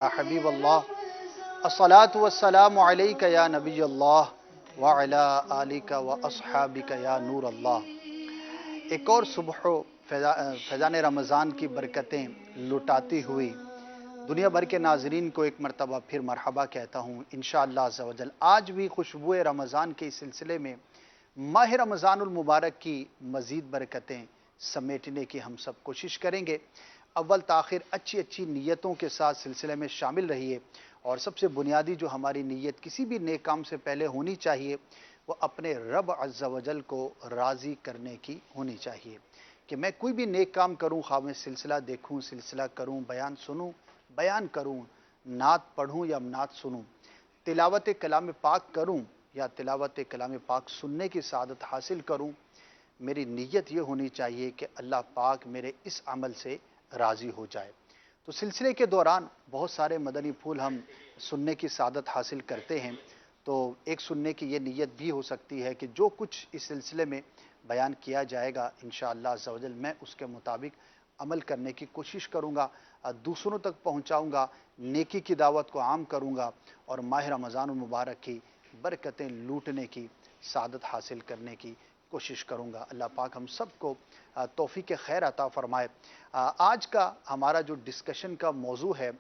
حبیب اللہ الصلاۃ والسلام علیک یا نبی اللہ وعلی آلک و اصحابک یا نور اللہ۔ ایک اور صبح و فیضان رمضان کی برکتیں لٹاتی ہوئی دنیا بھر کے ناظرین کو ایک مرتبہ پھر مرحبا کہتا ہوں انشاءاللہ عز و جل۔ آج بھی خوشبو رمضان کے سلسلے میں ماہ رمضان المبارک کی مزید برکتیں سمیٹنے کی ہم سب کوشش کریں گے۔ اول تاخیر اچھی اچھی نیتوں کے ساتھ سلسلے میں شامل رہیے، اور سب سے بنیادی جو ہماری نیت کسی بھی نیک کام سے پہلے ہونی چاہیے وہ اپنے رب عز و جل کو راضی کرنے کی ہونی چاہیے کہ میں کوئی بھی نیک کام کروں، خواہ میں سلسلہ دیکھوں، سلسلہ کروں، بیان سنوں، بیان کروں، نعت پڑھوں یا نعت سنوں، تلاوت کلام پاک کروں یا تلاوت کلام پاک سننے کی سعادت حاصل کروں، میری نیت یہ ہونی چاہیے کہ اللہ پاک میرے اس عمل سے راضی ہو جائے۔ تو سلسلے کے دوران بہت سارے مدنی پھول ہم سننے کی سعادت حاصل کرتے ہیں، تو ایک سننے کی یہ نیت بھی ہو سکتی ہے کہ جو کچھ اس سلسلے میں بیان کیا جائے گا انشاءاللہ عز و جل میں اس کے مطابق عمل کرنے کی کوشش کروں گا، دوسروں تک پہنچاؤں گا، نیکی کی دعوت کو عام کروں گا، اور ماہ رمضان المبارک کی برکتیں لوٹنے کی سعادت حاصل کرنے کی کوشش کروں گا۔ اللہ پاک ہم سب کو توفیق خیر عطا فرمائے۔ آج کا ہمارا جو ڈسکشن کا موضوع ہے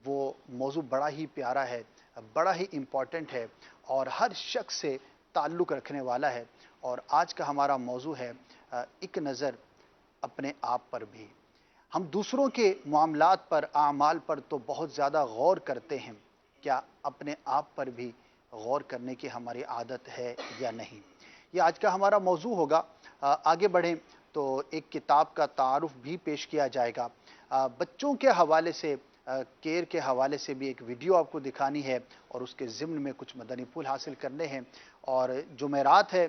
وہ موضوع بڑا ہی پیارا ہے، بڑا ہی امپورٹنٹ ہے اور ہر شخص سے تعلق رکھنے والا ہے، اور آج کا ہمارا موضوع ہے ایک نظر اپنے آپ پر بھی۔ ہم دوسروں کے معاملات پر، اعمال پر تو بہت زیادہ غور کرتے ہیں، کیا اپنے آپ پر بھی غور کرنے کی ہماری عادت ہے یا نہیں؟ یہ آج کا ہمارا موضوع ہوگا۔ آگے بڑھیں تو ایک کتاب کا تعارف بھی پیش کیا جائے گا۔ بچوں کے حوالے سے، کیئر کے حوالے سے بھی ایک ویڈیو آپ کو دکھانی ہے، اور اس کے ضمن میں کچھ مدنی پھول حاصل کرنے ہیں، اور جمعرات ہے،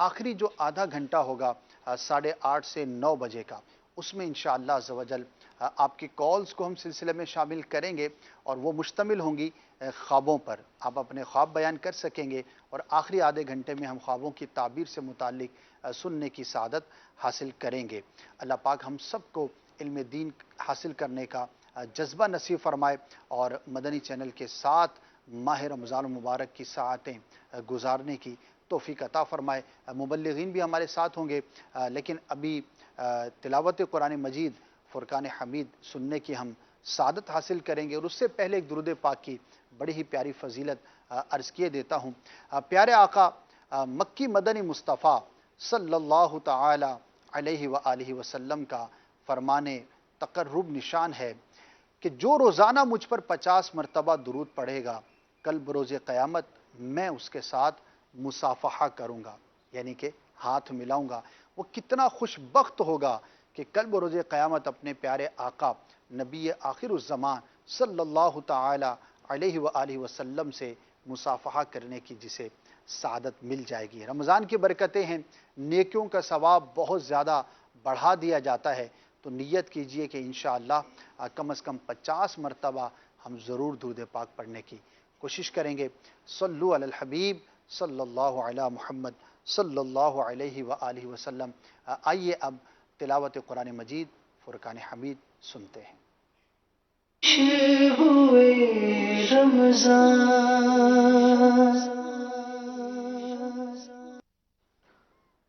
آخری جو آدھا گھنٹہ ہوگا 8:30 سے 9 بجے کا، اس میں انشاءاللہ عز و جل آپ کی کالز کو ہم سلسلے میں شامل کریں گے، اور وہ مشتمل ہوں گی خوابوں پر۔ آپ اپنے خواب بیان کر سکیں گے، اور آخری آدھے گھنٹے میں ہم خوابوں کی تعبیر سے متعلق سننے کی سعادت حاصل کریں گے۔ اللہ پاک ہم سب کو علم دین حاصل کرنے کا جذبہ نصیب فرمائے، اور مدنی چینل کے ساتھ ماہ رمضان المبارک کی ساعتیں گزارنے کی توفیق عطا فرمائے۔ مبلغین بھی ہمارے ساتھ ہوں گے، لیکن ابھی تلاوت قرآن مجید فرقان حمید سننے کی ہم سعادت حاصل کریں گے، اور اس سے پہلے ایک درود پاک کی بڑی ہی پیاری فضیلت عرض کیے دیتا ہوں۔ پیارے آقا مکی مدنی مصطفیٰ صلی اللہ تعالی علیہ وآلہ وسلم کا فرمان تقرب نشان ہے کہ جو روزانہ مجھ پر 50 مرتبہ درود پڑھے گا، کل بروز قیامت میں اس کے ساتھ مصافحہ کروں گا، یعنی کہ ہاتھ ملاؤں گا۔ وہ کتنا خوش بخت ہوگا کہ کل بروز قیامت اپنے پیارے آقا نبی آخر الزمان صلی اللہ تعالی علیہ وآلہ وسلم سے مصافحہ کرنے کی جسے سعادت مل جائے گی۔ رمضان کی برکتیں ہیں، نیکیوں کا ثواب بہت زیادہ بڑھا دیا جاتا ہے، تو نیت کیجئے کہ انشاءاللہ کم از کم 50 مرتبہ ہم ضرور درود پاک پڑھنے کی کوشش کریں گے۔ صلو علی الحبیب صلی اللہ علی محمد صلی اللہ علیہ وآلہ وسلم۔ آئیے اب تلاوت قرآن مجید فرقان حمید سنتے ہیں۔ ہوئے رمضان،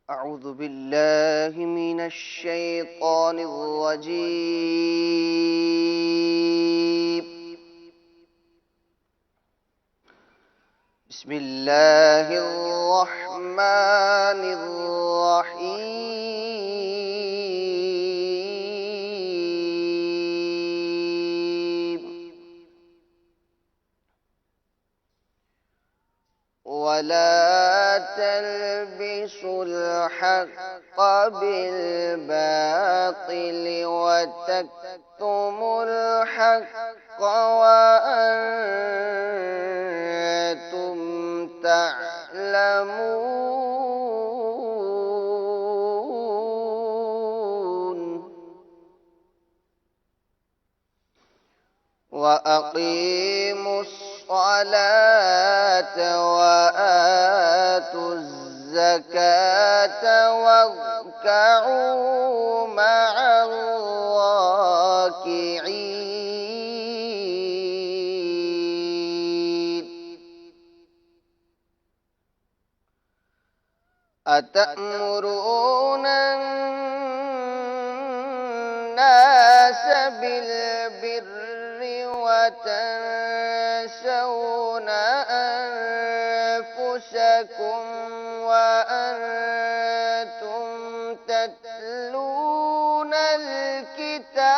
أعوذ بالله من الشيطان الرجيم. بسم الله الرحمن الرحيم. ولا تلبسوا الحق بالباطل وتكتموا الحق وأنتم تعلمون. وأقيموا الصلاة وآتوا الزكاة واركعوا مع الراكعين. أتأمرون الناس بالبر وتنسون أنفسكم وأنتم تتلون الكتاب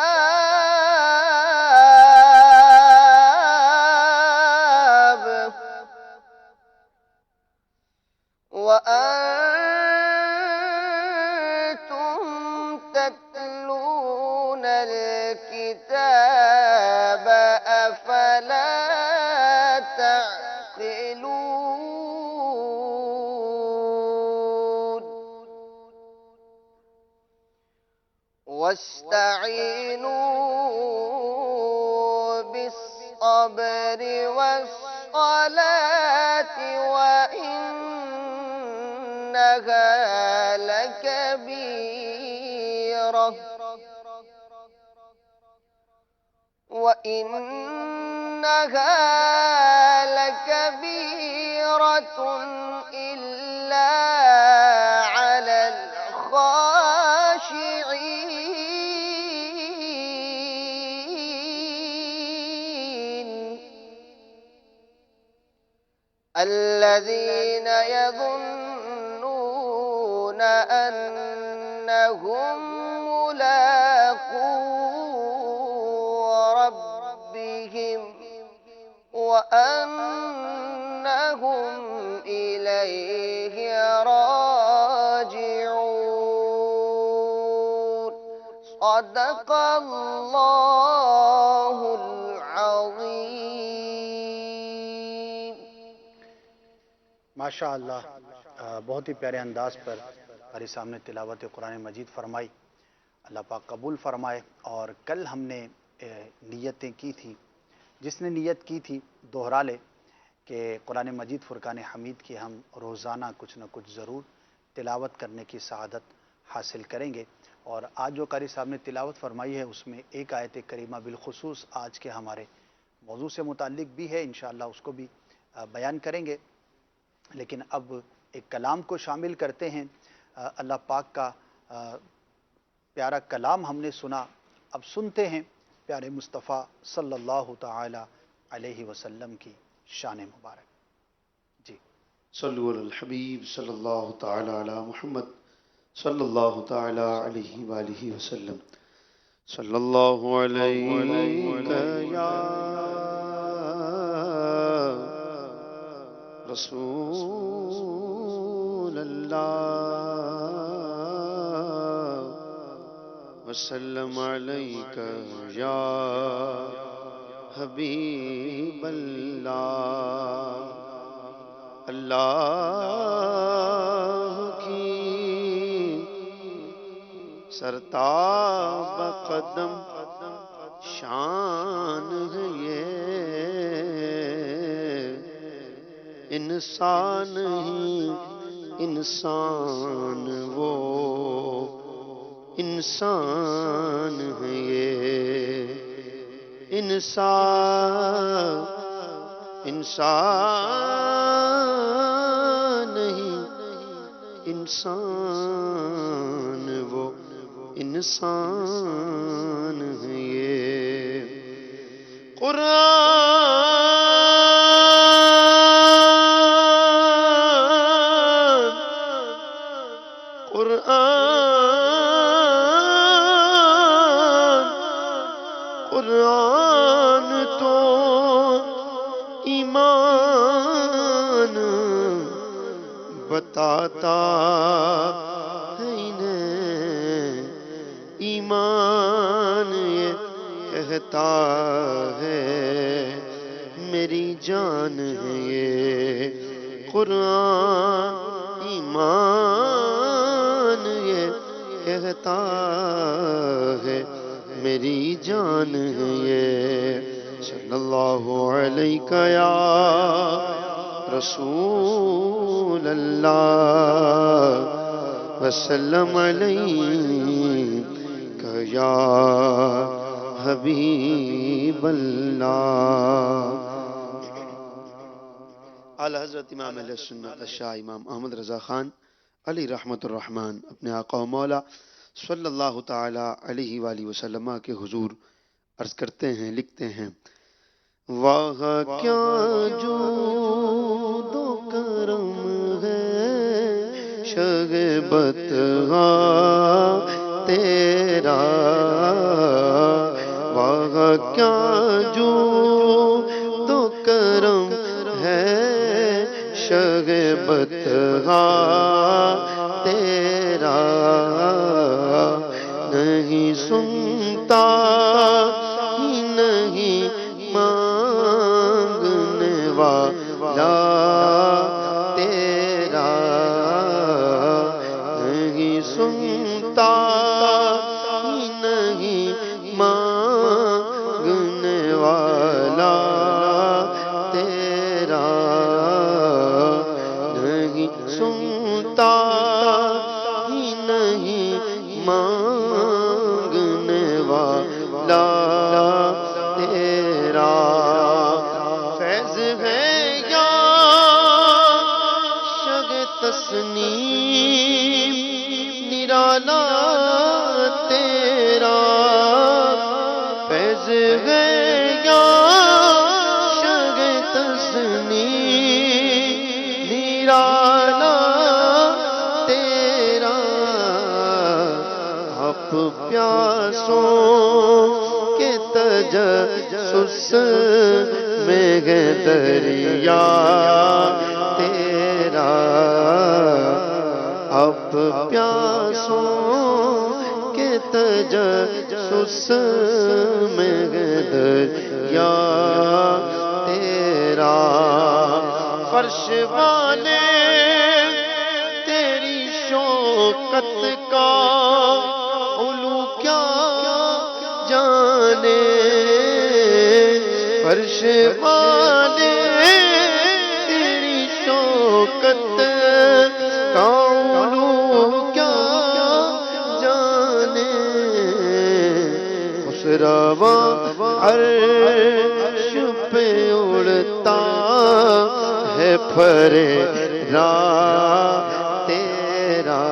أفلا تعقلون واستعينوا بالصبر والصلاة وإنها لكبيرة إلا على الخاشعين الذين يظنون أنهم ملاقو ربهم وأنهم إليه راجعون صدق الله العظيم. ماشاء اللہ، بہت ہی پیارے انداز پر ہمارے سامنے تلاوت قرآن مجید فرمائی. اللہ پاک قبول فرمائے. اور کل ہم نے نیتیں کی تھی، جس نے نیت کی تھی دوہرا لے کہ قرآن مجید فرقان حمید کی ہم روزانہ کچھ نہ کچھ ضرور تلاوت کرنے کی سعادت حاصل کریں گے. اور آج جو قاری صاحب نے تلاوت فرمائی ہے اس میں ایک آیت کریمہ بالخصوص آج کے ہمارے موضوع سے متعلق بھی ہے، انشاءاللہ اس کو بھی بیان کریں گے. لیکن اب ایک کلام کو شامل کرتے ہیں. اللہ پاک کا پیارا کلام ہم نے سنا، اب سنتے ہیں پیارے مصطفیٰ صلی اللہ تعالی علیہ وسلم کی شان مبارک. جی صلو علی الحبیب صلی اللہ تعالی علی محمد صلی اللہ تعالی علیہ وآلہ وسلم. صلی اللہ علیہ یا رسول اللہ وسلم علیک یا حبیب اللہ. اللہ کی سرتاب قدم شان ہے یہ، انسان ہی انسان وہ انسان ہے یہ، انسان نہیں انسان وہ انسان ہے یہ. قرآن تو ایمان بتاتا ہے انہیں، ایمان یہ کہتا ہے میری جان ہے یہ. قرآن ایمان یہ کہتا ہے میری جان ہے یہ. صلی اللہ علیہ یا رسول اللہ وسلم علیک یا حبیب اللہ. اعلی حضرت امام اہل سنت الشاہ امام احمد رضا خان علی رحمت الرحمن اپنے آقا و مولا صلی اللہ تعالی علیہ وآلہ وسلم کے حضور عرض کرتے ہیں، لکھتے ہیں: واہ کیا جود و کرم ہے شگبت تیرا، واہ کیا جود و کرم ہے شگبت تیرا، نہیں سنتا ہی نہیں مانگنے والا تیرا، نہیں سنتا ہی نہیں مانگنے والا تیرا، نہیں سنتا ہی نہیں مانگنے والا تیرا، فیض ہے یا شگ تسنیم نرالا تیرا، فیض ہے یا شگ تسنیم نرالا تیرا، آپ پیاسوں کے تجسس میں ہے دریا تیرا، آپ پیاسوں کے تجسس میں ہے دریا تیرا، فرش والے تیری شوکت کا علو کیا جانے، فرش والے تیری شوکت کا علو کیا جانے، اس رواں عرش پہ اڑتا ہے پھریرا تیرا،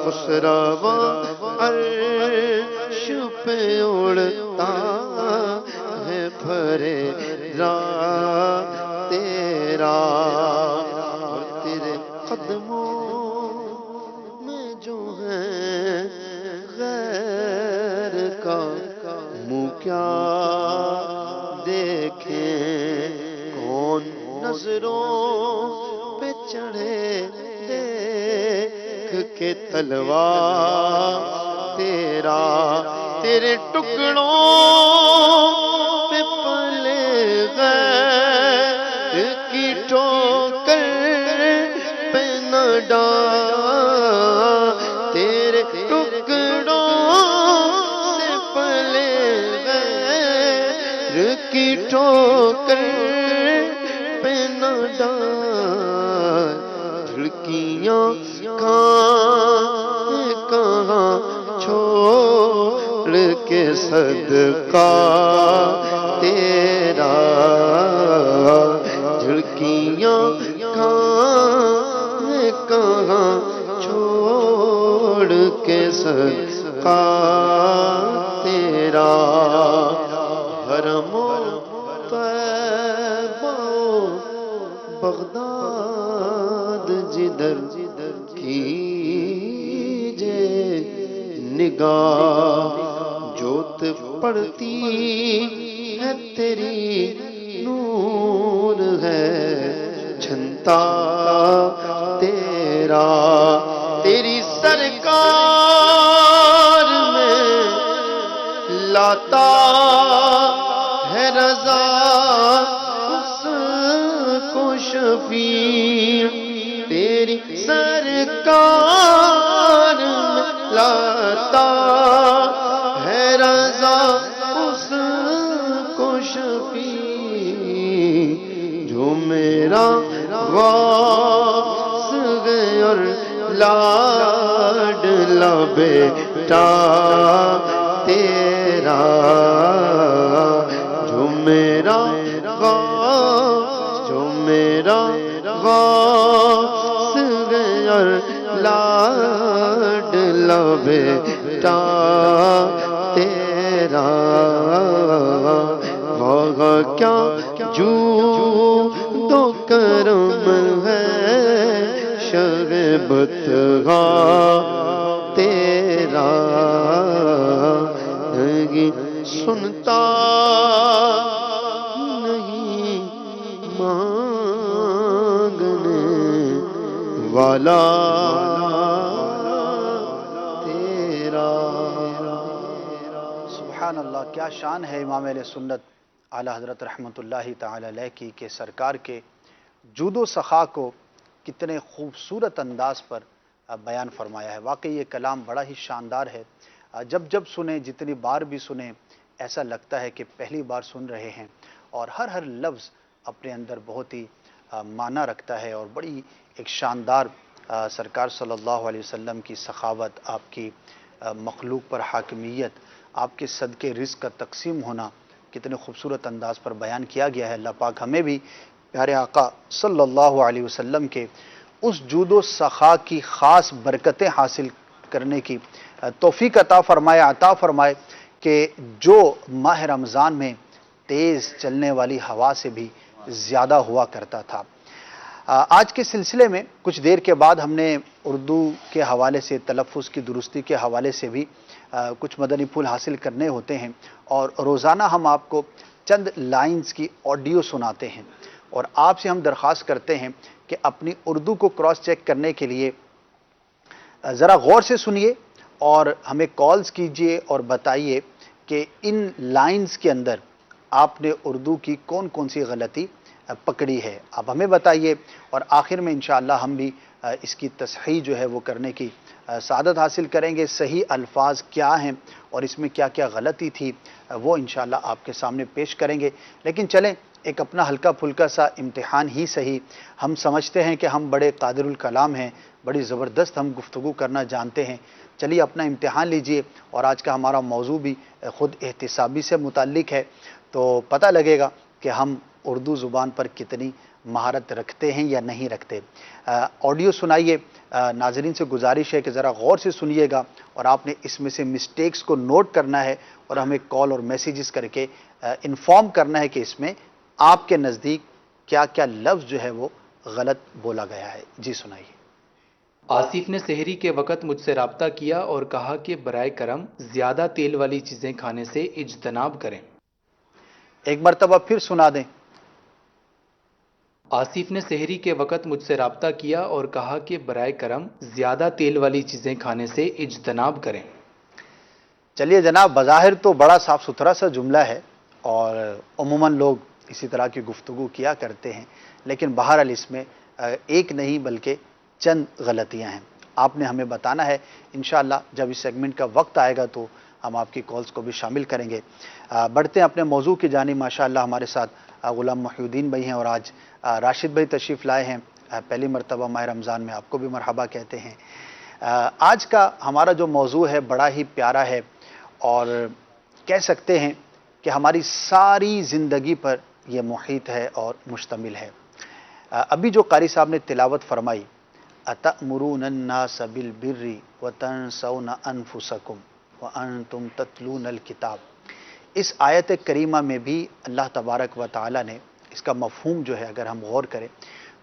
اس رواں عرش پہ اڑتا ہے پھریرا تیرا، اور تیرے قدموں میں جو ہے غیر کا منہ کیا دیکھیں، کون نظروں پہ چڑھے دیکھ کے تلوار تیرا، تیرے ٹکڑوں پہ پلے غیر کی ٹھوکر پہ نہ ڈال، تیرے ٹکڑوں سے پلے غیر کی ٹھوکر پہ نہ ڈال، کھڑکیاں کہاں چھوڑ کے صدقہ تیرا، جھڑکیاں کہاں چھوڑ کے صدقہ تیرا، حرم و طیبہ بغداد جدھر کیجے نگاہ، جوت پڑتی ہے تیری نور ہے چھنتا تیرا، تیری سرکار میں لاتا ہے رضا اس کو شفیع، تیری سرکار میں لاتا ہے رضا اس کو شفیع، جو میرا غوث ہے اور لاڈلا بیٹا تیرا، جو میرا غوث بیٹا تیرا ہوگا کیا جود و کرم ہے شربت تیرا نہیں سنتا نہیں مانگنے والا تیرا. سبحان اللہ، کیا شان ہے امام اہل سنت اعلیٰ حضرت رحمۃ اللہ تعالی علیہ کی کہ سرکار کے جود و سخا کو کتنے خوبصورت انداز پر بیان فرمایا ہے. واقعی یہ کلام بڑا ہی شاندار ہے. جب جب سنیں، جتنی بار بھی سنیں، ایسا لگتا ہے کہ پہلی بار سن رہے ہیں، اور ہر لفظ اپنے اندر بہت ہی معنی رکھتا ہے، اور بڑی ایک شاندار سرکار صلی اللہ علیہ وسلم کی سخاوت، آپ کی مخلوق پر حاکمیت، آپ کے صدقے رزق کا تقسیم ہونا کتنے خوبصورت انداز پر بیان کیا گیا ہے. اللہ پاک ہمیں بھی پیارے آقا صلی اللہ علیہ وسلم کے اس جود و سخا کی خاص برکتیں حاصل کرنے کی توفیق عطا فرمائے کہ جو ماہ رمضان میں تیز چلنے والی ہوا سے بھی زیادہ ہوا کرتا تھا. آج کے سلسلے میں کچھ دیر کے بعد ہم نے اردو کے حوالے سے، تلفظ کی درستی کے حوالے سے بھی کچھ مدنی پھول حاصل کرنے ہوتے ہیں، اور روزانہ ہم آپ کو چند لائنز کی آڈیو سناتے ہیں، اور آپ سے ہم درخواست کرتے ہیں کہ اپنی اردو کو کراس چیک کرنے کے لیے ذرا غور سے سنیے اور ہمیں کالز کیجئے اور بتائیے کہ ان لائنز کے اندر آپ نے اردو کی کون کون سی غلطی پکڑی ہے. آپ ہمیں بتائیے، اور آخر میں انشاءاللہ ہم بھی اس کی تصحیح جو ہے وہ کرنے کی سعادت حاصل کریں گے. صحیح الفاظ کیا ہیں اور اس میں کیا کیا غلطی تھی وہ انشاءاللہ آپ کے سامنے پیش کریں گے. لیکن چلیں ایک اپنا ہلکا پھلکا سا امتحان ہی صحیح. ہم سمجھتے ہیں کہ ہم بڑے قادر الکلام ہیں، بڑی زبردست ہم گفتگو کرنا جانتے ہیں. چلیے اپنا امتحان لیجئے، اور آج کا ہمارا موضوع بھی خود احتسابی سے متعلق ہے، تو پتہ لگے گا کہ ہم اردو زبان پر کتنی مہارت رکھتے ہیں یا نہیں رکھتے. آڈیو سنائیے. ناظرین سے گزارش ہے کہ ذرا غور سے سنیے گا، اور آپ نے اس میں سے مسٹیکس کو نوٹ کرنا ہے اور ہمیں کال اور میسیجز کر کے انفارم کرنا ہے کہ اس میں آپ کے نزدیک کیا کیا لفظ جو ہے وہ غلط بولا گیا ہے. جی سنائیے. آصف نے سحری کے وقت مجھ سے رابطہ کیا اور کہا کہ برائے کرم زیادہ تیل والی چیزیں کھانے سے اجتناب کریں. ایک مرتبہ پھر سنا دیں. آصف نے سحری کے وقت مجھ سے رابطہ کیا اور کہا کہ برائے کرم زیادہ تیل والی چیزیں کھانے سے اجتناب کریں. چلیے جناب، بظاہر تو بڑا صاف ستھرا سا جملہ ہے، اور عموماً لوگ اسی طرح کی گفتگو کیا کرتے ہیں، لیکن بہرحال اس میں ایک نہیں بلکہ چند غلطیاں ہیں. آپ نے ہمیں بتانا ہے. انشاءاللہ جب اس سیگمنٹ کا وقت آئے گا تو ہم آپ کی کالز کو بھی شامل کریں گے. بڑھتے ہیں اپنے موضوع کی جانب. ماشاءاللہ ہمارے ساتھ غلام محی الدین بھائی ہیں، اور آج راشد بھائی تشریف لائے ہیں. پہلی مرتبہ ماہ رمضان میں آپ کو بھی مرحبا کہتے ہیں. آج کا ہمارا جو موضوع ہے بڑا ہی پیارا ہے، اور کہہ سکتے ہیں کہ ہماری ساری زندگی پر یہ محیط ہے اور مشتمل ہے. ابھی جو قاری صاحب نے تلاوت فرمائی، اَتَأْمُرُونَ النَّاسَ بِالْبِرِّ وَتَنْسَوْنَ أَنفُسَكُمْ وَأَنْتُمْ تَتْلُونَ الْكِتَابَ، اس آیت کریمہ میں بھی اللہ تبارک و تعالی نے اس کا مفہوم جو ہے اگر ہم غور کریں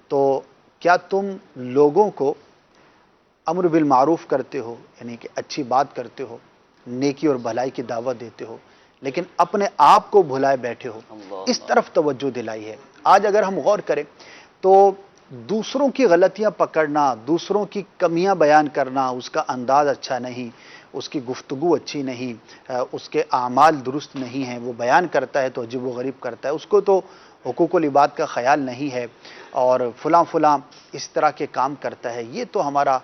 تو کیا تم لوگوں کو امر بالمعروف کرتے ہو، یعنی کہ اچھی بات کرتے ہو، نیکی اور بھلائی کی دعوت دیتے ہو، لیکن اپنے آپ کو بھلائے بیٹھے ہو، اس طرف توجہ دلائی ہے. آج اگر ہم غور کریں تو دوسروں کی غلطیاں پکڑنا، دوسروں کی کمیاں بیان کرنا، اس کا انداز اچھا نہیں، اس کی گفتگو اچھی نہیں، اس کے اعمال درست نہیں ہیں، وہ بیان کرتا ہے تو عجیب و غریب کرتا ہے، اس کو تو حقوق العباد کا خیال نہیں ہے، اور فلاں اس طرح کے کام کرتا ہے. یہ تو ہمارا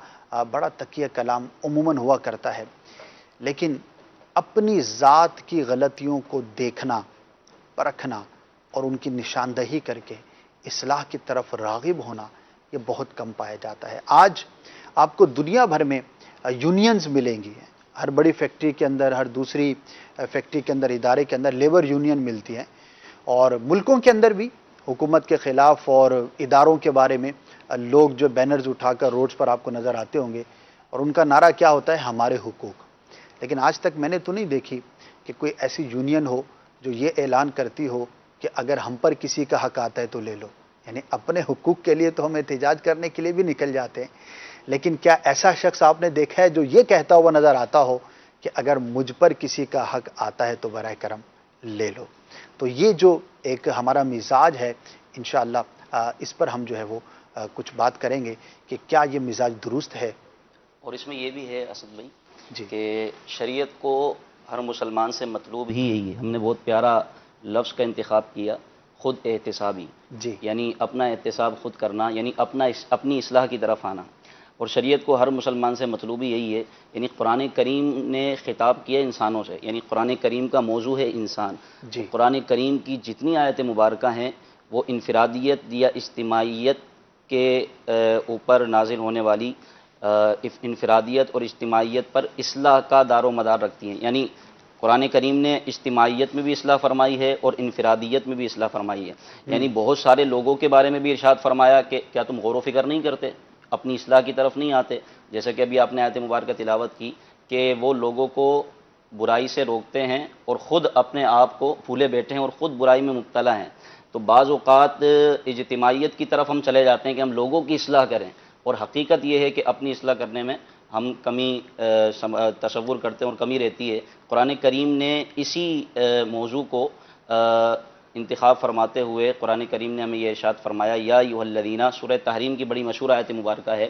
بڑا تقیہ کلام عموماً ہوا کرتا ہے. لیکن اپنی ذات کی غلطیوں کو دیکھنا، پرکھنا اور ان کی نشاندہی کر کے اصلاح کی طرف راغب ہونا، یہ بہت کم پایا جاتا ہے. آج آپ کو دنیا بھر میں یونینز ملیں گی. ہر بڑی فیکٹری کے اندر، ہر دوسری فیکٹری کے اندر، ادارے کے اندر لیبر یونین ملتی ہیں، اور ملکوں کے اندر بھی حکومت کے خلاف اور اداروں کے بارے میں لوگ جو بینرز اٹھا کر روڈز پر آپ کو نظر آتے ہوں گے، اور ان کا نعرہ کیا ہوتا ہے؟ ہمارے حقوق. لیکن آج تک میں نے تو نہیں دیکھی کہ کوئی ایسی یونین ہو جو یہ اعلان کرتی ہو کہ اگر ہم پر کسی کا حق آتا ہے تو لے لو. یعنی اپنے حقوق کے لیے تو ہم احتجاج کرنے کے لیے بھی نکل جاتے ہیں، لیکن کیا ایسا شخص آپ نے دیکھا ہے جو یہ کہتا ہوا نظر آتا ہو کہ اگر مجھ پر کسی کا حق آتا ہے تو برائے کرم لے لو؟ تو یہ جو ایک ہمارا مزاج ہے، انشاءاللہ اس پر ہم جو ہے وہ کچھ بات کریں گے کہ کیا یہ مزاج درست ہے. اور اس میں یہ بھی ہے اسد بھائی جی کہ شریعت کو ہر مسلمان سے مطلوب ہی یہی ہے. ہم نے بہت پیارا لفظ کا انتخاب کیا، خود احتسابی، جی یعنی اپنا احتساب خود کرنا، یعنی اپنی اصلاح کی طرف آنا. اور شریعت کو ہر مسلمان سے مطلوب ہی یہی ہے. یعنی قرآن کریم نے خطاب کیا انسانوں سے، یعنی قرآن کریم کا موضوع ہے انسان. جی قرآن کریم کی جتنی آیت مبارکہ ہیں وہ انفرادیت یا اجتماعیت کے اوپر نازل ہونے والی انفرادیت اور اجتماعیت پر اصلاح کا دار و مدار رکھتی ہیں. یعنی قرآن کریم نے اجتماعیت میں بھی اصلاح فرمائی ہے اور انفرادیت میں بھی اصلاح فرمائی ہے. یعنی بہت سارے لوگوں کے بارے میں بھی ارشاد فرمایا کہ کیا تم غور و فکر نہیں کرتے، اپنی اصلاح کی طرف نہیں آتے. جیسا کہ ابھی آپ نے آیت مبارکہ تلاوت کی کہ وہ لوگوں کو برائی سے روکتے ہیں اور خود اپنے آپ کو پھولے بیٹھے ہیں اور خود برائی میں مبتلا ہیں. تو بعض اوقات اجتماعیت کی طرف ہم چلے جاتے ہیں کہ ہم لوگوں کی اصلاح کریں، اور حقیقت یہ ہے کہ اپنی اصلاح کرنے میں ہم کمی تصور کرتے ہیں اور کمی رہتی ہے. قرآن کریم نے اسی موضوع کو انتخاب فرماتے ہوئے قرآن کریم نے ہمیں یہ ارشاد فرمایا، یا ایھا الذین، سورہ تحریم کی بڑی مشہور آیت مبارکہ ہے،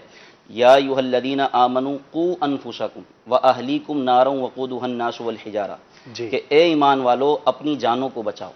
یا ایھا الذین آمنوا قوا انفسکم واہلیکم نارا وقودھا الناس والحجارہ، جی کہ اے ایمان والو اپنی جانوں کو بچاؤ،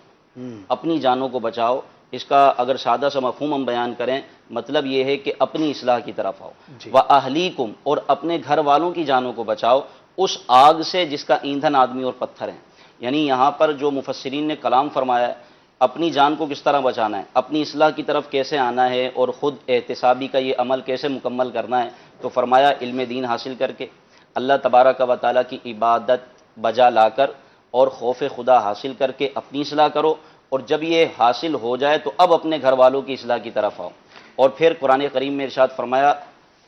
اپنی جانوں کو بچاؤ. اس کا اگر سادہ سا مفہوم ہم بیان کریں، مطلب یہ ہے کہ اپنی اصلاح کی طرف آؤ. جی وَأَهْلِيكُمْ، اور اپنے گھر والوں کی جانوں کو بچاؤ اس آگ سے جس کا ایندھن آدمی اور پتھر ہیں. یعنی یہاں پر جو مفسرین نے کلام فرمایا ہے، اپنی جان کو کس طرح بچانا ہے، اپنی اصلاح کی طرف کیسے آنا ہے، اور خود احتسابی کا یہ عمل کیسے مکمل کرنا ہے. تو فرمایا علم دین حاصل کر کے، اللہ تبارک و تعالیٰ کی عبادت بجا لا کر اور خوف خدا حاصل کر کے اپنی اصلاح کرو. اور جب یہ حاصل ہو جائے تو اب اپنے گھر والوں کی اصلاح کی طرف آؤ. اور پھر قرآن کریم میں ارشاد فرمایا،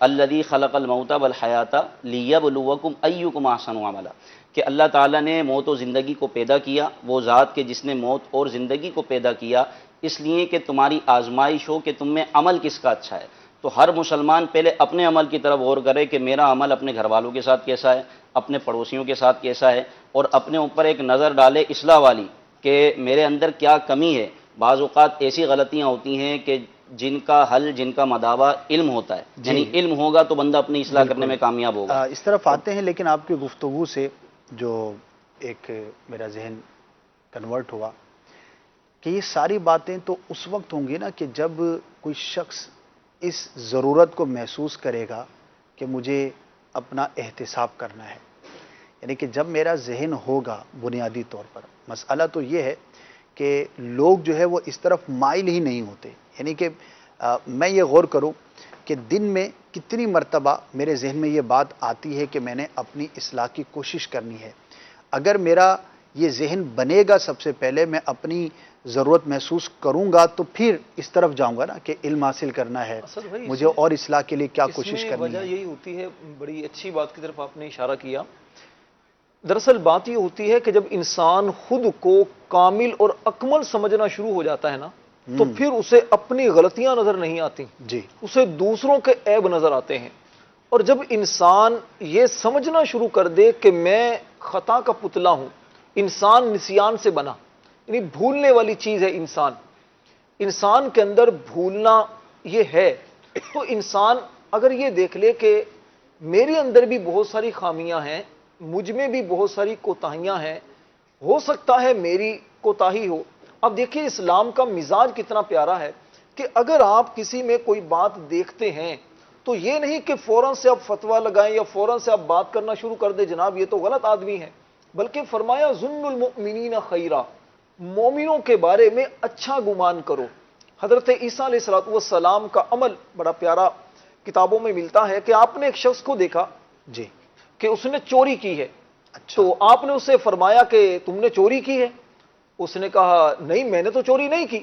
الذی خلق الموت والحیات لیبلوکم ایکم احسن عملا، کہ اللہ تعالیٰ نے موت و زندگی کو پیدا کیا، وہ ذات کے جس نے موت اور زندگی کو پیدا کیا اس لیے کہ تمہاری آزمائش ہو کہ تم میں عمل کس کا اچھا ہے. تو ہر مسلمان پہلے اپنے عمل کی طرف غور کرے کہ میرا عمل اپنے گھر والوں کے ساتھ کیسا ہے، اپنے پڑوسیوں کے ساتھ کیسا ہے، اور اپنے اوپر ایک نظر ڈالے اصلاح والی کہ میرے اندر کیا کمی ہے. بعض اوقات ایسی غلطیاں ہوتی ہیں کہ جن کا حل، جن کا مداوع علم ہوتا ہے. یعنی علم ہوگا تو بندہ اپنی اصلاح کرنے میں کامیاب ہوگا. اس طرف آتے ہیں، لیکن آپ کی گفتگو سے جو ایک میرا ذہن کنورٹ ہوا کہ یہ ساری باتیں تو اس وقت ہوں گی نا کہ جب کوئی شخص اس ضرورت کو محسوس کرے گا کہ مجھے اپنا احتساب کرنا ہے. یعنی کہ جب میرا ذہن ہوگا بنیادی طور پر. مسئلہ تو یہ ہے کہ لوگ جو ہے وہ اس طرف مائل ہی نہیں ہوتے. یعنی کہ میں یہ غور کروں کہ دن میں کتنی مرتبہ میرے ذہن میں یہ بات آتی ہے کہ میں نے اپنی اصلاح کی کوشش کرنی ہے. اگر میرا یہ ذہن بنے گا، سب سے پہلے میں اپنی ضرورت محسوس کروں گا تو پھر اس طرف جاؤں گا نا کہ علم حاصل کرنا ہے، مجھے اور اصلاح کے لیے کیا کوشش کرنی وجہ ہے. یہی ہوتی ہے، بڑی اچھی بات کی طرف آپ نے اشارہ کیا. دراصل بات یہ ہوتی ہے کہ جب انسان خود کو کامل اور اکمل سمجھنا شروع ہو جاتا ہے نا، تو پھر اسے اپنی غلطیاں نظر نہیں آتی، جی اسے دوسروں کے عیب نظر آتے ہیں. اور جب انسان یہ سمجھنا شروع کر دے کہ میں خطا کا پتلا ہوں، انسان نسیان سے بنا، یعنی بھولنے والی چیز ہے انسان کے اندر بھولنا یہ ہے، تو انسان اگر یہ دیکھ لے کہ میرے اندر بھی بہت ساری خامیاں ہیں، مجھ میں بھی بہت ساری کوتاہیاں ہیں، ہو سکتا ہے میری کوتاہی ہو. اب دیکھیے اسلام کا مزاج کتنا پیارا ہے کہ اگر آپ کسی میں کوئی بات دیکھتے ہیں تو یہ نہیں کہ فوراً سے آپ فتویٰ لگائیں یا فوراً سے آپ بات کرنا شروع کر دیں جناب یہ تو غلط آدمی ہے، بلکہ فرمایا ظن المؤمنین خیرا، مومنوں کے بارے میں اچھا گمان کرو. حضرت عیسیٰ علیہ السلام کا عمل بڑا پیارا کتابوں میں ملتا ہے کہ آپ نے ایک شخص کو دیکھا جی کہ اس نے چوری کی ہے. اچھا تو آپ نے اسے فرمایا کہ تم نے چوری کی ہے؟ اس نے کہا نہیں میں نے تو چوری نہیں کی.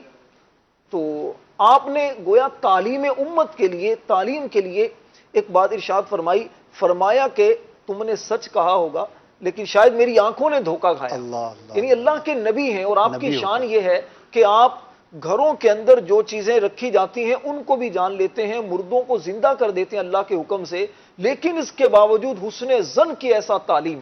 تو آپ نے گویا تعلیم امت کے لیے، تعلیم کے لیے ایک بات ارشاد فرمائی، فرمایا کہ تم نے سچ کہا ہوگا لیکن شاید میری آنکھوں نے دھوکہ کھایا. اللہ اللہ یعنی اللہ کے نبی ہیں اور آپ کی نبی شان یہ ہے کہ آپ گھروں کے اندر جو چیزیں رکھی جاتی ہیں ان کو بھی جان لیتے ہیں، مردوں کو زندہ کر دیتے ہیں اللہ کے حکم سے، لیکن اس کے باوجود حسن ظن کی ایسا تعلیم.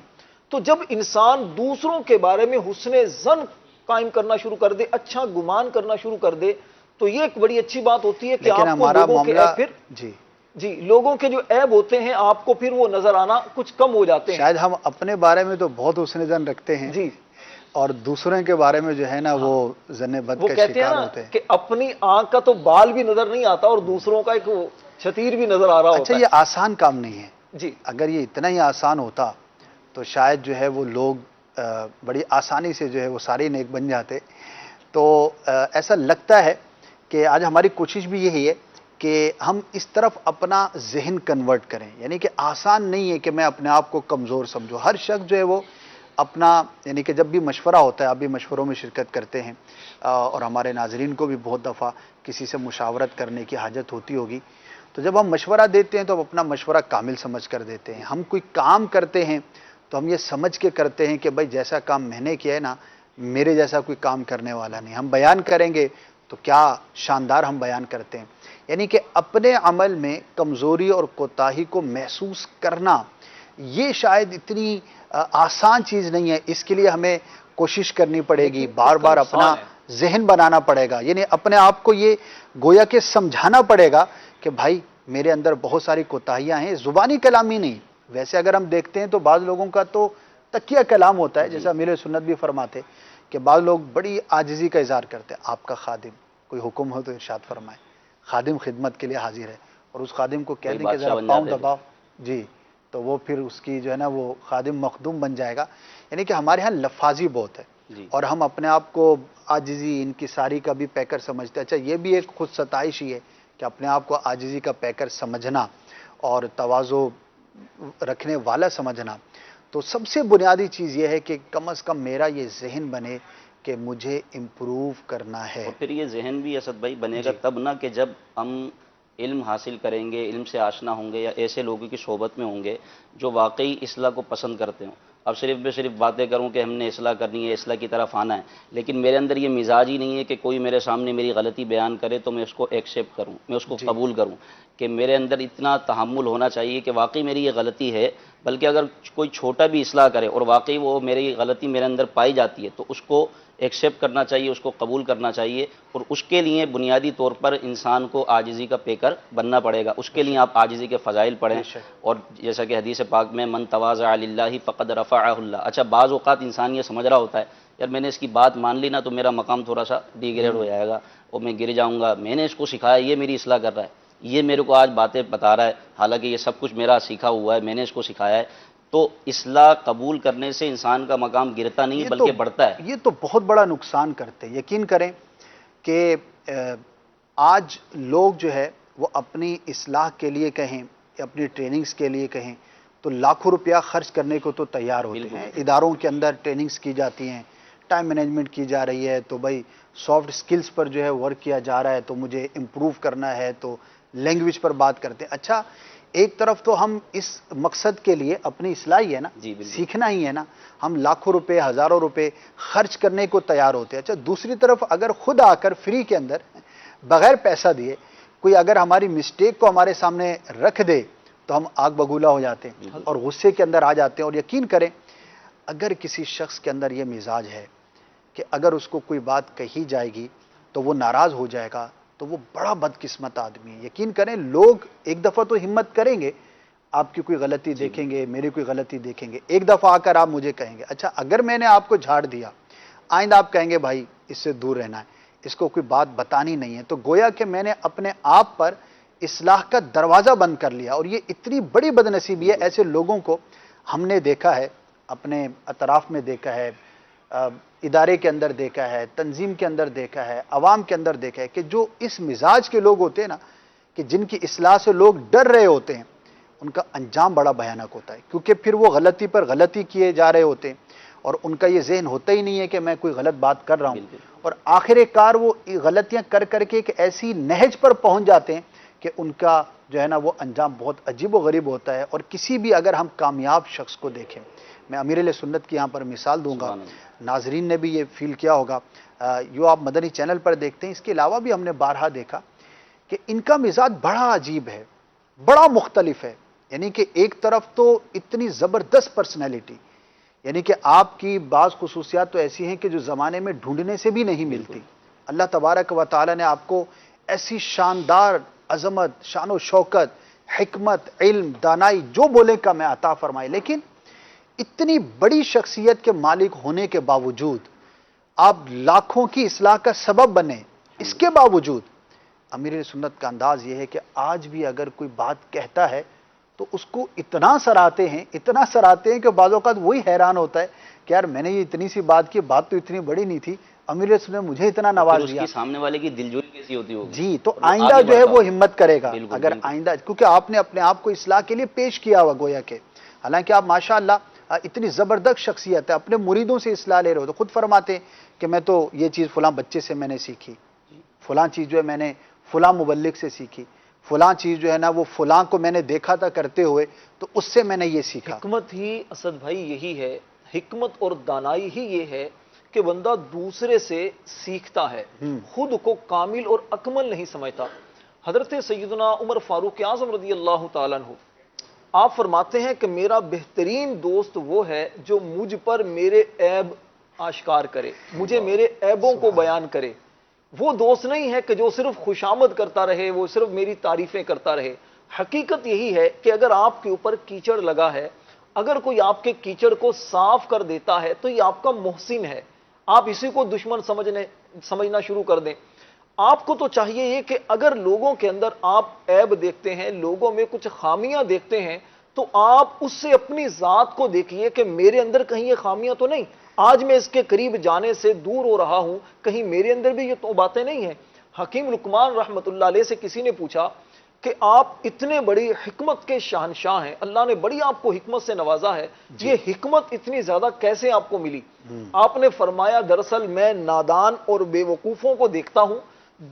تو جب انسان دوسروں کے بارے میں حسن ظن قائم کرنا شروع کر دے، اچھا گمان کرنا شروع کر دے، تو یہ ایک بڑی اچھی بات ہوتی ہے کہ لیکن آپ کو ہمارا لوگوں کے معاملہ عیب پھر جی لوگوں کے جو عیب ہوتے ہیں آپ کو پھر وہ نظر آنا کچھ کم ہو جاتے ہیں. شاید ہم اپنے بارے میں تو بہت حسن ظن رکھتے ہیں جی، اور دوسروں کے بارے میں جو ہے نا وہ ظن بد وہ کا کہتے ہیں شکار نا ہوتے ہیں. کہ اپنی آنکھ کا تو بال بھی نظر نہیں آتا اور دوسروں کا ایک وہ شتیر بھی نظر آ رہا اچھا ہوتا یہ آسان کام نہیں ہے. جی اگر یہ اتنا ہی آسان ہوتا تو شاید جو ہے وہ لوگ بڑی آسانی سے جو ہے وہ سارے نیک بن جاتے. تو ایسا لگتا ہے کہ آج ہماری کوشش بھی یہی ہے کہ ہم اس طرف اپنا ذہن کنورٹ کریں. یعنی کہ آسان نہیں ہے کہ میں اپنے آپ کو کمزور سمجھوں. ہر شخص جو ہے وہ اپنا یعنی کہ جب بھی مشورہ ہوتا ہے، آپ بھی مشوروں میں شرکت کرتے ہیں اور ہمارے ناظرین کو بھی بہت دفعہ کسی سے مشاورت کرنے کی حاجت ہوتی ہوگی، تو جب ہم مشورہ دیتے ہیں تو ہم اپنا مشورہ کامل سمجھ کر دیتے ہیں. ہم کوئی کام کرتے ہیں تو ہم یہ سمجھ کے کرتے ہیں کہ بھائی جیسا کام میں نے کیا ہے نا، میرے جیسا کوئی کام کرنے والا نہیں. ہم بیان کریں گے تو کیا شاندار ہم بیان کرتے ہیں. یعنی کہ اپنے عمل میں کمزوری اور کوتاہی کو محسوس کرنا یہ شاید اتنی آسان چیز نہیں ہے. اس کے لیے ہمیں کوشش کرنی پڑے گی، بار بار اپنا ذہن بنانا پڑے گا. یعنی اپنے آپ کو یہ گویا کہ سمجھانا پڑے گا کہ بھائی میرے اندر بہت ساری کوتاہیاں ہیں. زبانی کلام ہی نہیں، ویسے اگر ہم دیکھتے ہیں تو بعض لوگوں کا تو تکیہ کلام ہوتا ہے، جیسا امیر سنت بھی فرماتے کہ بعض لوگ بڑی عاجزی کا اظہار کرتے ہیں. آپ کا خادم کوئی حکم ہو تو ارشاد فرمائے، خادم خدمت کے لیے حاضر ہے، اور اس خادم کو کہہ دیں کہ ذرا پاؤں دباؤ جی، تو وہ پھر اس کی جو ہے نا وہ خادم مخدوم بن جائے گا. یعنی کہ ہمارے ہاں لفاظی بہت ہے اور ہم اپنے آپ کو عاجزی انکساری کا بھی پیکر سمجھتے ہیں. اچھا یہ بھی ایک خود ستائش ہی ہے کہ اپنے آپ کو عاجزی کا پیکر سمجھنا اور تواضع رکھنے والا سمجھنا. تو سب سے بنیادی چیز یہ ہے کہ کم از کم میرا یہ ذہن بنے کہ مجھے امپروو کرنا ہے. اور پھر یہ ذہن بھی اسد بھائی بنے گا تب نہ کہ جب ہم علم حاصل کریں گے، علم سے آشنا ہوں گے یا ایسے لوگوں کی صحبت میں ہوں گے جو واقعی اصلاح کو پسند کرتے ہوں. اب صرف میں صرف باتیں کروں کہ ہم نے اصلاح کرنی ہے، اصلاح کی طرف آنا ہے، لیکن میرے اندر یہ مزاج ہی نہیں ہے کہ کوئی میرے سامنے میری غلطی بیان کرے تو میں اس کو ایکسیپٹ کروں، میں اس کو قبول کروں. کہ میرے اندر اتنا تحمل ہونا چاہیے کہ واقعی میری یہ غلطی ہے، بلکہ اگر کوئی چھوٹا بھی اصلاح کرے اور واقعی وہ میری غلطی میرے اندر پائی جاتی ہے تو اس کو ایکسیپٹ کرنا چاہیے، اس کو قبول کرنا چاہیے. اور اس کے لیے بنیادی طور پر انسان کو عاجزی کا پیکر بننا پڑے گا. اس کے لیے آپ عاجزی کے فضائل پڑھیں، اور جیسا کہ حدیث پاک میں من تواضع للہ فقد رفعہ اللہ. اچھا بعض اوقات انسان یہ سمجھ رہا ہوتا ہے یار میں نے اس کی بات مان لی نا تو میرا مقام تھوڑا سا ڈیگریڈ ہو جائے گا اور میں گر جاؤں گا، میں نے اس کو سکھایا، یہ میری اصلاح کر رہا ہے، یہ میرے کو آج باتیں بتا رہا ہے، حالانکہ یہ سب کچھ میرا سیکھا ہوا ہے، میں نے اس کو سکھایا ہے. تو اصلاح قبول کرنے سے انسان کا مقام گرتا نہیں بلکہ بڑھتا ہے. یہ تو بہت بڑا نقصان کرتے ہیں. یقین کریں کہ آج لوگ جو ہے وہ اپنی اصلاح کے لیے کہیں یا اپنی ٹریننگز کے لیے کہیں تو لاکھوں روپیہ خرچ کرنے کو تو تیار ہوتے ہیں. اداروں کے اندر ٹریننگز کی جاتی ہیں، ٹائم مینجمنٹ کی جا رہی ہے، تو بھائی سافٹ سکلز پر جو ہے ورک کیا جا رہا ہے، تو مجھے امپروو کرنا ہے تو لینگویج پر بات کرتے ہیں. اچھا ایک طرف تو ہم اس مقصد کے لیے اپنی اصلاح ہی ہے نا، سیکھنا ہی ہے نا، ہم لاکھوں روپے ہزاروں روپے خرچ کرنے کو تیار ہوتے ہیں. اچھا دوسری طرف اگر خود آ کر فری کے اندر بغیر پیسہ دیے کوئی اگر ہماری مسٹیک کو ہمارے سامنے رکھ دے تو ہم آگ بگولا ہو جاتے ہیں اور غصے کے اندر آ جاتے ہیں. اور یقین کریں اگر کسی شخص کے اندر یہ مزاج ہے کہ اگر اس کو کوئی بات کہی جائے گی تو وہ ناراض ہو جائے گا تو وہ بڑا بدقسمت آدمی ہے. یقین کریں لوگ ایک دفعہ تو ہمت کریں گے، آپ کی کوئی غلطی دیکھیں گے، میری کوئی غلطی دیکھیں گے، ایک دفعہ آ کر آپ مجھے کہیں گے. اچھا اگر میں نے آپ کو جھاڑ دیا، آئندہ آپ کہیں گے بھائی اس سے دور رہنا ہے، اس کو کوئی بات بتانی نہیں ہے، تو گویا کہ میں نے اپنے آپ پر اصلاح کا دروازہ بند کر لیا. اور یہ اتنی بڑی بدنصیبی ہے. ایسے لوگوں کو ہم نے دیکھا ہے، اپنے اطراف میں دیکھا ہے، ادارے کے اندر دیکھا ہے، تنظیم کے اندر دیکھا ہے، عوام کے اندر دیکھا ہے کہ جو اس مزاج کے لوگ ہوتے ہیں نا، کہ جن کی اصلاح سے لوگ ڈر رہے ہوتے ہیں، ان کا انجام بڑا بھیانک ہوتا ہے. کیونکہ پھر وہ غلطی پر غلطی کیے جا رہے ہوتے ہیں اور ان کا یہ ذہن ہوتا ہی نہیں ہے کہ میں کوئی غلط بات کر رہا ہوں. اور آخر کار وہ غلطیاں کر کر کے ایک ایسی نہج پر پہنچ جاتے ہیں کہ ان کا جو ہے نا وہ انجام بہت عجیب و غریب ہوتا ہے. اور کسی بھی اگر ہم کامیاب شخص کو دیکھیں، میں امیر اہل سنت کی یہاں پر مثال دوں گا، سبحان اللہ. ناظرین نے بھی یہ فیل کیا ہوگا، جو آپ مدنی چینل پر دیکھتے ہیں، اس کے علاوہ بھی ہم نے بارہا دیکھا کہ ان کا مزاج بڑا عجیب ہے، بڑا مختلف ہے. یعنی کہ ایک طرف تو اتنی زبردست پرسنالٹی، یعنی کہ آپ کی بعض خصوصیات تو ایسی ہیں کہ جو زمانے میں ڈھونڈنے سے بھی نہیں ملتی. اللہ تبارک و تعالی نے آپ کو ایسی شاندار عظمت، شان و شوکت، حکمت، علم، دانائی، جو بولے کا میں عطا فرمائی. لیکن اتنی بڑی شخصیت کے مالک ہونے کے باوجود آپ لاکھوں کی اصلاح کا سبب بنے، اس کے باوجود امیر سنت کا انداز یہ ہے کہ آج بھی اگر کوئی بات کہتا ہے تو اس کو اتنا سراہتے ہیں کہ بعض اوقات وہی حیران ہوتا ہے کہ یار میں نے یہ اتنی سی بات کی، بات تو اتنی بڑی نہیں تھی، امیر سنت نے مجھے اتنا پھر نواز اس دیا. کی سامنے والے کی دلجوئی کیسی ہوتی ہوگی. جی تو اور وہ آئندہ آگے جو ہے بڑھتا وہ ہوگا. ہمت کرے گا. بالکل، اگر بالکل. آئندہ، کیونکہ آپ نے اپنے آپ کو اصلاح کے لیے پیش کیا ہوا گویا کہ، حالانکہ آپ ماشاءاللہ اتنی زبردست شخصیت ہے، اپنے مریدوں سے اصلاح لے رہے ہو، تو خود فرماتے ہیں کہ میں تو یہ چیز فلاں بچے سے میں نے سیکھی، فلاں چیز جو ہے میں نے فلاں مبلغ سے سیکھی، فلاں چیز جو ہے نا وہ فلاں کو میں نے دیکھا تھا کرتے ہوئے تو اس سے میں نے یہ سیکھا. حکمت ہی اسد بھائی یہی ہے، حکمت اور دانائی ہی یہ ہے کہ بندہ دوسرے سے سیکھتا ہے، خود کو کامل اور اکمل نہیں سمجھتا. حضرت سیدنا عمر فاروق اعظم رضی اللہ تعالیٰ عنہ آپ فرماتے ہیں کہ میرا بہترین دوست وہ ہے جو مجھ پر میرے عیب آشکار کرے، مجھے میرے عیبوں کو بیان کرے. وہ دوست نہیں ہے کہ جو صرف خوشامد کرتا رہے، وہ صرف میری تعریفیں کرتا رہے. حقیقت یہی ہے کہ اگر آپ کے اوپر کیچڑ لگا ہے، اگر کوئی آپ کے کیچڑ کو صاف کر دیتا ہے تو یہ آپ کا محسن ہے. آپ اسی کو دشمن سمجھنا شروع کر دیں. آپ کو تو چاہیے یہ کہ اگر لوگوں کے اندر آپ عیب دیکھتے ہیں، لوگوں میں کچھ خامیاں دیکھتے ہیں، تو آپ اس سے اپنی ذات کو دیکھیے کہ میرے اندر کہیں یہ خامیاں تو نہیں. آج میں اس کے قریب جانے سے دور ہو رہا ہوں، کہیں میرے اندر بھی یہ تو باتیں نہیں ہیں. حکیم لقمان رحمت اللہ علیہ سے کسی نے پوچھا کہ آپ اتنے بڑی حکمت کے شہنشاہ ہیں، اللہ نے بڑی آپ کو حکمت سے نوازا ہے، یہ حکمت اتنی زیادہ کیسے آپ کو ملی؟ آپ نے فرمایا دراصل میں نادان اور بے وقوفوں کو دیکھتا ہوں،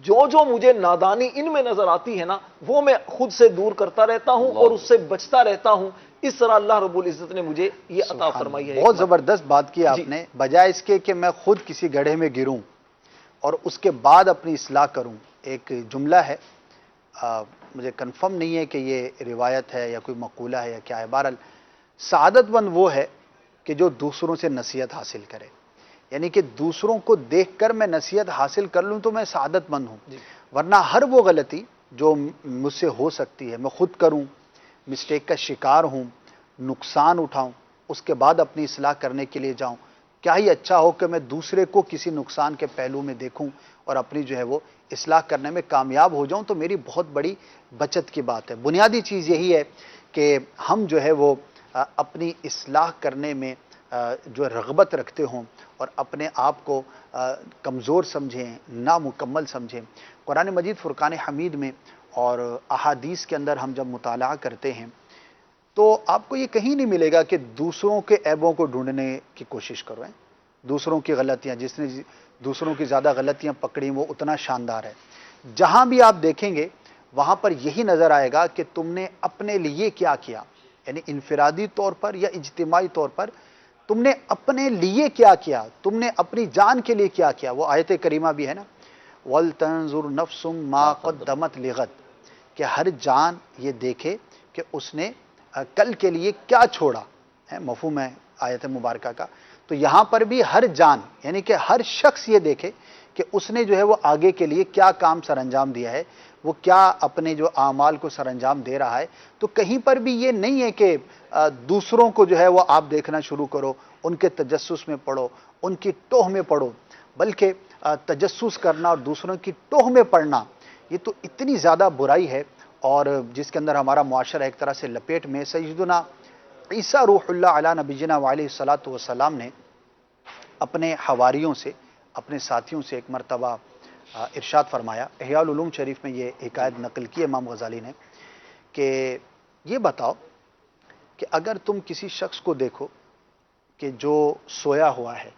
جو مجھے نادانی ان میں نظر آتی ہے نا، وہ میں خود سے دور کرتا رہتا ہوں اور اس سے بچتا رہتا ہوں. اس طرح اللہ رب العزت نے مجھے یہ عطا فرمائی ہے. بہت زبردست بات کی آپ نے. بجائے اس کے کہ میں خود کسی گڑھے میں گروں اور اس کے بعد اپنی اصلاح کروں، ایک جملہ ہے، مجھے کنفرم نہیں ہے کہ یہ روایت ہے یا کوئی مقولہ ہے یا کیا ہے، بہرحال سعادت مند وہ ہے کہ جو دوسروں سے نصیحت حاصل کرے. یعنی کہ دوسروں کو دیکھ کر میں نصیحت حاصل کر لوں تو میں سعادت مند ہوں. ورنہ ہر وہ غلطی جو مجھ سے ہو سکتی ہے میں خود کروں، مسٹیک کا شکار ہوں، نقصان اٹھاؤں، اس کے بعد اپنی اصلاح کرنے کے لیے جاؤں. کیا ہی اچھا ہو کہ میں دوسرے کو کسی نقصان کے پہلو میں دیکھوں اور اپنی جو ہے وہ اصلاح کرنے میں کامیاب ہو جاؤں، تو میری بہت بڑی بچت کی بات ہے. بنیادی چیز یہی ہے کہ ہم جو ہے وہ اپنی اصلاح کرنے میں جو رغبت رکھتے ہوں اور اپنے آپ کو کمزور سمجھیں، نامکمل سمجھیں. قرآن مجید فرقان حمید میں اور احادیث کے اندر ہم جب مطالعہ کرتے ہیں تو آپ کو یہ کہیں نہیں ملے گا کہ دوسروں کے عیبوں کو ڈھونڈنے کی کوشش کرو. دوسروں کی غلطیاں، جس نے دوسروں کی زیادہ غلطیاں پکڑیں وہ اتنا شاندار ہے. جہاں بھی آپ دیکھیں گے وہاں پر یہی نظر آئے گا کہ تم نے اپنے لیے کیا کیا، یعنی انفرادی طور پر یا اجتماعی طور پر تم نے اپنے لیے کیا کیا، تم نے اپنی جان کے لیے کیا کیا. وہ آیت کریمہ بھی ہے نا، وَلْتَنْظُرْ نَفْسٌ مَا قَدَّمَتْ لِغَدٍ، کہ ہر جان یہ دیکھے کہ اس نے کل کے لیے کیا چھوڑا ہے. مفہوم ہے آیت مبارکہ کا. تو یہاں پر بھی ہر جان یعنی کہ ہر شخص یہ دیکھے کہ اس نے جو ہے وہ آگے کے لیے کیا کام سر انجام دیا ہے، وہ کیا اپنے جو اعمال کو سر انجام دے رہا ہے. تو کہیں پر بھی یہ نہیں ہے کہ دوسروں کو جو ہے وہ آپ دیکھنا شروع کرو، ان کے تجسس میں پڑو، ان کی ٹوہ میں پڑو، بلکہ تجسس کرنا اور دوسروں کی ٹوہ میں پڑنا یہ تو اتنی زیادہ برائی ہے، اور جس کے اندر ہمارا معاشرہ ایک طرح سے لپیٹ میں. سیدنا عیسیٰ روح اللہ علیہ نبینا علیہ الصلاۃ والسلام نے اپنے حواریوں سے، اپنے ساتھیوں سے ایک مرتبہ ارشاد فرمایا، احیاء العلوم شریف میں یہ حکایت نقل کی امام غزالی نے، کہ یہ بتاؤ کہ اگر تم کسی شخص کو دیکھو کہ جو سویا ہوا ہے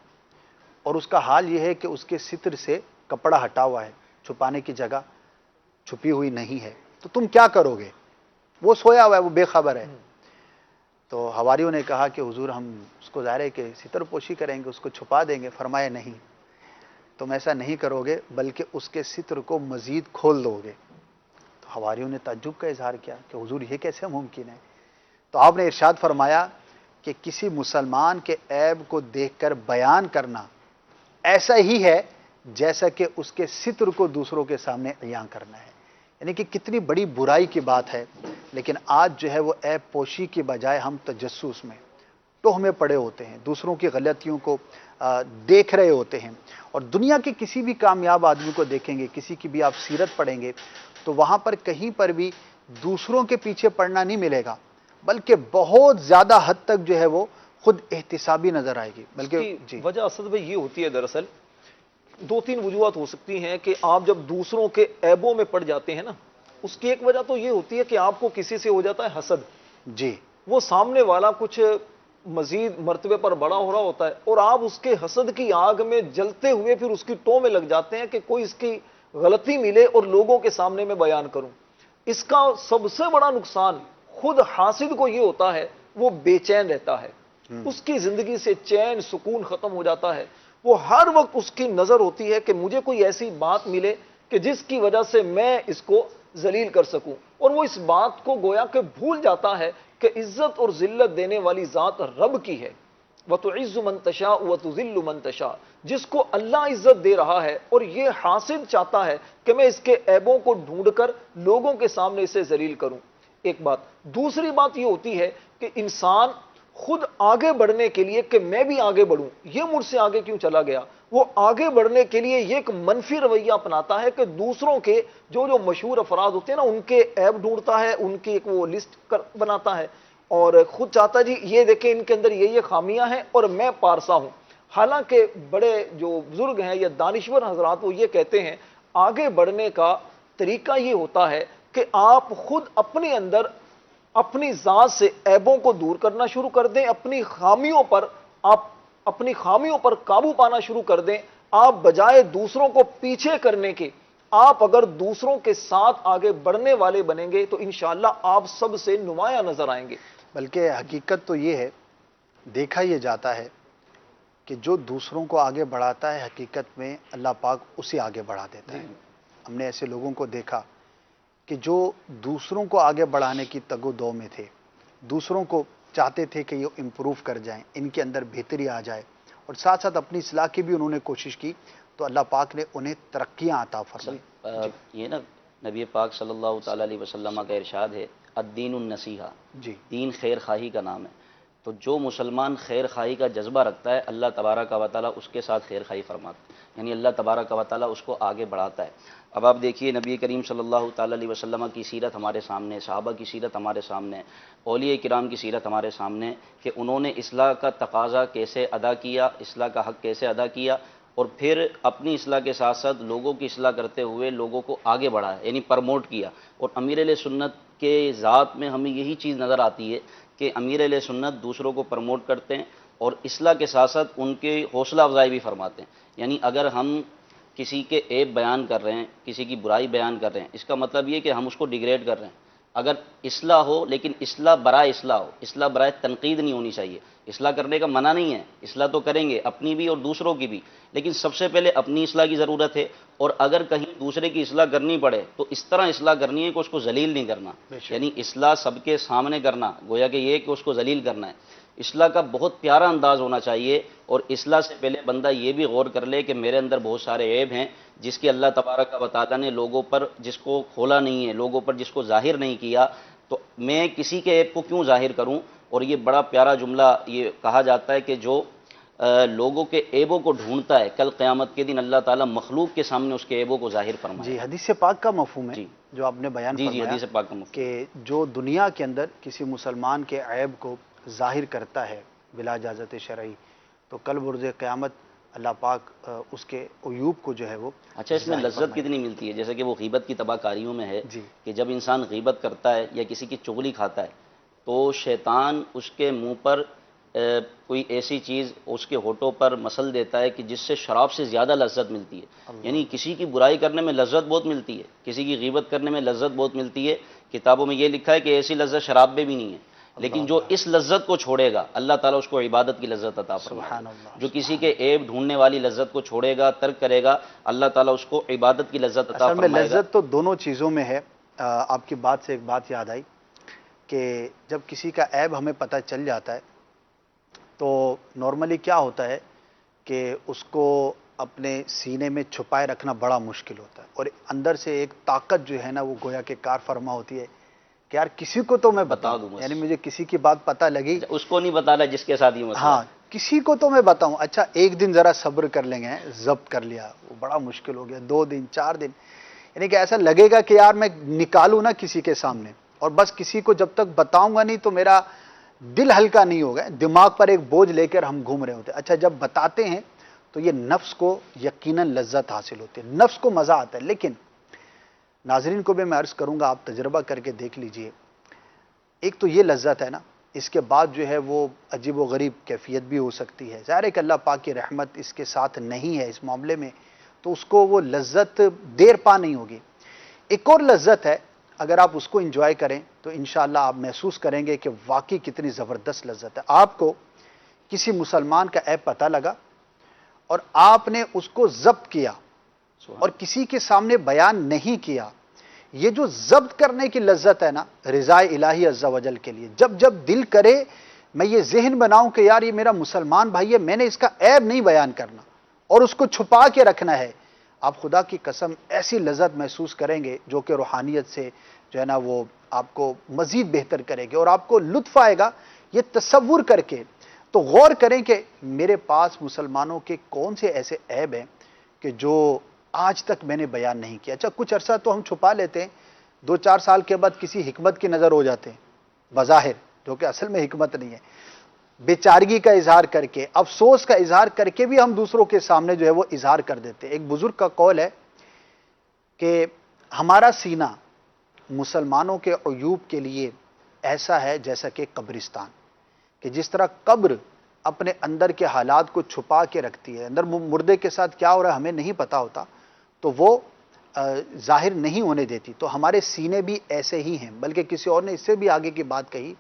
اور اس کا حال یہ ہے کہ اس کے ستر سے کپڑا ہٹا ہوا ہے، چھپانے کی جگہ چھپی ہوئی نہیں ہے، تو تم کیا کرو گے؟ وہ سویا ہوا ہے، وہ بے خبر ہے۔ تو حواریوں نے کہا کہ حضور ہم اس کو ظاہر ہے کہ ستر پوشی کریں گے، اس کو چھپا دیں گے۔ فرمایا نہیں، تم ایسا نہیں کرو گے بلکہ اس کے ستر کو مزید کھول دو گے۔ تو حواریوں نے تعجب کا اظہار کیا کہ حضور یہ کیسے ممکن ہے؟ تو آپ نے ارشاد فرمایا کہ کسی مسلمان کے عیب کو دیکھ کر بیان کرنا ایسا ہی ہے جیسا کہ اس کے ستر کو دوسروں کے سامنے عیاں کرنا ہے۔ یعنی کہ کتنی بڑی برائی کی بات ہے، لیکن آج جو ہے وہ عیب پوشی کے بجائے ہم تجسس میں ٹوہ میں پڑے ہوتے ہیں، دوسروں کی غلطیوں کو دیکھ رہے ہوتے ہیں۔ اور دنیا کے کسی بھی کامیاب آدمی کو دیکھیں گے، کسی کی بھی آپ سیرت پڑھیں گے تو وہاں پر کہیں پر بھی دوسروں کے پیچھے پڑنا نہیں ملے گا، بلکہ بہت زیادہ حد تک جو ہے وہ خود احتسابی نظر آئے گی۔ بلکہ کی وجہ اسد بھائی یہ ہوتی ہے، دراصل دو تین وجوہات ہو سکتی ہیں کہ آپ جب دوسروں کے عیبوں میں پڑ جاتے ہیں نا، اس کی ایک وجہ تو یہ ہوتی ہے کہ آپ کو کسی سے ہو جاتا ہے حسد، جی وہ سامنے والا کچھ مزید مرتبے پر بڑا ہو رہا ہوتا ہے اور آپ اس کے حسد کی آگ میں جلتے ہوئے پھر اس کی ٹو میں لگ جاتے ہیں کہ کوئی اس کی غلطی ملے اور لوگوں کے سامنے میں بیان کروں۔ اس کا سب سے بڑا نقصان خود حاسد کو یہ ہوتا ہے، وہ بے چین رہتا ہے، اس کی زندگی سے چین سکون ختم ہو جاتا ہے۔ وہ ہر وقت اس کی نظر ہوتی ہے کہ مجھے کوئی ایسی بات ملے کہ جس کی وجہ سے میں اس کو ذلیل کر سکوں، اور وہ اس بات کو گویا کہ بھول جاتا ہے کہ عزت اور ذلت دینے والی ذات رب کی ہے۔ وَتُعِزُّ مَن تَشَاءُ وَتُذِلُّ مَن تَشَاءُ، جس کو اللہ عزت دے رہا ہے، اور یہ حاسد چاہتا ہے کہ میں اس کے عیبوں کو ڈھونڈ کر لوگوں کے سامنے اسے ذلیل کروں۔ ایک بات۔ دوسری بات یہ ہوتی ہے کہ انسان خود آگے بڑھنے کے لیے کہ میں بھی آگے بڑھوں، یہ مجھ سے آگے کیوں چلا گیا، وہ آگے بڑھنے کے لیے یہ ایک منفی رویہ اپناتا ہے کہ دوسروں کے جو مشہور افراد ہوتے ہیں نا، ان کے عیب ڈھونڈتا ہے، ان کی ایک وہ لسٹ بناتا ہے، اور خود چاہتا ہے جی یہ دیکھیں ان کے اندر یہ خامیاں ہیں اور میں پارسا ہوں۔ حالانکہ بڑے جو بزرگ ہیں یا دانشور حضرات وہ یہ کہتے ہیں آگے بڑھنے کا طریقہ یہ ہوتا ہے کہ آپ خود اپنے اندر اپنی ذات سے عیبوں کو دور کرنا شروع کر دیں، اپنی خامیوں پر قابو پانا شروع کر دیں۔ آپ بجائے دوسروں کو پیچھے کرنے کے، آپ اگر دوسروں کے ساتھ آگے بڑھنے والے بنیں گے تو انشاءاللہ آپ سب سے نمایاں نظر آئیں گے۔ بلکہ حقیقت تو یہ ہے، دیکھا یہ جاتا ہے کہ جو دوسروں کو آگے بڑھاتا ہے حقیقت میں اللہ پاک اسے آگے بڑھا دیتا ہے۔ ہم نے ایسے لوگوں کو دیکھا کہ جو دوسروں کو آگے بڑھانے کی تگ و دو میں تھے، دوسروں کو چاہتے تھے کہ یہ امپروو کر جائیں، ان کے اندر بہتری آ جائے، اور ساتھ ساتھ اپنی اصلاح کی بھی انہوں نے کوشش کی، تو اللہ پاک نے انہیں ترقیاں عطا فرمائی۔ یہ نا نبی پاک صلی اللہ تعالیٰ علیہ وسلم کا ارشاد ہے، الدین النصیحہ، جی دین خیر خواہی کا نام ہے۔ تو جو مسلمان خیر خواہی کا جذبہ رکھتا ہے اللہ تبارک و تعالیٰ اس کے ساتھ خیر خواہی فرماتا ہے، یعنی اللہ تبارک و تعالیٰ اس کو آگے بڑھاتا ہے۔ اب آپ دیکھیے نبی کریم صلی اللہ تعالیٰ علیہ وسلم کی سیرت ہمارے سامنے، صحابہ کی سیرت ہمارے سامنے، اولیاء کرام کی سیرت ہمارے سامنے، کہ انہوں نے اصلاح کا تقاضا کیسے ادا کیا، اصلاح کا حق کیسے ادا کیا، اور پھر اپنی اصلاح کے ساتھ ساتھ لوگوں کی اصلاح کرتے ہوئے لوگوں کو آگے بڑھایا، یعنی پرموٹ کیا۔ اور امیر علیہ سنت کے ذات میں ہمیں یہی چیز نظر آتی ہے کہ امیر علیہ سنت دوسروں کو پرموٹ کرتے ہیں اور اصلاح کے ساتھ ساتھ ان کے حوصلہ افزائی بھی فرماتے ہیں۔ یعنی اگر ہم کسی کے عیب بیان کر رہے ہیں، کسی کی برائی بیان کر رہے ہیں، اس کا مطلب یہ کہ ہم اس کو ڈیگریڈ کر رہے ہیں۔ اگر اصلاح ہو لیکن اصلاح برائے اصلاح ہو، اصلاح برائے تنقید نہیں ہونی چاہیے۔ اصلاح کرنے کا منع نہیں ہے، اصلاح تو کریں گے اپنی بھی اور دوسروں کی بھی، لیکن سب سے پہلے اپنی اصلاح کی ضرورت ہے، اور اگر کہیں دوسرے کی اصلاح کرنی پڑے تو اس طرح اصلاح کرنی ہے کہ اس کو ذلیل نہیں کرنا، یعنی اصلاح سب کے سامنے کرنا، گویا کہ یہ کہ اس کو ذلیل کرنا ہے۔ اصلاح کا بہت پیارا انداز ہونا چاہیے، اور اصلاح سے پہلے بندہ یہ بھی غور کر لے کہ میرے اندر بہت سارے عیب ہیں جس کے اللہ تبارک و تعالیٰ نے لوگوں پر جس کو کھولا نہیں ہے، لوگوں پر جس کو ظاہر نہیں کیا، تو میں کسی کے عیب کو کیوں ظاہر کروں۔ اور یہ بڑا پیارا جملہ یہ کہا جاتا ہے کہ جو لوگوں کے عیبوں کو ڈھونڈتا ہے کل قیامت کے دن اللہ تعالیٰ مخلوق کے سامنے اس کے عیبوں کو ظاہر فرمائے۔ جی حدیث پاک کا مفہوم ہے جی جو آپ نے بیان جی فرمایا، حدیث پاک کا مفہوم کہ جو دنیا کے اندر کسی مسلمان کے عیب کو ظاہر کرتا ہے بلا اجازت شرعی، تو کل برز قیامت اللہ پاک اس کے عیوب کو جو ہے وہ اچھا اس میں ظاہر لذت فرمائے۔ کتنی ملتی ہے، جیسے کہ وہ غیبت کی تباہ کاریوں میں ہے جی کہ جب انسان غیبت کرتا ہے یا کسی کی چغلی کھاتا ہے تو شیطان اس کے منہ پر کوئی ایسی چیز اس کے ہونٹوں پر مسل دیتا ہے کہ جس سے شراب سے زیادہ لذت ملتی ہے. یعنی کسی کی برائی کرنے میں لذت بہت ملتی ہے، کسی کی غیبت کرنے میں لذت بہت ملتی ہے. کتابوں میں یہ لکھا ہے کہ ایسی لذت شراب میں بھی نہیں ہے. لیکن جو اس لذت کو چھوڑے گا اللہ تعالیٰ اس کو عبادت کی لذت عطا فرمائے سبحان گا. اللہ، جو کسی کے عیب ڈھونڈنے والی لذت کو چھوڑے گا، ترک کرے گا، اللہ تعالیٰ اس کو عبادت کی لذت عطا اصل میں فرمائے گا. لذت تو دونوں چیزوں میں ہے. آپ کی بات سے ایک بات یاد آئی کہ جب کسی کا عیب ہمیں پتہ چل جاتا ہے تو نارملی کیا ہوتا ہے کہ اس کو اپنے سینے میں چھپائے رکھنا بڑا مشکل ہوتا ہے، اور اندر سے ایک طاقت جو ہے نا وہ گویا کہ کار فرما ہوتی ہے کہ یار کسی کو تو میں بتا بتا دوں دوں، بس. یعنی مجھے کسی کی بات پتہ لگی، اس کو نہیں بتانا جس کے ساتھ یہ مسئلہ ہاں ہے. کسی کو تو میں بتاؤں. اچھا ایک دن ذرا صبر کر لیں گے، ضبط کر لیا، وہ بڑا مشکل ہو گیا. 2 دن 4 دن، یعنی کہ ایسا لگے گا کہ یار میں نکالوں نا کسی کے سامنے، اور بس کسی کو جب تک بتاؤں گا نہیں تو میرا دل ہلکا نہیں ہوگا، دماغ پر ایک بوجھ لے کر ہم گھوم رہے ہوتے ہیں. اچھا جب بتاتے ہیں تو یہ نفس کو یقیناً لذت حاصل ہوتی ہے، نفس کو مزہ آتا ہے. لیکن ناظرین کو بھی میں عرض کروں گا، آپ تجربہ کر کے دیکھ لیجئے. ایک تو یہ لذت ہے نا، اس کے بعد جو ہے وہ عجیب و غریب کیفیت بھی ہو سکتی ہے. ظاہر ہے کہ اللہ پاک کی رحمت اس کے ساتھ نہیں ہے اس معاملے میں، تو اس کو وہ لذت دیر پا نہیں ہوگی. ایک اور لذت ہے، اگر آپ اس کو انجوائے کریں تو انشاءاللہ آپ محسوس کریں گے کہ واقعی کتنی زبردست لذت ہے. آپ کو کسی مسلمان کا عیب پتہ لگا اور آپ نے اس کو ضبط کیا اور کسی کے سامنے بیان نہیں کیا. یہ جو ضبط کرنے کی لذت ہے نا، رضا الہی عز و جل کے لیے، جب جب دل کرے میں یہ ذہن بناؤں کہ یار یہ میرا مسلمان بھائی ہے، میں نے اس کا عیب نہیں بیان کرنا اور اس کو چھپا کے رکھنا ہے، آپ خدا کی قسم ایسی لذت محسوس کریں گے جو کہ روحانیت سے جو ہے نا وہ آپ کو مزید بہتر کرے گی، اور آپ کو لطف آئے گا یہ تصور کر کے. تو غور کریں کہ میرے پاس مسلمانوں کے کون سے ایسے عیب ہیں کہ جو آج تک میں نے بیان نہیں کیا. اچھا کچھ عرصہ تو ہم چھپا لیتے ہیں، 2-4 سال کے بعد کسی حکمت کی نظر ہو جاتے ہیں بظاہر، جو کہ اصل میں حکمت نہیں ہے. بیچارگی کا اظہار کر کے، افسوس کا اظہار کر کے بھی ہم دوسروں کے سامنے جو ہے وہ اظہار کر دیتے ہیں. ایک بزرگ کا قول ہے کہ ہمارا سینہ مسلمانوں کے عیوب کے لیے ایسا ہے جیسا کہ قبرستان، کہ جس طرح قبر اپنے اندر کے حالات کو چھپا کے رکھتی ہے، اندر مردے کے ساتھ کیا ہو رہا ہے ہمیں نہیں پتا ہوتا، تو وہ ظاہر نہیں ہونے دیتی. تو ہمارے سینے بھی ایسے ہی ہیں. بلکہ کسی اور نے اس سے بھی آگے کی بات کہی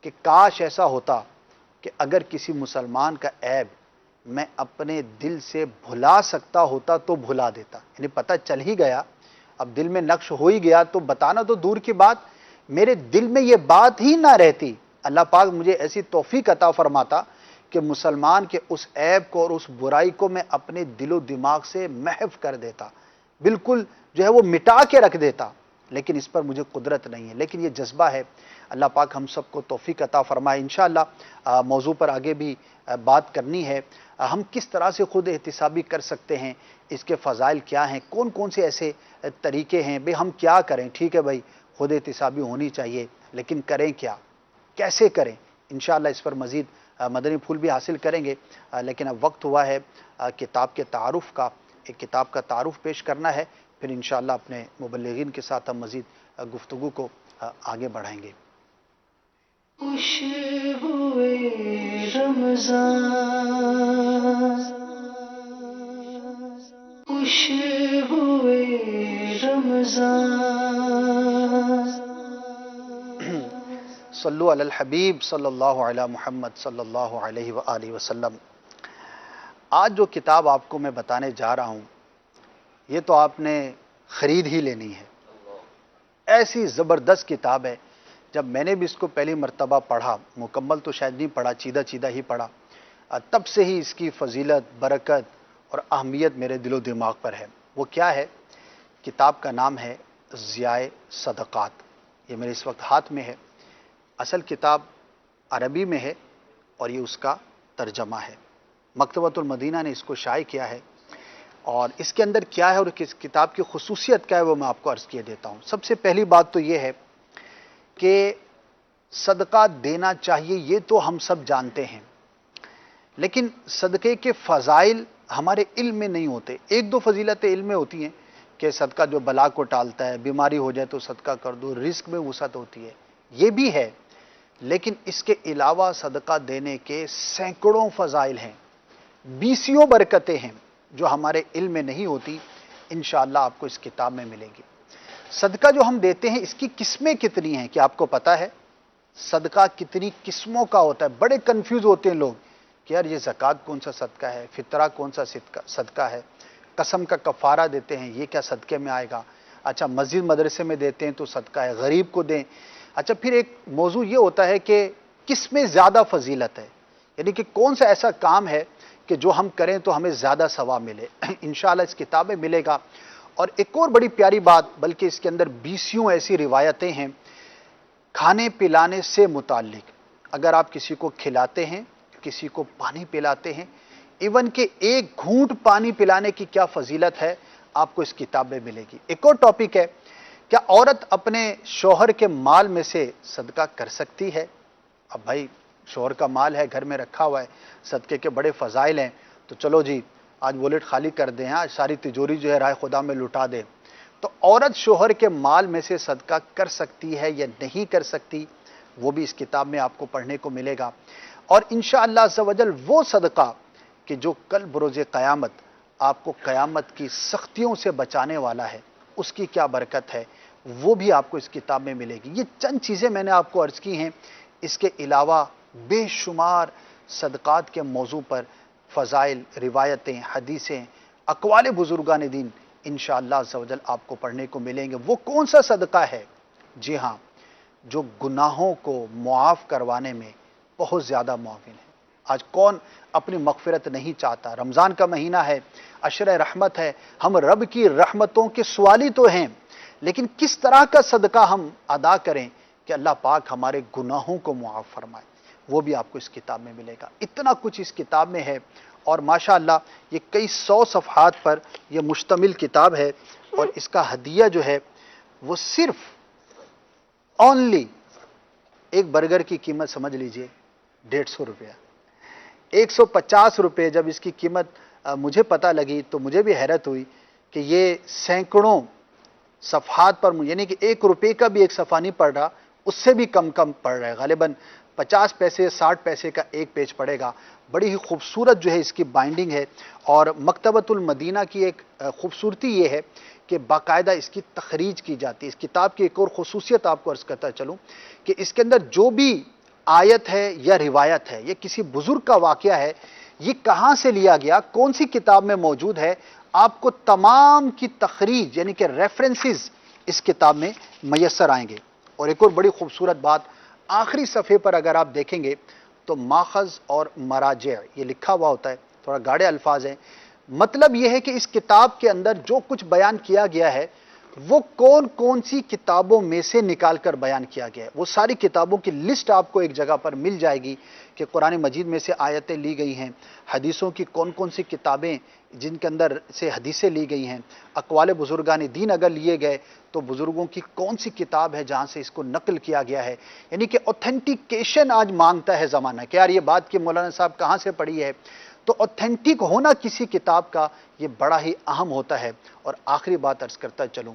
کہ کاش ایسا ہوتا کہ اگر کسی مسلمان کا عیب میں اپنے دل سے بھلا سکتا ہوتا تو بھلا دیتا. یعنی پتہ چل ہی گیا، اب دل میں نقش ہو ہی گیا تو بتانا تو دور کی بات، میرے دل میں یہ بات ہی نہ رہتی. اللہ پاک مجھے ایسی توفیق عطا فرماتا کہ مسلمان کے اس عیب کو اور اس برائی کو میں اپنے دل و دماغ سے محو کر دیتا، بالکل جو ہے وہ مٹا کے رکھ دیتا. لیکن اس پر مجھے قدرت نہیں ہے، لیکن یہ جذبہ ہے. اللہ پاک ہم سب کو توفیق عطا فرمائے. انشاءاللہ موضوع پر آگے بھی بات کرنی ہے. ہم کس طرح سے خود احتسابی کر سکتے ہیں، اس کے فضائل کیا ہیں، کون کون سے ایسے طریقے ہیں، بھئی ہم کیا کریں. ٹھیک ہے بھائی خود احتسابی ہونی چاہیے، لیکن کریں کیا، کیسے کریں. انشاءاللہ اس پر مزید مدنی پھول بھی حاصل کریں گے. لیکن اب وقت ہوا ہے کتاب کے تعارف کا. ایک کتاب کا تعارف پیش کرنا ہے، پھر انشاءاللہ اپنے مبلغین کے ساتھ ہم مزید گفتگو کو آگے بڑھائیں گے. خوشبوئے رمضان، خوشبوئے رمضان. صلو علی الحبیب صلی اللہ علی محمد صلی اللہ علیہ وآلہ وسلم. آج جو کتاب آپ کو میں بتانے جا رہا ہوں یہ تو آپ نے خرید ہی لینی ہے. ایسی زبردست کتاب ہے. جب میں نے بھی اس کو پہلی مرتبہ پڑھا، مکمل تو شاید نہیں پڑھا، چیدہ چیدہ ہی پڑھا، تب سے ہی اس کی فضیلت، برکت اور اہمیت میرے دل و دماغ پر ہے. وہ کیا ہے؟ کتاب کا نام ہے ضیاء صدقات. یہ میرے اس وقت ہاتھ میں ہے. اصل کتاب عربی میں ہے اور یہ اس کا ترجمہ ہے. مکتبۃ المدینہ نے اس کو شائع کیا ہے. اور اس کے اندر کیا ہے اور اس کتاب کی خصوصیت کیا ہے وہ میں آپ کو عرض کیے دیتا ہوں. سب سے پہلی بات تو یہ ہے کہ صدقہ دینا چاہیے، یہ تو ہم سب جانتے ہیں، لیکن صدقے کے فضائل ہمارے علم میں نہیں ہوتے. 1-2 فضیلتیں علم میں ہوتی ہیں کہ صدقہ جو بلا کو ٹالتا ہے، بیماری ہو جائے تو صدقہ کر دو، رزق میں وسعت ہوتی ہے، یہ بھی ہے. لیکن اس کے علاوہ صدقہ دینے کے سینکڑوں فضائل ہیں، بیسیوں برکتیں ہیں جو ہمارے علم میں نہیں ہوتی، انشاءاللہ آپ کو اس کتاب میں ملے گی۔ صدقہ جو ہم دیتے ہیں اس کی قسمیں کتنی ہیں، کیا آپ کو پتا ہے؟ صدقہ کتنی قسموں کا ہوتا ہے؟ بڑے کنفیوز ہوتے ہیں لوگ کہ یار یہ زکوٰۃ کون سا صدقہ ہے، فطرہ کون سا صدقہ ہے، قسم کا کفارہ دیتے ہیں یہ کیا صدقے میں آئے گا، اچھا مسجد مدرسے میں دیتے ہیں تو صدقہ ہے، غریب کو دیں۔ اچھا پھر ایک موضوع یہ ہوتا ہے کہ کس میں زیادہ فضیلت ہے، یعنی کہ کون سا ایسا کام ہے کہ جو ہم کریں تو ہمیں زیادہ ثواب ملے۔ انشاءاللہ اس کتاب میں ملے گا۔ اور ایک اور بڑی پیاری بات، بلکہ اس کے اندر بیسیوں ایسی روایتیں ہیں کھانے پلانے سے متعلق۔ اگر آپ کسی کو کھلاتے ہیں، کسی کو پانی پلاتے ہیں، ایون کہ ایک گھونٹ پانی پلانے کی کیا فضیلت ہے آپ کو اس کتاب میں ملے گی۔ ایک اور ٹاپک ہے، کیا عورت اپنے شوہر کے مال میں سے صدقہ کر سکتی ہے؟ اب بھائی شوہر کا مال ہے گھر میں رکھا ہوا ہے، صدقے کے بڑے فضائل ہیں، تو چلو جی آج ولیٹ خالی کر دیں، آج ساری تجوری جو ہے رائے خدا میں لٹا دیں۔ تو عورت شوہر کے مال میں سے صدقہ کر سکتی ہے یا نہیں کر سکتی، وہ بھی اس کتاب میں آپ کو پڑھنے کو ملے گا۔ اور انشاءاللہ عز و جل وہ صدقہ کہ جو کل بروز قیامت آپ کو قیامت کی سختیوں سے بچانے والا ہے، اس کی کیا برکت ہے، وہ بھی آپ کو اس کتاب میں ملے گی۔ یہ چند چیزیں میں نے آپ کو عرض کی ہیں، اس کے علاوہ بے شمار صدقات کے موضوع پر فضائل، روایتیں، حدیثیں، اقوال بزرگان دین انشاءاللہ عز و جل آپ کو پڑھنے کو ملیں گے۔ وہ کون سا صدقہ ہے؟ جی ہاں، جو گناہوں کو معاف کروانے میں بہت زیادہ معاون ہے۔ آج کون اپنی مغفرت نہیں چاہتا؟ رمضان کا مہینہ ہے، عشر رحمت ہے، ہم رب کی رحمتوں کے سوالی تو ہیں، لیکن کس طرح کا صدقہ ہم ادا کریں کہ اللہ پاک ہمارے گناہوں کو معاف فرمائے، وہ بھی آپ کو اس کتاب میں ملے گا۔ اتنا کچھ اس کتاب میں ہے، اور ماشاءاللہ یہ کئی سو صفحات پر یہ مشتمل کتاب ہے، اور اس کا ہدیہ جو ہے وہ صرف اونلی ایک برگر کی قیمت سمجھ لیجئے 150 روپیہ، 150 روپے جب اس کی قیمت مجھے پتہ لگی تو مجھے بھی حیرت ہوئی کہ یہ سینکڑوں صفحات پر، یعنی کہ 1 روپے کا بھی ایک صفحہ نہیں پڑ رہا، اس سے بھی کم پڑ رہا ہے، غالباً 50 پیسے 60 پیسے کا ایک پیج پڑے گا۔ بڑی ہی خوبصورت جو ہے اس کی بائنڈنگ ہے، اور مکتبۃ المدینہ کی ایک خوبصورتی یہ ہے کہ باقاعدہ اس کی تخریج کی جاتی ہے۔ اس کتاب کی ایک اور خصوصیت آپ کو عرض کرتا چلوں کہ اس کے اندر جو بھی آیت ہے یا روایت ہے، یہ کسی بزرگ کا واقعہ ہے، یہ کہاں سے لیا گیا، کون سی کتاب میں موجود ہے، آپ کو تمام کی تخریج یعنی کہ ریفرنسز اس کتاب میں میسر آئیں گے۔ اور ایک اور بڑی خوبصورت بات، آخری صفحے پر اگر آپ دیکھیں گے تو ماخذ اور مراجع یہ لکھا ہوا ہوتا ہے، تھوڑا گاڑے الفاظ ہیں، مطلب یہ ہے کہ اس کتاب کے اندر جو کچھ بیان کیا گیا ہے وہ کون کون سی کتابوں میں سے نکال کر بیان کیا گیا ہے، وہ ساری کتابوں کی لسٹ آپ کو ایک جگہ پر مل جائے گی کہ قرآن مجید میں سے آیتیں لی گئی ہیں، حدیثوں کی کون کون سی کتابیں جن کے اندر سے حدیثیں لی گئی ہیں، اقوال بزرگان دین اگر لیے گئے تو بزرگوں کی کون سی کتاب ہے جہاں سے اس کو نقل کیا گیا ہے، یعنی کہ اوتھینٹیکیشن آج مانگتا ہے زمانہ کہ یار یہ بات کہ مولانا صاحب کہاں سے پڑھی ہے، تو اوتھینٹک ہونا کسی کتاب کا یہ بڑا ہی اہم ہوتا ہے۔ اور آخری بات عرض کرتا چلوں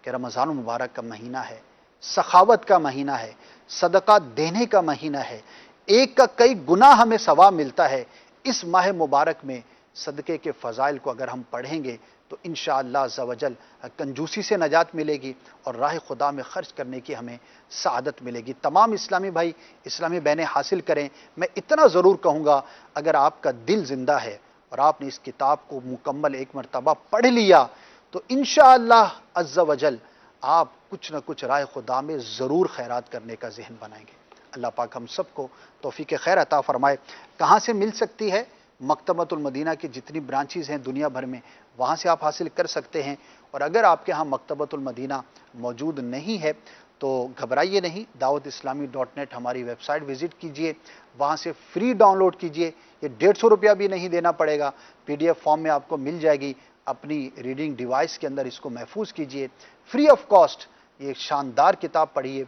کہ رمضان المبارک کا مہینہ ہے، سخاوت کا مہینہ ہے، صدقہ دینے کا مہینہ ہے، ایک کا کئی گنا ہمیں ثواب ملتا ہے۔ اس ماہ مبارک میں صدقے کے فضائل کو اگر ہم پڑھیں گے تو انشاءاللہ عز و جل کنجوسی سے نجات ملے گی، اور راہ خدا میں خرچ کرنے کی ہمیں سعادت ملے گی۔ تمام اسلامی بھائی اسلامی بہنیں حاصل کریں۔ میں اتنا ضرور کہوں گا، اگر آپ کا دل زندہ ہے اور آپ نے اس کتاب کو مکمل ایک مرتبہ پڑھ لیا تو انشاءاللہ عز و جل آپ کچھ نہ کچھ راہ خدا میں ضرور خیرات کرنے کا ذہن بنائیں گے۔ اللہ پاک ہم سب کو توفیق خیر عطا فرمائے۔ کہاں سے مل سکتی ہے؟ مکتبۃ المدینہ کی جتنی برانچیز ہیں دنیا بھر میں، وہاں سے آپ حاصل کر سکتے ہیں۔ اور اگر آپ کے ہاں مکتبۃ المدینہ موجود نہیں ہے تو گھبرائیے نہیں، dawatIslami.net ہماری ویب سائٹ وزٹ کیجئے، وہاں سے فری ڈاؤن لوڈ کیجئے، یہ 150 روپیہ بھی نہیں دینا پڑے گا، PDF فارم میں آپ کو مل جائے گی، اپنی ریڈنگ ڈیوائس کے اندر اس کو محفوظ کیجئے، فری آف کاسٹ یہ ایک شاندار کتاب پڑھیے،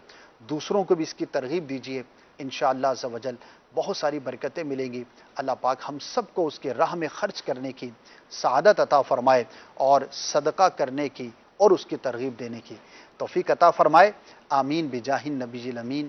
دوسروں کو بھی اس کی ترغیب دیجئے، انشاءاللہ عز و جل بہت ساری برکتیں ملیں گی۔ اللہ پاک ہم سب کو اس کے راہ میں خرچ کرنے کی سعادت عطا فرمائے، اور صدقہ کرنے کی اور اس کی ترغیب دینے کی توفیق عطا فرمائے۔ آمین بجاہ النبی الامین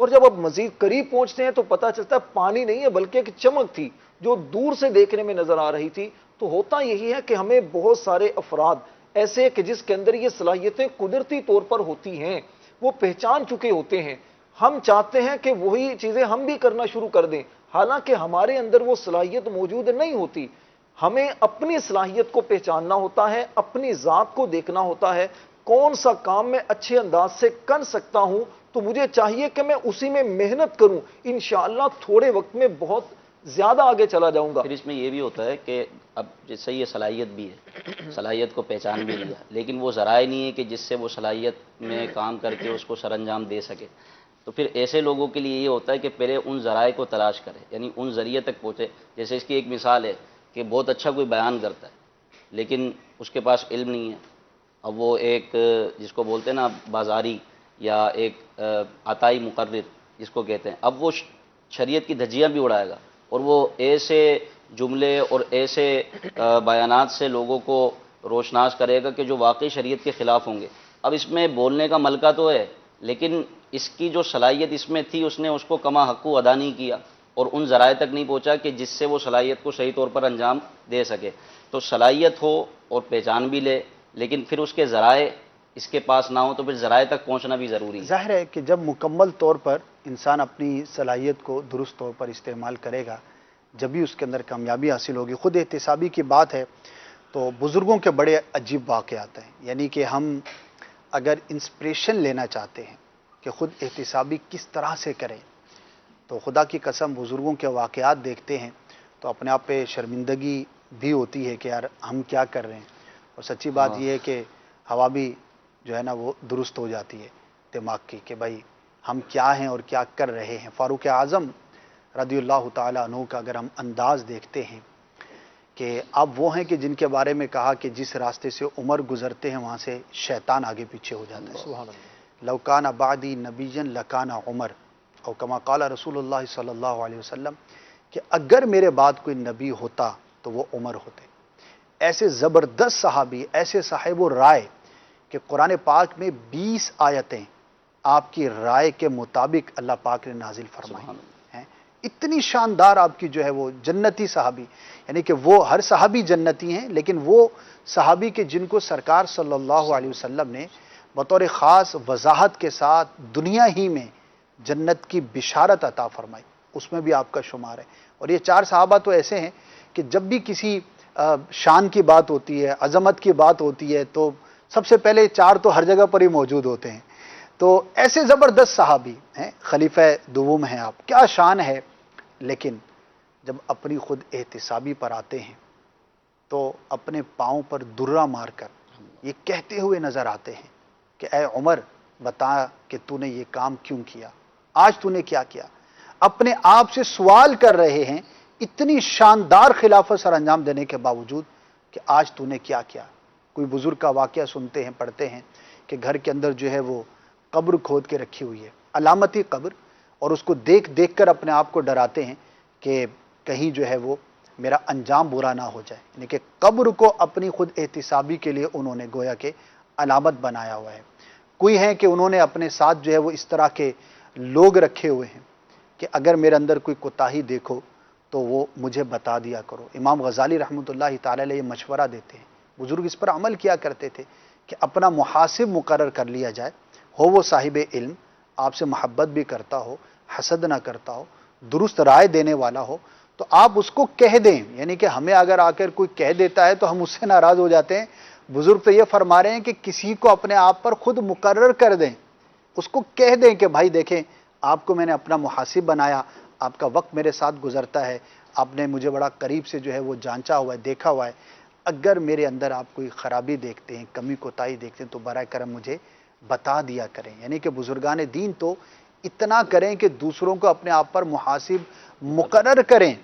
اور جب اب مزید قریب پہنچتے ہیں تو پتہ چلتا ہے پانی نہیں ہے بلکہ ایک چمک تھی جو دور سے دیکھنے میں نظر آ رہی تھی. تو ہوتا یہی ہے کہ ہمیں بہت سارے افراد ایسے کہ جس کے اندر یہ صلاحیتیں قدرتی طور پر ہوتی ہیں، وہ پہچان چکے ہوتے ہیں. ہم چاہتے ہیں کہ وہی چیزیں ہم بھی کرنا شروع کر دیں، حالانکہ ہمارے اندر وہ صلاحیت موجود نہیں ہوتی. ہمیں اپنی صلاحیت کو پہچاننا ہوتا ہے، اپنی ذات کو دیکھنا ہوتا ہے، کون سا کام میں اچھے انداز سے کر سکتا ہوں تو مجھے چاہیے کہ میں اسی میں محنت کروں. انشاءاللہ تھوڑے وقت میں بہت زیادہ آگے چلا جاؤں گا. پھر اس میں یہ بھی ہوتا ہے کہ اب جیسے یہ صلاحیت بھی ہے، صلاحیت کو پہچان بھی لیا، لیکن وہ ذرائع نہیں ہے کہ جس سے وہ صلاحیت میں کام کر کے اس کو سر انجام دے سکے. تو پھر ایسے لوگوں کے لیے یہ ہوتا ہے کہ پہلے ان ذرائع کو تلاش کرے، یعنی ان ذریعے تک پہنچے. جیسے اس کی ایک مثال ہے کہ بہت اچھا کوئی بیان کرتا ہے لیکن اس کے پاس علم نہیں ہے. اب وہ ایک جس کو بولتے ہیں نا بازاری یا ایک عطائی مقرر جس کو کہتے ہیں، اب وہ شریعت کی دھجیاں بھی اڑائے گا اور وہ ایسے جملے اور ایسے بیانات سے لوگوں کو روشناس کرے گا کہ جو واقعی شریعت کے خلاف ہوں گے. اب اس میں بولنے کا ملکہ تو ہے لیکن اس کی جو صلاحیت اس میں تھی اس نے اس کو کما حقو ادا نہیں کیا اور ان ذرائع تک نہیں پہنچا کہ جس سے وہ صلاحیت کو صحیح طور پر انجام دے سکے. تو صلاحیت ہو اور پہچان بھی لے لیکن پھر اس کے ذرائع اس کے پاس نہ ہو تو پھر ذرائع تک پہنچنا بھی ضروری ہے. ظاہر ہے کہ جب مکمل طور پر انسان اپنی صلاحیت کو درست طور پر استعمال کرے گا جبھی اس کے اندر کامیابی حاصل ہوگی. خود احتسابی کی بات ہے تو بزرگوں کے بڑے عجیب واقعات ہیں، یعنی کہ ہم اگر انسپریشن لینا چاہتے ہیں کہ خود احتسابی کس طرح سے کریں تو خدا کی قسم بزرگوں کے واقعات دیکھتے ہیں تو اپنے آپ پہ شرمندگی بھی ہوتی ہے کہ یار ہم کیا کر رہے ہیں. اور سچی بات یہ ہے کہ ہوا بھی جو ہے نا وہ درست ہو جاتی ہے دماغ کی کہ بھائی ہم کیا ہیں اور کیا کر رہے ہیں. فاروق اعظم رضی اللہ تعالیٰ عنہ کا اگر ہم انداز دیکھتے ہیں کہ اب وہ ہیں کہ جن کے بارے میں کہا کہ جس راستے سے عمر گزرتے ہیں وہاں سے شیطان آگے پیچھے ہو جاتا ہے. سبحان اللہ. لو کان بعدی نبی لکان عمر او کما قال رسول اللہ صلی اللہ علیہ وسلم کہ اگر میرے بعد کوئی نبی ہوتا تو وہ عمر ہوتے. ایسے زبردست صحابی، ایسے صاحب و رائے کہ قرآن پاک میں 20 آیتیں آپ کی رائے کے مطابق اللہ پاک نے نازل فرمائی ہیں. اتنی شاندار آپ کی جو ہے وہ جنتی صحابی، یعنی کہ وہ ہر صحابی جنتی ہیں لیکن وہ صحابی کے جن کو سرکار صلی اللہ علیہ وسلم نے بطور خاص وضاحت کے ساتھ دنیا ہی میں جنت کی بشارت عطا فرمائی، اس میں بھی آپ کا شمار ہے. اور یہ 4 صحابہ تو ایسے ہیں کہ جب بھی کسی شان کی بات ہوتی ہے، عظمت کی بات ہوتی ہے تو سب سے پہلے 4 تو ہر جگہ پر ہی موجود ہوتے ہیں. تو ایسے زبردست صحابی ہیں، خلیفہ دوم ہیں آپ، کیا شان ہے. لیکن جب اپنی خود احتسابی پر آتے ہیں تو اپنے پاؤں پر درہ مار کر یہ کہتے ہوئے نظر آتے ہیں کہ اے عمر بتا کہ تو نے یہ کام کیوں کیا، آج تو نے کیا کیا. اپنے آپ سے سوال کر رہے ہیں اتنی شاندار خلافت سر انجام دینے کے باوجود کہ آج تو نے کیا کیا. کوئی بزرگ کا واقعہ سنتے ہیں، پڑھتے ہیں کہ گھر کے اندر جو ہے وہ قبر کھود کے رکھی ہوئی ہے، علامتی قبر، اور اس کو دیکھ دیکھ کر اپنے آپ کو ڈراتے ہیں کہ کہیں جو ہے وہ میرا انجام برا نہ ہو جائے. یعنی کہ قبر کو اپنی خود احتسابی کے لیے انہوں نے گویا کہ علامت بنایا ہوا ہے. کوئی ہیں کہ انہوں نے اپنے ساتھ جو ہے وہ اس طرح کے لوگ رکھے ہوئے ہیں کہ اگر میرے اندر کوئی کوتاہی دیکھو تو وہ مجھے بتا دیا کرو. امام غزالی رحمۃ اللہ تعالی علیہ یہ مشورہ دیتے ہیں، بزرگ اس پر عمل کیا کرتے تھے کہ اپنا محاسب مقرر کر لیا جائے، ہو وہ صاحب علم، آپ سے محبت بھی کرتا ہو، حسد نہ کرتا ہو، درست رائے دینے والا ہو، تو آپ اس کو کہہ دیں. یعنی کہ ہمیں اگر آ کر کوئی کہہ دیتا ہے تو ہم اس سے ناراض ہو جاتے ہیں. بزرگ تو یہ فرما رہے ہیں کہ کسی کو اپنے آپ پر خود مقرر کر دیں، اس کو کہہ دیں کہ بھائی دیکھیں آپ کو میں نے اپنا محاسب بنایا، آپ کا وقت میرے ساتھ گزرتا ہے، آپ نے مجھے بڑا قریب سے جو ہے وہ جانچا ہوا ہے، دیکھا ہوا ہے، اگر میرے اندر آپ کوئی خرابی دیکھتے ہیں، کمی کوتاہی دیکھتے ہیں تو برائے کرم مجھے بتا دیا کریں. یعنی کہ بزرگان دین تو اتنا کریں کہ دوسروں کو اپنے آپ پر محاسب مقرر کریں.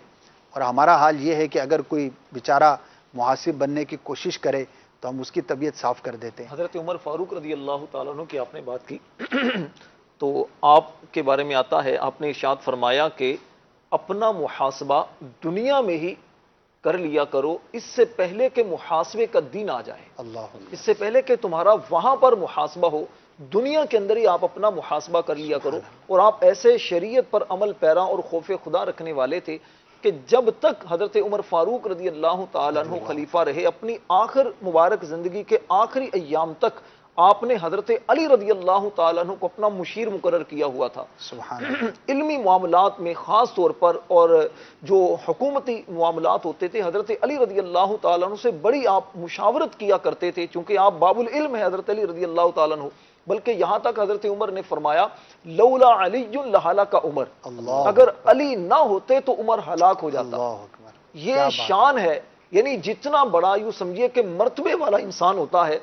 اور ہمارا حال یہ ہے کہ اگر کوئی بیچارہ محاسب بننے کی کوشش کرے تو ہم اس کی طبیعت صاف کر دیتے ہیں. حضرت عمر فاروق رضی اللہ تعالیٰ عنہ کی آپ نے بات کی تو آپ کے بارے میں آتا ہے، آپ نے ارشاد فرمایا کہ اپنا محاسبہ دنیا میں ہی کر لیا کرو اس سے پہلے کہ محاسبے کا دن آ جائے. اللہ اس سے پہلے کہ تمہارا وہاں پر محاسبہ ہو دنیا کے اندر ہی آپ اپنا محاسبہ کر لیا کرو. اور آپ ایسے شریعت پر عمل پیرا اور خوف خدا رکھنے والے تھے کہ جب تک حضرت عمر فاروق رضی اللہ تعالیٰ عنہ خلیفہ رہے، اپنی آخر مبارک زندگی کے آخری ایام تک آپ نے حضرت علی رضی اللہ تعالیٰ عنہ کو اپنا مشیر مقرر کیا ہوا تھا. سبحان اللہ. علمی معاملات میں خاص طور پر اور جو حکومتی معاملات ہوتے تھے، حضرت علی رضی اللہ تعالیٰ عنہ سے بڑی آپ مشاورت کیا کرتے تھے، چونکہ آپ باب العلم ہیں حضرت علی رضی اللہ تعالیٰ عنہ. بلکہ یہاں تک حضرت عمر نے فرمایا لولا علی لہلک عمر، اللہ اگر علی نہ ہوتے تو عمر ہلاک ہو جاتا. اللہ اکبر. یہ شان ہے. یعنی جتنا بڑا یوں سمجھیے کہ مرتبے والا انسان ہوتا ہے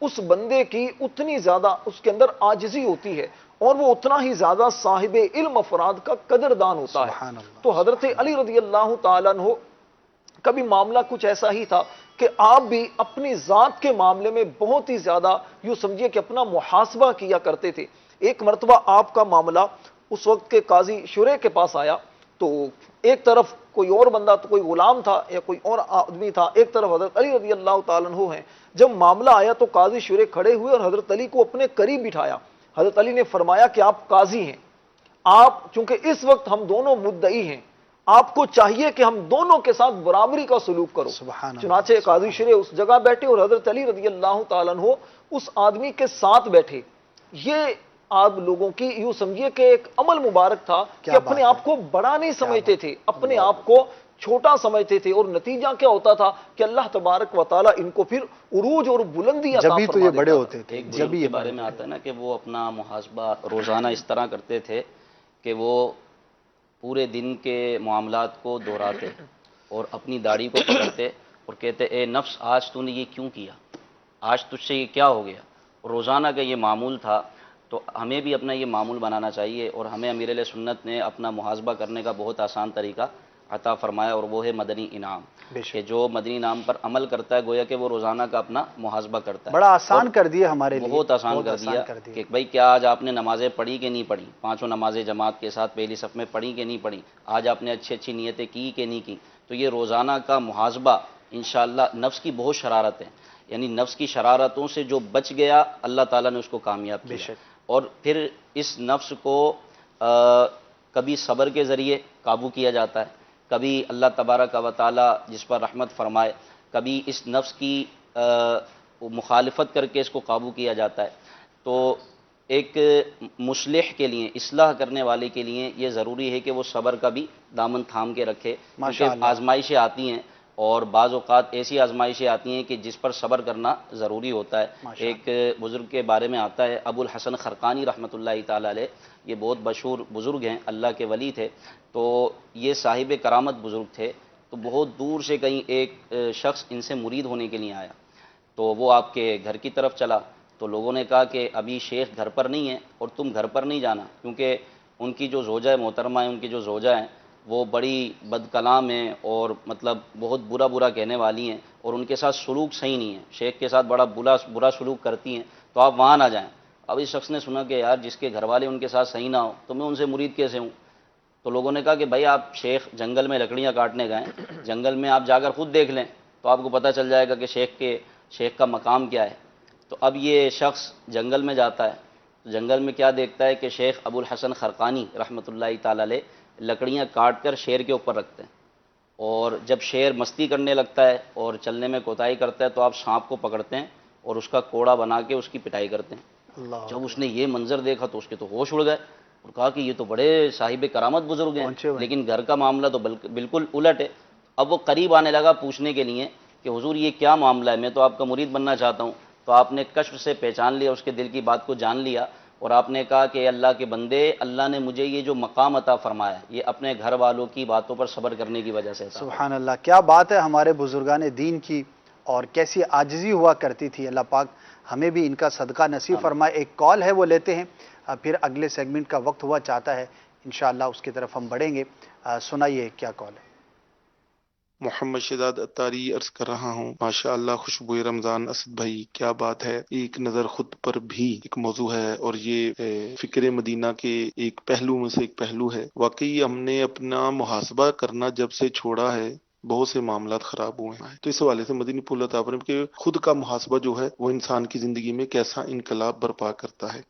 اس بندے کی اتنی زیادہ اس کے اندر عاجزی ہوتی ہے اور وہ اتنا ہی زیادہ صاحب علم افراد کا قدردان ہوتا ہے. سبحان اللہ. تو حضرت علی رضی اللہ تعالیٰ عنہ کا بھی معاملہ کچھ ایسا ہی تھا کہ آپ بھی اپنی ذات کے معاملے میں بہت ہی زیادہ یوں سمجھیے کہ اپنا محاسبہ کیا کرتے تھے. ایک مرتبہ آپ کا معاملہ اس وقت کے قاضی شرح کے پاس آیا تو ایک طرف کوئی اور بندہ، تو کوئی غلام تھا یا کوئی اور آدمی تھا، ایک طرف حضرت علی رضی اللہ تعالیٰ عنہ ہیں. جب معاملہ آیا تو قاضی شرح کھڑے ہوئے اور حضرت علی کو اپنے قریب بٹھایا. حضرت علی نے فرمایا کہ آپ قاضی ہیں، آپ چونکہ اس وقت ہم دونوں مدعی ہیں، آپ کو چاہیے کہ ہم دونوں کے ساتھ برابری کا سلوک کرو. سبحان اللہ. چنانچہ قاضی شرح اس جگہ بیٹھے اور حضرت علی رضی اللہ تعالیٰ عنہ اس آدمی کے ساتھ بیٹھے. یہ آپ لوگوں کی یوں سمجھیے کہ ایک عمل مبارک تھا کہ اپنے آپ کو بڑا نہیں سمجھتے تھے، اپنے آپ کو چھوٹا سمجھتے تھے. اور نتیجہ کیا ہوتا تھا کہ اللہ تبارک و تعالیٰ ان کو پھر عروج اور بلندی عطا جبھی تو فرما یہ دیتا بڑے تھا. ہوتے تھے. ایک بزرگ کے بارے میں آتا ہے نا کہ وہ اپنا محاسبہ روزانہ اس طرح کرتے تھے کہ وہ پورے دن کے معاملات کو دہراتے اور اپنی داڑھی کو پکڑتے اور کہتے اے نفس آج تو نے یہ کیوں کیا، آج تجھ سے یہ کیا ہو گیا. روزانہ کا یہ معمول تھا. تو ہمیں بھی اپنا یہ معمول بنانا چاہیے اور ہمیں امیر علیہ سنت نے اپنا محاسبہ کرنے کا بہت آسان طریقہ عطا فرمایا اور وہ ہے مدنی انعام، کہ جو مدنی انعام پر عمل کرتا ہے گویا کہ وہ روزانہ کا اپنا محاسبہ کرتا ہے. بڑا آسان کر دیا ہمارے لیے، بہت آسان کر دیا کہ بھائی کیا آج آپ نے نمازیں پڑھی کہ نہیں پڑھی، پانچوں نمازیں جماعت کے ساتھ پہلی صف میں پڑھی کہ نہیں پڑھی، آج آپ نے اچھی اچھی نیتیں کی کہ نہیں کی. تو یہ روزانہ کا محاسبہ انشاءاللہ نفس کی بہت شرارت ہے، یعنی نفس کی شرارتوں سے جو بچ گیا اللہ تعالیٰ نے اس کو کامیاب کیا. اور پھر اس نفس کو کبھی صبر کے ذریعے قابو کیا جاتا ہے، کبھی اللہ تبارک و تعالیٰ جس پر رحمت فرمائے، کبھی اس نفس کی مخالفت کر کے اس کو قابو کیا جاتا ہے. تو ایک مصلح کے لیے، اصلاح کرنے والے کے لیے یہ ضروری ہے کہ وہ صبر کا بھی دامن تھام کے رکھے، کیونکہ آزمائشیں آتی ہیں اور بعض اوقات ایسی آزمائشیں آتی ہیں کہ جس پر صبر کرنا ضروری ہوتا ہے. ایک بزرگ کے بارے میں آتا ہے ابو الحسن خرقانی رحمۃ اللہ تعالیٰ علیہ، یہ بہت مشہور بزرگ ہیں، اللہ کے ولی تھے. تو یہ صاحب کرامت بزرگ تھے. تو بہت دور سے کہیں ایک شخص ان سے مرید ہونے کے لیے آیا، تو وہ آپ کے گھر کی طرف چلا. تو لوگوں نے کہا کہ ابھی شیخ گھر پر نہیں ہے اور تم گھر پر نہیں جانا، کیونکہ ان کی جو زوجہ محترمہ ہیں، ان کی جو زوجہ ہیں وہ بڑی بد کلام ہیں اور مطلب بہت برا کہنے والی ہیں اور ان کے ساتھ سلوک صحیح نہیں ہے، شیخ کے ساتھ بڑا برا سلوک کرتی ہیں، تو آپ وہاں نہ جائیں. اب اس شخص نے سنا کہ یار جس کے گھر والے ان کے ساتھ صحیح نہ ہو تو میں ان سے مرید کیسے ہوں. تو لوگوں نے کہا کہ بھائی آپ شیخ جنگل میں لکڑیاں کاٹنے گئے، جنگل میں آپ جا کر خود دیکھ لیں تو آپ کو پتہ چل جائے گا کہ شیخ کا مقام کیا ہے. تو اب یہ شخص جنگل میں جاتا ہے، جنگل میں کیا دیکھتا ہے کہ شیخ ابو الحسن خرقانی رحمۃ اللہ تعالی علیہ لکڑیاں کاٹ کر شیر کے اوپر رکھتے ہیں، اور جب شیر مستی کرنے لگتا ہے اور چلنے میں کوتاہی کرتا ہے تو آپ سانپ کو پکڑتے ہیں اور اس کا کوڑا بنا کے اس کی پٹائی کرتے ہیں. جب اس نے یہ منظر دیکھا تو اس کے تو ہوش اڑ گئے اور کہا کہ یہ تو بڑے صاحب کرامت بزرگ ہیں، لیکن گھر کا معاملہ تو بالکل الٹ ہے. اب وہ قریب آنے لگا پوچھنے کے لیے کہ حضور یہ کیا معاملہ ہے، میں تو آپ کا مرید بننا چاہتا ہوں. تو آپ نے کشف سے پہچان لیا، اس کے دل کی بات کو جان لیا اور آپ نے کہا کہ اللہ کے بندے، اللہ نے مجھے یہ جو مقام عطا فرمایا یہ اپنے گھر والوں کی باتوں پر صبر کرنے کی وجہ سے. سبحان اللہ، کیا بات ہے ہمارے بزرگان دین کی، اور کیسی عاجزی ہوا کرتی تھی. اللہ پاک ہمیں بھی ان کا صدقہ نصیب فرمائے. ایک کال ہے وہ لیتے ہیں، پھر اگلے سیگمنٹ کا وقت ہوا چاہتا ہے انشاءاللہ اس کی طرف ہم بڑھیں گے. سنائیے کیا کال ہے. محمد شہزاد اتاری عرض کر رہا ہوں. ماشاءاللہ خوشبوئے رمضان. اسد بھائی کیا بات ہے، ایک نظر خود پر بھی ایک موضوع ہے اور یہ فکر مدینہ کے ایک پہلو میں سے ایک پہلو ہے. واقعی ہم نے اپنا محاسبہ کرنا جب سے چھوڑا ہے بہت سے معاملات خراب ہوئے ہیں. تو اس حوالے سے مدنی پھول عطا فرمائیں کہ خود کا محاسبہ جو ہے وہ انسان کی زندگی میں کیسا انقلاب برپا کرتا ہے.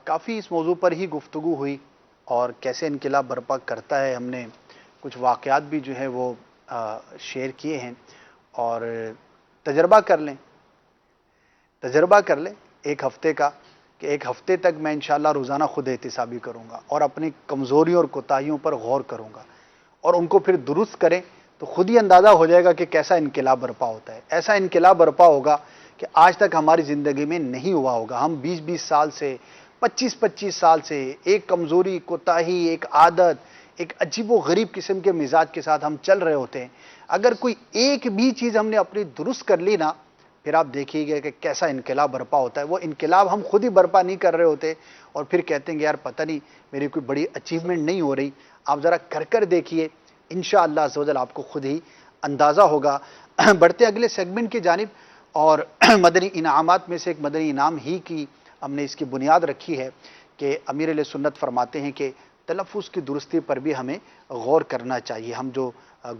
کافی اس موضوع پر ہی گفتگو ہوئی اور کیسے انقلاب برپا کرتا ہے. ہم نے کچھ واقعات بھی جو ہے وہ شیئر کیے ہیں اور تجربہ کر لیں ایک ہفتے کا کہ ایک ہفتے تک میں انشاءاللہ روزانہ خود احتسابی کروں گا اور اپنی کمزوریوں اور کوتاہیوں پر غور کروں گا اور ان کو پھر درست کریں تو خود ہی اندازہ ہو جائے گا کہ کیسا انقلاب برپا ہوتا ہے. ایسا انقلاب برپا ہوگا کہ آج تک ہماری زندگی میں نہیں ہوا ہوگا. ہم 20-20 سال سے 25-25 سال سے ایک کمزوری، کوتاہی، ایک عادت، ایک عجیب و غریب قسم کے مزاج کے ساتھ ہم چل رہے ہوتے ہیں. اگر کوئی ایک بھی چیز ہم نے اپنی درست کر لی نا، پھر آپ دیکھیے گا کہ کیسا انقلاب برپا ہوتا ہے. وہ انقلاب ہم خود ہی برپا نہیں کر رہے ہوتے اور پھر کہتے ہیں کہ یار پتہ نہیں میری کوئی بڑی اچیومنٹ نہیں ہو رہی. آپ ذرا کر دیکھیے، انشاءاللہ عز و جل آپ کو خود ہی اندازہ ہوگا. بڑھتے اگلے سیگمنٹ کی جانب اور مدنی انعامات میں سے ایک مدنی انعام ہی کی ہم نے اس کی بنیاد رکھی ہے کہ امیر علیہ سنت فرماتے ہیں کہ تلفظ کی درستی پر بھی ہمیں غور کرنا چاہیے. ہم جو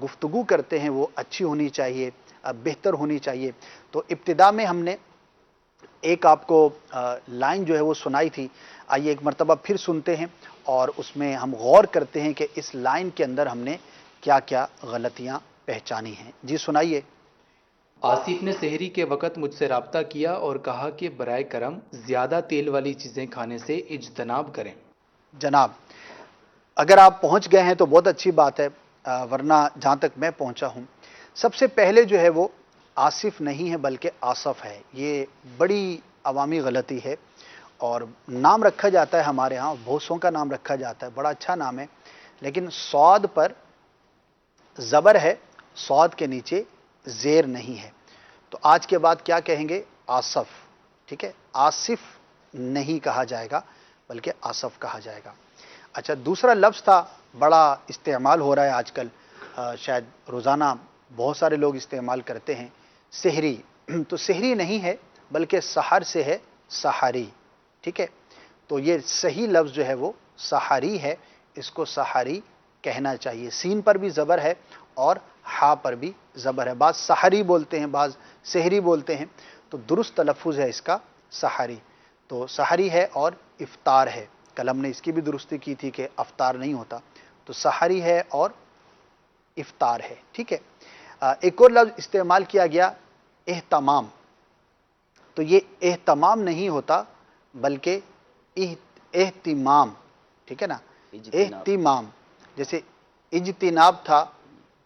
گفتگو کرتے ہیں وہ اچھی ہونی چاہیے، بہتر ہونی چاہیے. تو ابتدا میں ہم نے ایک آپ کو لائن جو ہے وہ سنائی تھی. آئیے ایک مرتبہ پھر سنتے ہیں اور اس میں ہم غور کرتے ہیں کہ اس لائن کے اندر ہم نے کیا کیا غلطیاں پہچانی ہیں. جی سنائیے. آصف نے سحری کے وقت مجھ سے رابطہ کیا اور کہا کہ برائے کرم زیادہ تیل والی چیزیں کھانے سے اجتناب کریں. جناب اگر آپ پہنچ گئے ہیں تو بہت اچھی بات ہے، ورنہ جہاں تک میں پہنچا ہوں سب سے پہلے جو ہے وہ آصف نہیں ہے بلکہ آصف ہے. یہ بڑی عوامی غلطی ہے اور نام رکھا جاتا ہے ہمارے ہاں، بھوسوں کا نام رکھا جاتا ہے، بڑا اچھا نام ہے، لیکن صاد پر زبر ہے، صاد کے نیچے زیر نہیں ہے. تو آج کے بعد کیا کہیں گے؟ آصف. ٹھیک ہے، آصف نہیں کہا جائے گا بلکہ آصف کہا جائے گا. اچھا دوسرا لفظ تھا بڑا استعمال ہو رہا ہے آج کل، شاید روزانہ بہت سارے لوگ استعمال کرتے ہیں، سحری. تو سحری نہیں ہے بلکہ سحر سے ہے سحری. ٹھیک ہے، تو یہ صحیح لفظ جو ہے وہ سحری ہے، اس کو سحری کہنا چاہیے. سین پر بھی زبر ہے اور ہا پر بھی زبر ہے. بعض سحری بولتے ہیں، بعض سحری بولتے ہیں، تو درست تلفظ ہے اس کا سحری. تو سحری ہے اور افطار ہے. کل ہم نے اس کی بھی درستی کی تھی کہ افطار نہیں ہوتا، تو سحری ہے اور افطار ہے. ٹھیک ہے. ایک اور لفظ استعمال کیا گیا اہتمام. تو یہ اہتمام نہیں ہوتا بلکہ اہتمام. ٹھیک ہے نا، اہتمام. جیسے اجتناب تھا،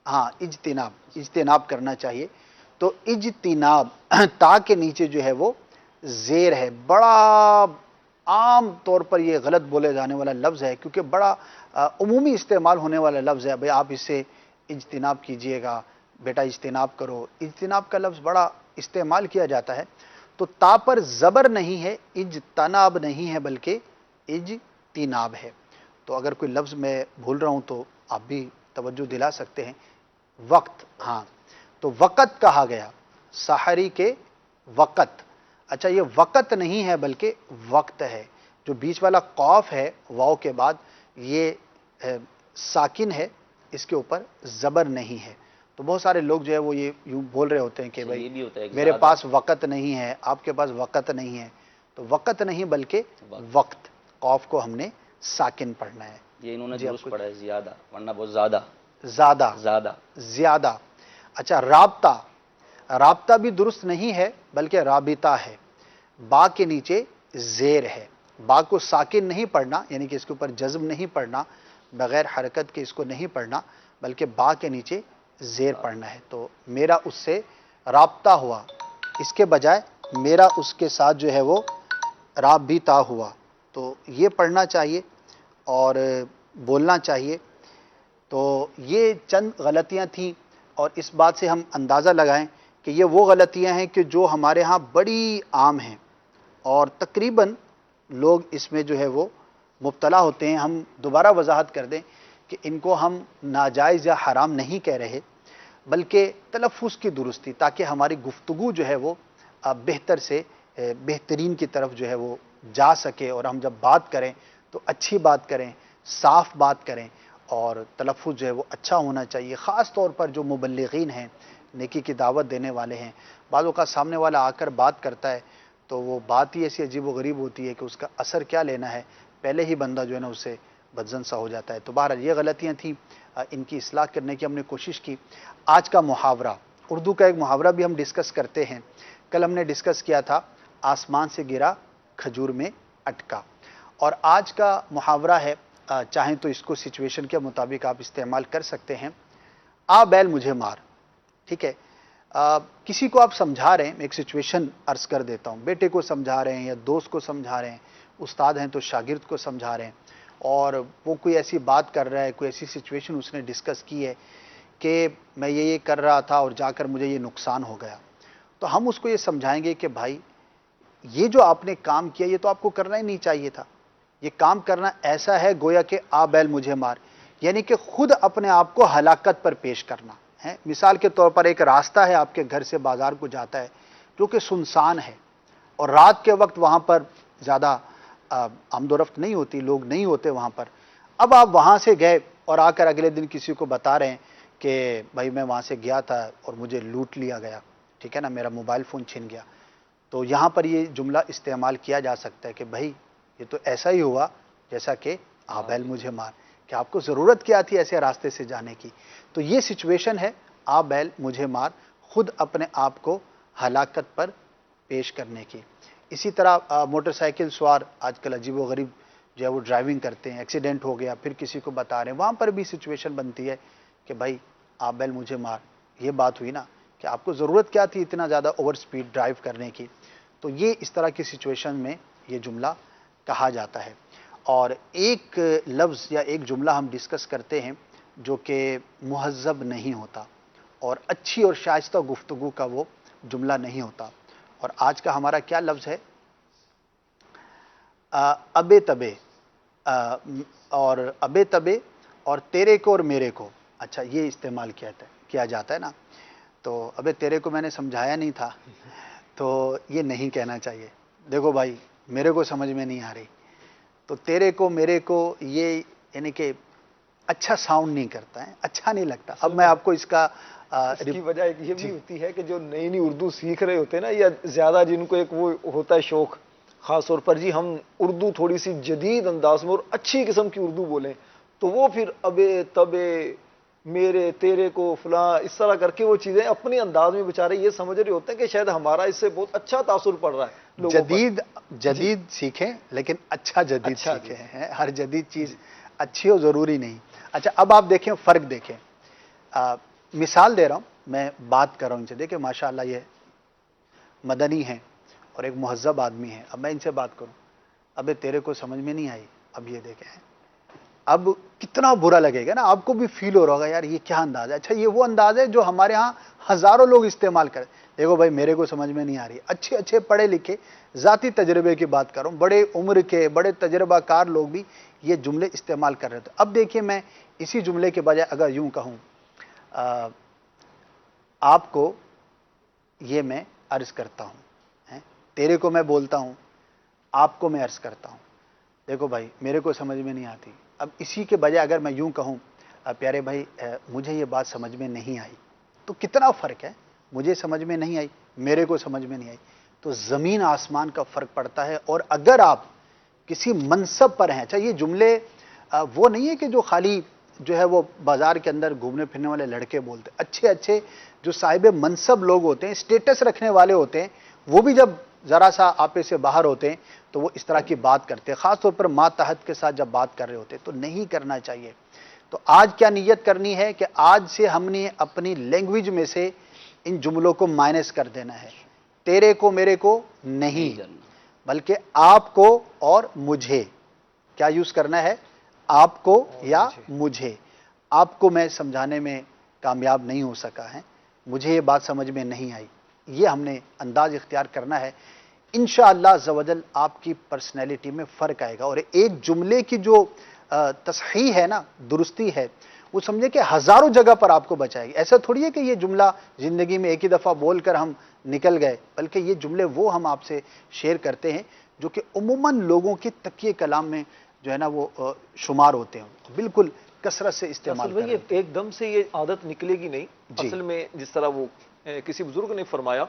ہاں اجتناب کرنا چاہیے. تو اجتناب تا کے نیچے جو ہے وہ زیر ہے. بڑا عام طور پر یہ غلط بولے جانے والا لفظ ہے کیونکہ بڑا عمومی استعمال ہونے والا لفظ ہے. بھئی آپ اس سے اجتناب کیجئے گا، بیٹا اجتناب کرو. اجتناب کا لفظ بڑا استعمال کیا جاتا ہے. تو تا پر زبر نہیں ہے، اجتناب نہیں ہے بلکہ اجتناب ہے. تو اگر کوئی لفظ میں بھول رہا ہوں تو آپ بھی توجہ دلا سکتے ہیں. وقت، ہاں تو وقت کہا گیا، سحری کے وقت. اچھا یہ وقت نہیں ہے بلکہ وقت ہے. جو بیچ والا قاف ہے واو کے بعد یہ ساکن ہے، اس کے اوپر زبر نہیں ہے. تو بہت سارے لوگ جو ہے وہ یہ یوں بول رہے ہوتے ہیں کہ بھائی میرے پاس وقت نہیں ہے، آپ کے پاس وقت نہیں ہے. تو وقت نہیں بلکہ وقت، قاف کو ہم نے ساکن پڑھنا ہے. یہ انہوں نے درست پڑھا ہے زیادہ، ورنہ بہت زیادہ زیادہ. اچھا رابطہ بھی درست نہیں ہے بلکہ رابطہ ہے. با کے نیچے زیر ہے. با کو ساکن نہیں پڑھنا، یعنی کہ اس کے اوپر جزم نہیں پڑھنا، بغیر حرکت کے اس کو نہیں پڑھنا بلکہ با کے نیچے زیر پڑھنا ہے. تو میرا اس سے رابطہ ہوا، اس کے بجائے میرا اس کے ساتھ جو ہے وہ رابطہ ہوا. تو یہ پڑھنا چاہیے اور بولنا چاہیے. تو یہ چند غلطیاں تھیں اور اس بات سے ہم اندازہ لگائیں کہ یہ وہ غلطیاں ہیں کہ جو ہمارے ہاں بڑی عام ہیں اور تقریباً لوگ اس میں جو ہے وہ مبتلا ہوتے ہیں. ہم دوبارہ وضاحت کر دیں کہ ان کو ہم ناجائز یا حرام نہیں کہہ رہے بلکہ تلفظ کی درستی، تاکہ ہماری گفتگو جو ہے وہ بہتر سے بہترین کی طرف جو ہے وہ جا سکے اور ہم جب بات کریں تو اچھی بات کریں، صاف بات کریں اور تلفظ جو ہے وہ اچھا ہونا چاہیے. خاص طور پر جو مبلغین ہیں, نیکی کی دعوت دینے والے ہیں, بعض اوقات سامنے والا آ کر بات کرتا ہے تو وہ بات ہی ایسی عجیب و غریب ہوتی ہے کہ اس کا اثر کیا لینا ہے, پہلے ہی بندہ جو ہے نا اسے بدزن سا ہو جاتا ہے. تو بہرحال یہ غلطیاں تھیں, ان کی اصلاح کرنے کی ہم نے کوشش کی. آج کا محاورہ, اردو کا ایک محاورہ بھی ہم ڈسکس کرتے ہیں. کل ہم نے ڈسکس کیا تھا آسمان سے گرا کھجور میں اٹکا, اور آج کا محاورہ ہے, چاہیں تو اس کو سچویشن کے مطابق آپ استعمال کر سکتے ہیں, آ بیل مجھے مار. ٹھیک ہے, کسی کو آپ سمجھا رہے ہیں, میں ایک سچویشن عرض کر دیتا ہوں, بیٹے کو سمجھا رہے ہیں یا دوست کو سمجھا رہے ہیں, استاد ہیں تو شاگرد کو سمجھا رہے ہیں, اور وہ کوئی ایسی بات کر رہا ہے, کوئی ایسی سچویشن اس نے ڈسکس کی ہے کہ میں یہ کر رہا تھا اور جا کر مجھے یہ نقصان ہو گیا. تو ہم اس کو یہ سمجھائیں گے کہ بھائی یہ جو آپ نے کام کیا یہ تو آپ کو کرنا ہی نہیں چاہیے تھا. یہ کام کرنا ایسا ہے گویا کہ آ بیل مجھے مار, یعنی کہ خود اپنے آپ کو ہلاکت پر پیش کرنا ہے. مثال کے طور پر ایک راستہ ہے آپ کے گھر سے بازار کو جاتا ہے جو کہ سنسان ہے, اور رات کے وقت وہاں پر زیادہ آمد و رفت نہیں ہوتی, لوگ نہیں ہوتے وہاں پر. اب آپ وہاں سے گئے اور آ کر اگلے دن کسی کو بتا رہے ہیں کہ بھائی میں وہاں سے گیا تھا اور مجھے لوٹ لیا گیا, ٹھیک ہے نا, میرا موبائل فون چھن گیا. تو یہاں پر یہ جملہ استعمال کیا جا سکتا ہے کہ بھائی یہ تو ایسا ہی ہوا جیسا کہ آ بیل مجھے مار, کہ آپ کو ضرورت کیا تھی ایسے راستے سے جانے کی. تو یہ سچویشن ہے آ بیل مجھے مار, خود اپنے آپ کو ہلاکت پر پیش کرنے کی. اسی طرح موٹر سائیکل سوار آج کل عجیب و غریب جو ہے وہ ڈرائیونگ کرتے ہیں, ایکسیڈنٹ ہو گیا پھر کسی کو بتا رہے ہیں, وہاں پر بھی سچویشن بنتی ہے کہ بھائی آ بیل مجھے مار. یہ بات ہوئی نا کہ آپ کو ضرورت کیا تھی اتنا زیادہ اوور سپیڈ ڈرائیو کرنے کی. تو یہ اس طرح کی سچویشن میں یہ جملہ کہا جاتا ہے. اور ایک لفظ یا ایک جملہ ہم ڈسکس کرتے ہیں جو کہ مہذب نہیں ہوتا اور اچھی اور شائستہ گفتگو کا وہ جملہ نہیں ہوتا. اور آج کا ہمارا کیا لفظ ہے؟ ابے تبے, اور ابے تبے اور تیرے کو اور میرے کو. اچھا, یہ استعمال کیا جاتا ہے نا. تو ابے تیرے کو میں نے سمجھایا نہیں تھا, تو یہ نہیں کہنا چاہیے. دیکھو بھائی میرے کو سمجھ میں نہیں آ رہی, تو تیرے کو میرے کو یہ یعنی کہ اچھا ساؤنڈ نہیں کرتا ہے, اچھا نہیں لگتا. اب میں آپ کو اس کا اس کی وجہ ایک یہ بھی ہوتی ہے کہ جو نئی نئی اردو سیکھ رہے ہوتے ہیں نا, یا زیادہ جن کو ایک وہ ہوتا ہے شوق, خاص طور پر جی ہم اردو تھوڑی سی جدید انداز میں اور اچھی قسم کی اردو بولیں, تو وہ پھر ابے تبے میرے تیرے کو فلاں اس طرح کر کے وہ چیزیں اپنے انداز میں بیچارے یہ سمجھ رہے ہوتے ہیں کہ شاید ہمارا اس سے بہت اچھا تاثر پڑ رہا ہے لوگوں پر. جدید سیکھیں لیکن اچھا جدید سیکھیں. ہر جدید چیز اچھی ہو ضروری نہیں. اچھا, اب آپ دیکھیں فرق دیکھیں. مثال دے رہا ہوں, میں بات کر رہا ہوں ان سے, دیکھیں ماشاءاللہ یہ مدنی ہیں اور ایک مہذب آدمی ہے. اب میں ان سے بات کروں, ابے تیرے کو سمجھ میں نہیں آئی, اب یہ دیکھیں اب کتنا برا لگے گا نا, آپ کو بھی فیل ہو رہا ہوگا یار یہ کیا انداز ہے. اچھا, یہ وہ انداز ہے جو ہمارے ہاں ہزاروں لوگ استعمال کریں. دیکھو بھائی میرے کو سمجھ میں نہیں آ رہی. اچھے اچھے پڑھے لکھے ذاتی تجربے کی بات کر رہا ہوں, بڑے عمر کے بڑے تجربہ کار لوگ بھی یہ جملے استعمال کر رہے تھے. اب دیکھیے میں اسی جملے کے بجائے اگر یوں کہوں, آپ کو یہ میں عرض کرتا ہوں, تیرے کو میں بولتا ہوں, آپ کو میں عرض کرتا ہوں, دیکھو بھائی میرے کو سمجھ میں نہیں آتی. اب اسی کے بجائے اگر میں یوں کہوں, پیارے بھائی مجھے یہ بات سمجھ میں نہیں آئی, تو کتنا فرق ہے. مجھے سمجھ میں نہیں آئی, میرے کو سمجھ میں نہیں آئی, تو زمین آسمان کا فرق پڑتا ہے. اور اگر آپ کسی منصب پر ہیں, اچھا یہ جملے وہ نہیں ہے کہ جو خالی جو ہے وہ بازار کے اندر گھومنے پھرنے والے لڑکے بولتے, اچھے اچھے جو صاحب منصب لوگ ہوتے ہیں, اسٹیٹس رکھنے والے ہوتے ہیں, وہ بھی جب ذرا سا آپے سے باہر ہوتے ہیں تو وہ اس طرح کی بات کرتے ہیں, خاص طور پر ماتحت کے ساتھ جب بات کر رہے ہوتے ہیں, تو نہیں کرنا چاہیے. تو آج کیا نیت کرنی ہے کہ آج سے ہم نے اپنی لینگویج میں سے ان جملوں کو مائنس کر دینا ہے. تیرے کو میرے کو نہیں, بلکہ آپ کو اور مجھے. کیا یوز کرنا ہے؟ آپ کو یا مجھے. آپ کو میں سمجھانے میں کامیاب نہیں ہو سکا ہے, مجھے یہ بات سمجھ میں نہیں آئی, یہ ہم نے انداز اختیار کرنا ہے. انشاءاللہ عزوجل آپ کی پرسنالٹی میں فرق آئے گا. اور ایک جملے کی جو تصحیح ہے نا, درستی ہے, وہ سمجھے کہ ہزاروں جگہ پر آپ کو بچائے گی. ایسا تھوڑی ہے کہ یہ جملہ زندگی میں ایک ہی دفعہ بول کر ہم نکل گئے, بلکہ یہ جملے وہ ہم آپ سے شیئر کرتے ہیں جو کہ عموماً لوگوں کے تکیے کلام میں جو ہے نا وہ شمار ہوتے ہیں. بالکل کثرت سے استعمال اصل میں کریں. ایک دم سے یہ عادت نکلے گی نہیں. جی. اصل میں جس طرح وہ کسی بزرگ نے فرمایا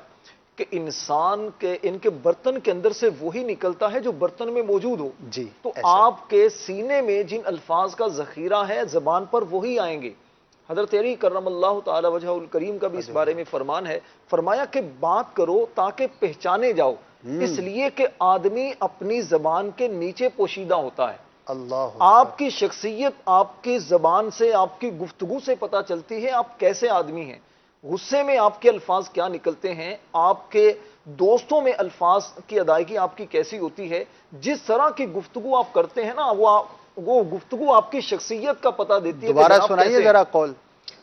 کہ انسان کے ان کے برتن کے اندر سے وہی نکلتا ہے جو برتن میں موجود ہو. جی تو ایسا. آپ کے سینے میں جن الفاظ کا ذخیرہ ہے زبان پر وہی آئیں گے. حضرت علی کرم اللہ تعالی وجہ الکریم کا بھی اس بارے میں فرمان ہے. فرمایا کہ بات کرو تاکہ پہچانے جاؤ، اس لیے کہ آدمی اپنی زبان کے نیچے پوشیدہ ہوتا ہے. اللہ آپ کی شخصیت آپ کی زبان سے، آپ کی گفتگو سے پتہ چلتی ہے آپ کیسے آدمی ہیں. غصے میں آپ کے الفاظ کیا نکلتے ہیں، آپ کے دوستوں میں الفاظ کی ادائیگی آپ کی کیسی ہوتی ہے. جس طرح کی گفتگو آپ کرتے ہیں نا وہ گفتگو آپ کی شخصیت کا پتہ دیتی ہے. دوبارہ سنائیے ذرا قول.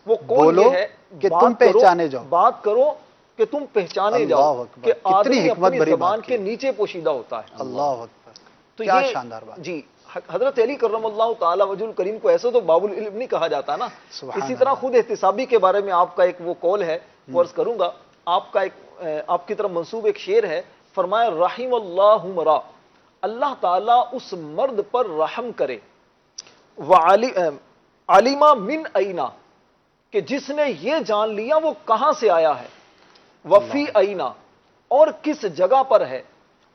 وہ قول بولو یہ ہے کہ بات تم پہچانے جاؤ. بات کرو کہ تم پہچانے اللہ جاؤ اکبر. کہ کتنی آدمی حکمت اپنی بھری زبان بات کے کی. نیچے پوشیدہ ہوتا ہے. اللہ اکبر. تو کیا یہ شاندار بات. جی حضرت علی کرم اللہ تعالی وجہ الکریم کو ایسا تو باب العلم نہیں کہا جاتا نا. سبحان اسی طرح اللہ. خود احتسابی کے بارے میں آپ کا ایک وہ قول ہے وہ عرض کروں گا. آپ کی طرف منسوب ایک شعر ہے. فرمایا رحم اللہ مرا، اللہ تعالیٰ اس مرد پر رحم کرے، علیما من اینا، کہ جس نے یہ جان لیا وہ کہاں سے آیا ہے، وفی اینا، اور کس جگہ پر ہے،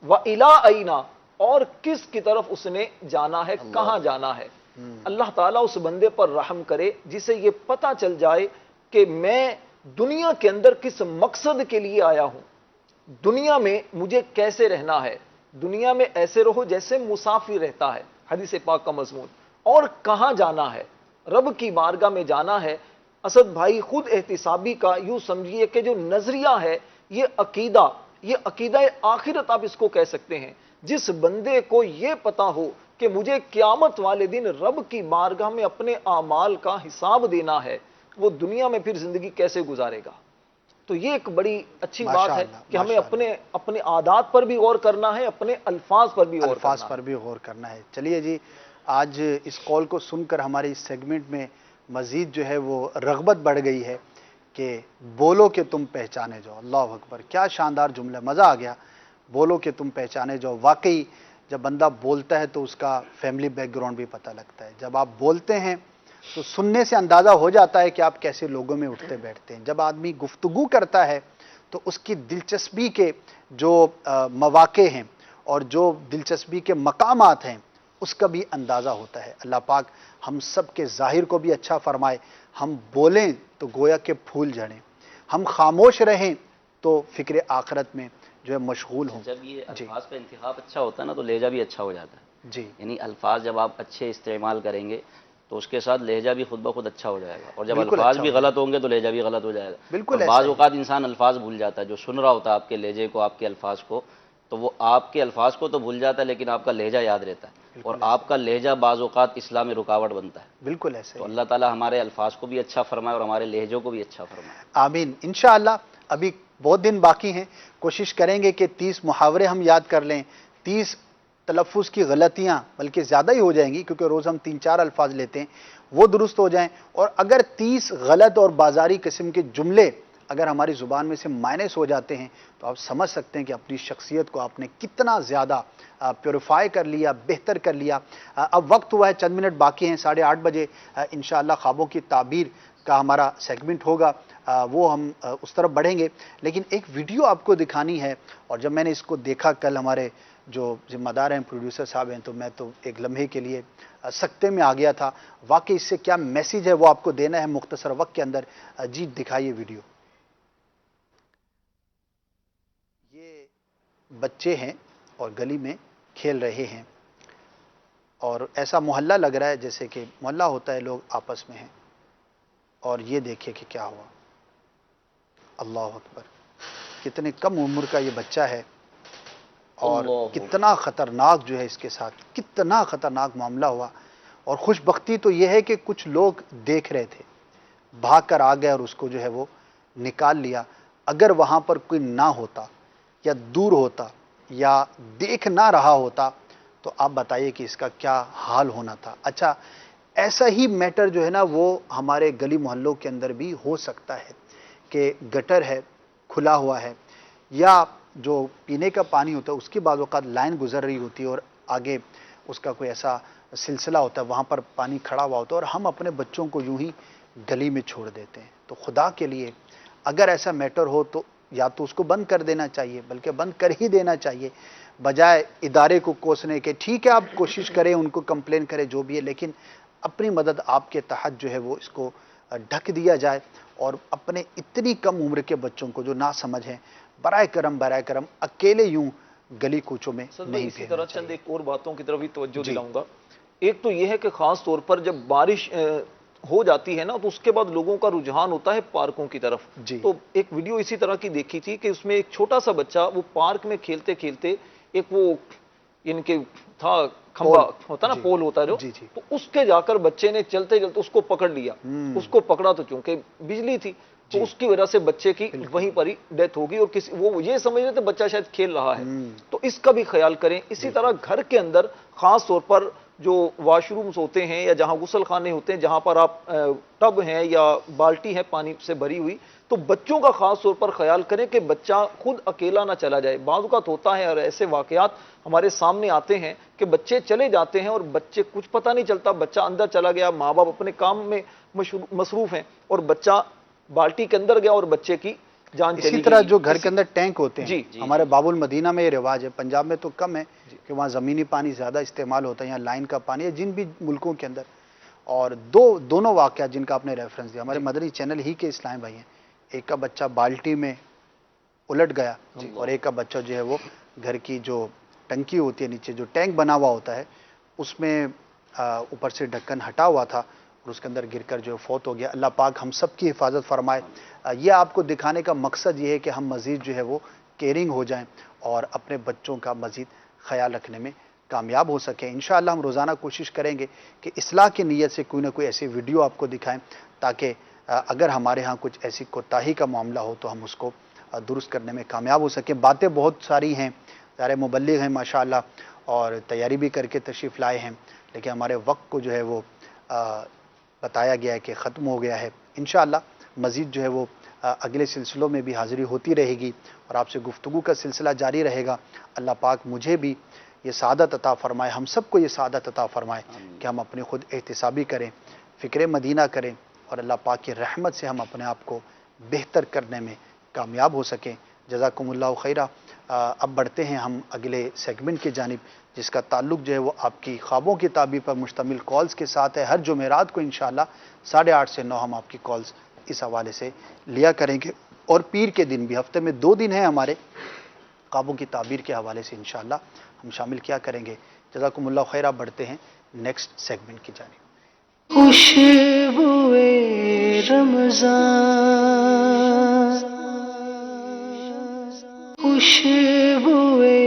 وَإِلَىٰ اینا، اور کس کی طرف اس نے جانا ہے، کہاں جانا ہے. اللہ تعالیٰ اس بندے پر رحم کرے جسے یہ پتہ چل جائے کہ میں دنیا کے اندر کس مقصد کے لیے آیا ہوں، دنیا میں مجھے کیسے رہنا ہے. دنیا میں ایسے رہو جیسے مسافر رہتا ہے، حدیث پاک کا مضمون. اور کہاں جانا ہے، رب کی بارگاہ میں جانا ہے. اسد بھائی خود احتسابی کا یوں سمجھیے کہ جو نظریہ ہے یہ عقیدہ آخرت آپ اس کو کہہ سکتے ہیں. جس بندے کو یہ پتا ہو کہ مجھے قیامت والے دن رب کی بارگاہ میں اپنے اعمال کا حساب دینا ہے، وہ دنیا میں پھر زندگی کیسے گزارے گا. تو یہ ایک بڑی اچھی بات ہے کہ ہمیں اپنے عادات پر بھی غور کرنا ہے، اپنے الفاظ پر بھی غور کرنا ہے. چلیے جی، آج اس قول کو سن کر ہمارے اس سیگمنٹ میں مزید جو ہے وہ رغبت بڑھ گئی ہے کہ بولو کہ تم پہچانے جاؤ. اللہ اکبر. کیا شاندار جملہ، مزہ آ گیا. بولو کہ تم پہچانے جاؤ. واقعی جب بندہ بولتا ہے تو اس کا فیملی بیک گراؤنڈ بھی پتہ لگتا ہے. جب آپ بولتے ہیں تو سننے سے اندازہ ہو جاتا ہے کہ آپ کیسے لوگوں میں اٹھتے بیٹھتے ہیں. جب آدمی گفتگو کرتا ہے تو اس کی دلچسپی کے جو مواقع ہیں اور جو دلچسپی کے مقامات ہیں اس کا بھی اندازہ ہوتا ہے. اللہ پاک ہم سب کے ظاہر کو بھی اچھا فرمائے. ہم بولیں تو گویا کہ پھول جھڑیں، ہم خاموش رہیں تو فکر آخرت میں جو ہے مشغول ہوں. جب یہ الفاظ کا انتخاب اچھا ہوتا ہے نا تو لہجہ بھی اچھا ہو جاتا ہے. جی یعنی الفاظ جب آپ اچھے استعمال کریں گے تو اس کے ساتھ لہجہ بھی خود بخود اچھا ہو جائے گا، اور جب بالکل الفاظ اچھا بھی ہو غلط ہوں گے تو لہجہ بھی غلط ہو جائے گا. بالکل اور ایسا بعض ہی. اوقات انسان الفاظ بھول جاتا ہے، جو سن رہا ہوتا ہے آپ کے لہجے کو، آپ کے الفاظ کو، تو وہ آپ کے الفاظ کو تو بھول جاتا ہے لیکن آپ کا لہجہ یاد رہتا ہے. اور آپ کا لہجہ بعض اوقات اصلاح میں رکاوٹ بنتا ہے. بالکل ایسے تو ہی. اللہ تعالیٰ ہمارے الفاظ کو بھی اچھا فرمائے اور ہمارے لہجوں کو بھی اچھا فرمائے. آمین. انشاءاللہ ابھی بہت دن باقی ہیں. کوشش کریں گے کہ 30 محاورے ہم یاد کر لیں، 30 تلفظ کی غلطیاں بلکہ زیادہ ہی ہو جائیں گی کیونکہ روز ہم 3-4 الفاظ لیتے ہیں، وہ درست ہو جائیں. اور اگر 30 غلط اور بازاری قسم کے جملے اگر ہماری زبان میں سے مائنس ہو جاتے ہیں تو آپ سمجھ سکتے ہیں کہ اپنی شخصیت کو آپ نے کتنا زیادہ پیوریفائی کر لیا، بہتر کر لیا. اب وقت ہوا ہے، چند منٹ باقی ہیں. 8:30 بجے انشاءاللہ خوابوں کی تعبیر کا ہمارا سیگمنٹ ہوگا، وہ ہم اس طرف بڑھیں گے. لیکن ایک ویڈیو آپ کو دکھانی ہے، اور جب میں نے اس کو دیکھا کل ہمارے جو ذمہ دار ہیں پروڈیوسر صاحب ہیں تو میں تو ایک لمحے کے لیے سکتے میں آ گیا تھا. واقعی اس سے کیا میسیج ہے وہ آپ کو دینا ہے مختصر وقت کے اندر. جی دکھائیے ویڈیو. یہ بچے ہیں اور گلی میں کھیل رہے ہیں، اور ایسا محلہ لگ رہا ہے جیسے کہ محلہ ہوتا ہے، لوگ آپس میں ہیں. اور یہ دیکھیں کہ کیا ہوا. اللہ اکبر. کتنے کم عمر کا یہ بچہ ہے اور کتنا خطرناک جو ہے اس کے ساتھ، کتنا خطرناک معاملہ ہوا. اور خوش بختی تو یہ ہے کہ کچھ لوگ دیکھ رہے تھے، بھاگ کر آ گئے اور اس کو جو ہے وہ نکال لیا. اگر وہاں پر کوئی نہ ہوتا یا دور ہوتا یا دیکھ نہ رہا ہوتا تو آپ بتائیے کہ اس کا کیا حال ہونا تھا. اچھا، ایسا ہی میٹر جو ہے نا وہ ہمارے گلی محلوں کے اندر بھی ہو سکتا ہے کہ گٹر ہے، کھلا ہوا ہے، یا جو پینے کا پانی ہوتا ہے اس کی بعض اوقات لائن گزر رہی ہوتی ہے اور آگے اس کا کوئی ایسا سلسلہ ہوتا ہے وہاں پر پانی کھڑا ہوا ہوتا ہے اور ہم اپنے بچوں کو یوں ہی گلی میں چھوڑ دیتے ہیں. تو خدا کے لیے اگر ایسا میٹر ہو تو یا تو اس کو بند کر دینا چاہیے، بلکہ بند کر ہی دینا چاہیے، بجائے ادارے کو کوسنے کے. ٹھیک ہے آپ کوشش کریں، ان کو کمپلین کریں جو بھی ہے، لیکن اپنی مدد آپ کے تحت جو ہے وہ اس کو ڈھک دیا جائے. اور اپنے اتنی کم عمر کے بچوں کو جو نہ سمجھ ہیں، برائے کرم اکیلے یوں گلی کوچوں میں سر بھائی نہیں اسی پھینکنا طرح چند چاہیے. ایک اور باتوں کی طرف بھی توجہ جی. دلاؤں گا. ایک تو یہ ہے کہ خاص طور پر جب بارش ہو جاتی ہے نا تو اس کے بعد لوگوں کا رجحان ہوتا ہے پارکوں کی طرف. جی. تو ایک ویڈیو اسی طرح کی دیکھی تھی کہ اس میں ایک چھوٹا سا بچہ وہ پارک میں کھیلتے کھیلتے ایک وہ ان کے تھا کھمبا ہوتا نا، جی. پول ہوتا ہے جو، جی جی. تو اس کے جا کر بچے نے چلتے چلتے اس کو پکڑ لیا. اس کو پکڑا تو چونکہ بجلی تھی تو اس کی وجہ سے بچے کی وہیں پر ہی ڈیتھ ہوگی، اور کسی وہ یہ سمجھ رہے تھے بچہ شاید کھیل رہا ہے. تو اس کا بھی خیال کریں. اسی طرح گھر کے اندر خاص طور پر جو واش رومز ہوتے ہیں یا جہاں غسل خانے ہوتے ہیں، جہاں پر آپ ٹب ہیں یا بالٹی ہے پانی سے بھری ہوئی، تو بچوں کا خاص طور پر خیال کریں کہ بچہ خود اکیلا نہ چلا جائے. بعض اوقات ہوتا ہے اور ایسے واقعات ہمارے سامنے آتے ہیں کہ بچے چلے جاتے ہیں اور بچے کچھ پتہ نہیں چلتا، بچہ اندر چلا گیا، ماں باپ اپنے کام میں مصروف ہیں اور بچہ بالٹی کے اندر گیا اور بچے کی جان چلی گئی. اسی طرح جو گھر کے اندر ٹینک ہوتے ہیں، جی ہمارے باب المدینہ میں یہ رواج ہے، پنجاب میں تو کم ہے کہ وہاں زمینی پانی زیادہ استعمال ہوتا ہے، یہاں لائن کا پانی ہے جن بھی ملکوں کے اندر. اور دونوں واقعات جن کا آپ نے ریفرنس دیا ہمارے مدنی چینل ہی کے اسلام بھائی ہیں. ایک کا بچہ بالٹی میں الٹ گیا اور ایک کا بچہ جو ہے وہ گھر کی جو ٹنکی ہوتی ہے نیچے جو ٹینک بنا ہوا ہوتا ہے اس میں اوپر سے ڈھکن ہٹا ہوا تھا اور اس کے اندر گر کر جو فوت ہو گیا. اللہ پاک ہم سب کی حفاظت فرمائے. یہ آپ کو دکھانے کا مقصد یہ ہے کہ ہم مزید جو ہے وہ کیئرنگ ہو جائیں اور اپنے بچوں کا مزید خیال رکھنے میں کامیاب ہو سکیں. انشاءاللہ ہم روزانہ کوشش کریں گے کہ اصلاح کی نیت سے کوئی نہ کوئی ایسی ویڈیو آپ کو دکھائیں تاکہ اگر ہمارے ہاں کچھ ایسی کوتاہی کا معاملہ ہو تو ہم اس کو درست کرنے میں کامیاب ہو سکیں. باتیں بہت ساری ہیں، سارے مبلغ ہیں ماشاءاللہ اور تیاری بھی کر کے تشریف لائے ہیں، لیکن ہمارے وقت کو جو ہے وہ بتایا گیا ہے کہ ختم ہو گیا ہے. انشاءاللہ مزید جو ہے وہ اگلے سلسلوں میں بھی حاضری ہوتی رہے گی اور آپ سے گفتگو کا سلسلہ جاری رہے گا. اللہ پاک مجھے بھی یہ سعادت عطا فرمائے، ہم سب کو یہ سعادت عطا فرمائے کہ ہم اپنی خود احتسابی کریں، فکر مدینہ کریں اور اللہ پاک کی رحمت سے ہم اپنے آپ کو بہتر کرنے میں کامیاب ہو سکیں. جزاکم اللہ خیرہ. اب بڑھتے ہیں ہم اگلے سیگمنٹ کی جانب جس کا تعلق جو ہے وہ آپ کی خوابوں کی تعبیر پر مشتمل کالز کے ساتھ ہے. ہر جمعرات کو انشاءاللہ 8:30 سے 9 ہم آپ کی کالز اس حوالے سے لیا کریں گے اور پیر کے دن بھی ہفتے میں 2 دن ہیں ہمارے خوابوں کی تعبیر کے حوالے سے انشاءاللہ ہم شامل کیا کریں گے. جزاکم اللہ خیرہ. بڑھتے ہیں نیکسٹ سیگمنٹ کی جانب. خوشبوئے رمضان، خوشبوئے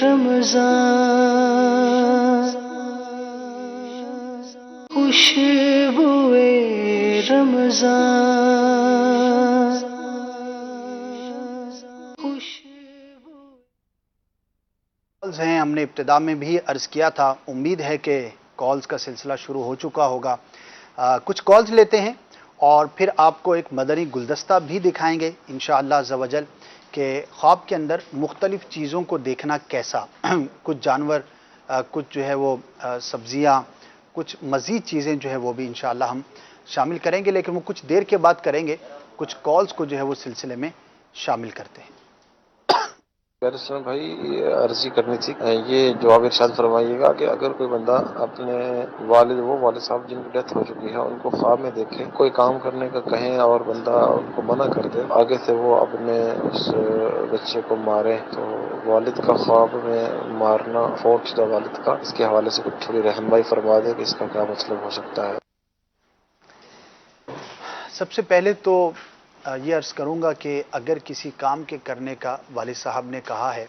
رمضان، خوشبوئے رمضان، کالز ہیں. ہم نے ابتدا میں بھی عرض کیا تھا، امید ہے کہ کالز کا سلسلہ شروع ہو چکا ہوگا. کچھ کالز لیتے ہیں اور پھر آپ کو ایک مدنی گلدستہ بھی دکھائیں گے انشاءاللہ عز و جل کہ خواب کے اندر مختلف چیزوں کو دیکھنا کیسا. کچھ جانور، کچھ جو ہے وہ سبزیاں، کچھ مزید چیزیں جو ہے وہ بھی انشاءاللہ ہم شامل کریں گے، لیکن وہ کچھ دیر کے بعد کریں گے. کچھ کالز کو جو ہے وہ سلسلے میں شامل کرتے ہیں. پیرسلم بھائی یہ عرضی کرنی تھی، یہ جواب ارشاد فرمائیے گا کہ اگر کوئی بندہ اپنے والد صاحب جن کی ڈیتھ ہو چکی ہے ان کو خواب میں دیکھے، کوئی کام کرنے کا کہیں اور بندہ ان کو منع کر دے، آگے سے وہ اپنے اس بچے کو مارے، تو والد کا خواب میں مارنا فوت شدہ والد کا، اس کے حوالے سے کچھ تھوڑی رہنمائی فرما دے کہ اس کا کیا مطلب ہو سکتا ہے. سب سے پہلے تو یہ عرض کروں گا کہ اگر کسی کام کے کرنے کا والد صاحب نے کہا ہے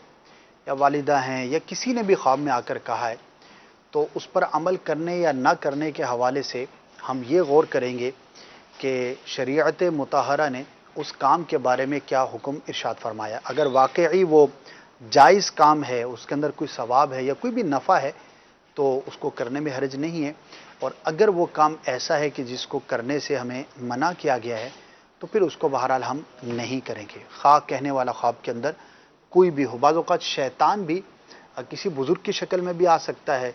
یا والدہ ہیں یا کسی نے بھی خواب میں آ کر کہا ہے تو اس پر عمل کرنے یا نہ کرنے کے حوالے سے ہم یہ غور کریں گے کہ شریعت مطہرہ نے اس کام کے بارے میں کیا حکم ارشاد فرمایا. اگر واقعی وہ جائز کام ہے، اس کے اندر کوئی ثواب ہے یا کوئی بھی نفع ہے تو اس کو کرنے میں حرج نہیں ہے. اور اگر وہ کام ایسا ہے کہ جس کو کرنے سے ہمیں منع کیا گیا ہے تو پھر اس کو بہرحال ہم نہیں کریں گے. خواہ کہنے والا خواب کے اندر کوئی بھی ہو، بعض اوقات شیطان بھی کسی بزرگ کی شکل میں بھی آ سکتا ہے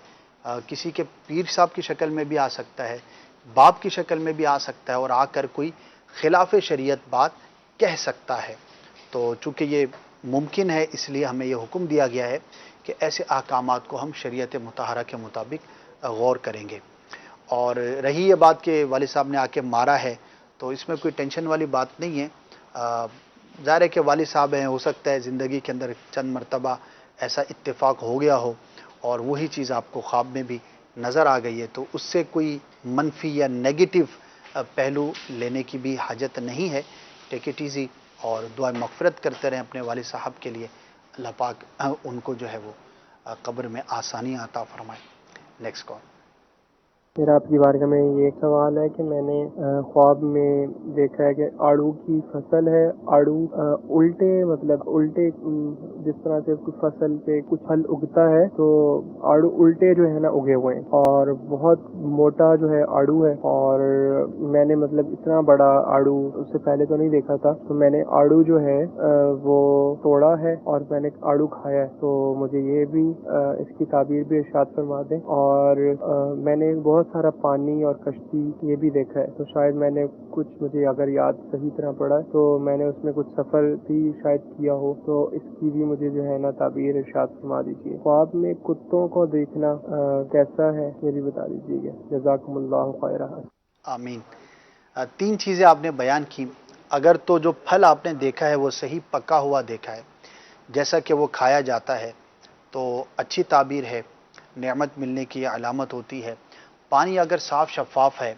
کسی کے پیر صاحب کی شکل میں بھی آ سکتا ہے، باپ کی شکل میں بھی آ سکتا ہے، اور آ کر کوئی خلاف شریعت بات کہہ سکتا ہے۔ تو چونکہ یہ ممکن ہے، اس لیے ہمیں یہ حکم دیا گیا ہے کہ ایسے احکامات کو ہم شریعت مطہرہ کے مطابق غور کریں گے۔ اور رہی یہ بات کہ والد صاحب نے آ کے مارا ہے، تو اس میں کوئی ٹینشن والی بات نہیں ہے۔ ظاہر ہے کہ والد صاحب ہیں، ہو سکتا ہے زندگی کے اندر چند مرتبہ ایسا اتفاق ہو گیا ہو اور وہی چیز آپ کو خواب میں بھی نظر آ گئی ہے، تو اس سے کوئی منفی یا نیگیٹو پہلو لینے کی بھی حاجت نہیں ہے۔ ٹیک اٹ ایزی اور دعائیں مغفرت کرتے رہیں اپنے والد صاحب کے لیے، اللہ پاک ان کو جو ہے وہ قبر میں آسانی عطا فرمائے۔ Next call. میرا آپ کی بارگاہ میں یہ ایک سوال ہے کہ میں نے خواب میں دیکھا ہے کہ آڑو کی فصل ہے، آڑو الٹے مطلب الٹے جس طرح سے کوئی فصل پہ کچھ پھل اگتا ہے تو آڑو الٹے جو ہے نا اگے ہوئے ہیں، اور بہت موٹا جو ہے آڑو ہے، اور میں نے مطلب اتنا بڑا آڑو اس سے پہلے تو نہیں دیکھا تھا، تو میں نے آڑو جو ہے وہ توڑا ہے اور میں نے آڑو کھایا ہے، تو مجھے یہ بھی اس کی تعبیر بھی ارشاد فرما دیں۔ اور میں نے بہت سارا پانی اور کشتی یہ بھی دیکھا ہے، تو شاید میں نے کچھ، مجھے اگر یاد صحیح طرح پڑا ہے تو میں نے اس میں کچھ سفر بھی شاید کیا ہو، تو اس کی بھی مجھے جو ہے نا تعبیر ارشاد فرما دیجیے۔ خواب میں کتوں کو دیکھنا کیسا ہے یہ بھی بتا دیجیے گا، جزاکم اللہ خیرہ۔ آمین۔ تین چیزیں آپ نے بیان کی۔ اگر تو جو پھل آپ نے دیکھا ہے وہ صحیح پکا ہوا دیکھا ہے، جیسا کہ وہ کھایا جاتا ہے، تو اچھی تعبیر ہے، نعمت ملنے کی علامت ہوتی ہے۔ پانی اگر صاف شفاف ہے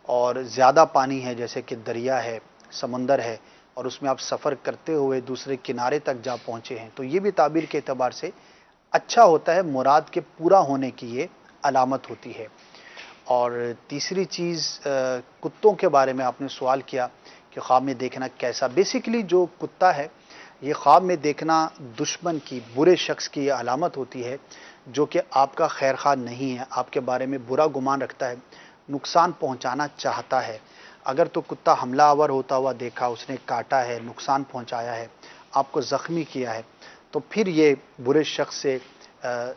اور زیادہ پانی ہے، جیسے کہ دریا ہے، سمندر ہے، اور اس میں آپ سفر کرتے ہوئے دوسرے کنارے تک جا پہنچے ہیں، تو یہ بھی تعبیر کے اعتبار سے اچھا ہوتا ہے، مراد کے پورا ہونے کی یہ علامت ہوتی ہے۔ اور تیسری چیز، کتوں کے بارے میں آپ نے سوال کیا کہ خواب میں دیکھنا کیسا۔ بیسیکلی جو کتا ہے، یہ خواب میں دیکھنا دشمن کی، برے شخص کی یہ علامت ہوتی ہے، جو کہ آپ کا خیر خواہ نہیں ہے، آپ کے بارے میں برا گمان رکھتا ہے، نقصان پہنچانا چاہتا ہے۔ اگر تو کتا حملہ آور ہوتا ہوا دیکھا، اس نے کاٹا ہے، نقصان پہنچایا ہے، آپ کو زخمی کیا ہے، تو پھر یہ برے شخص سے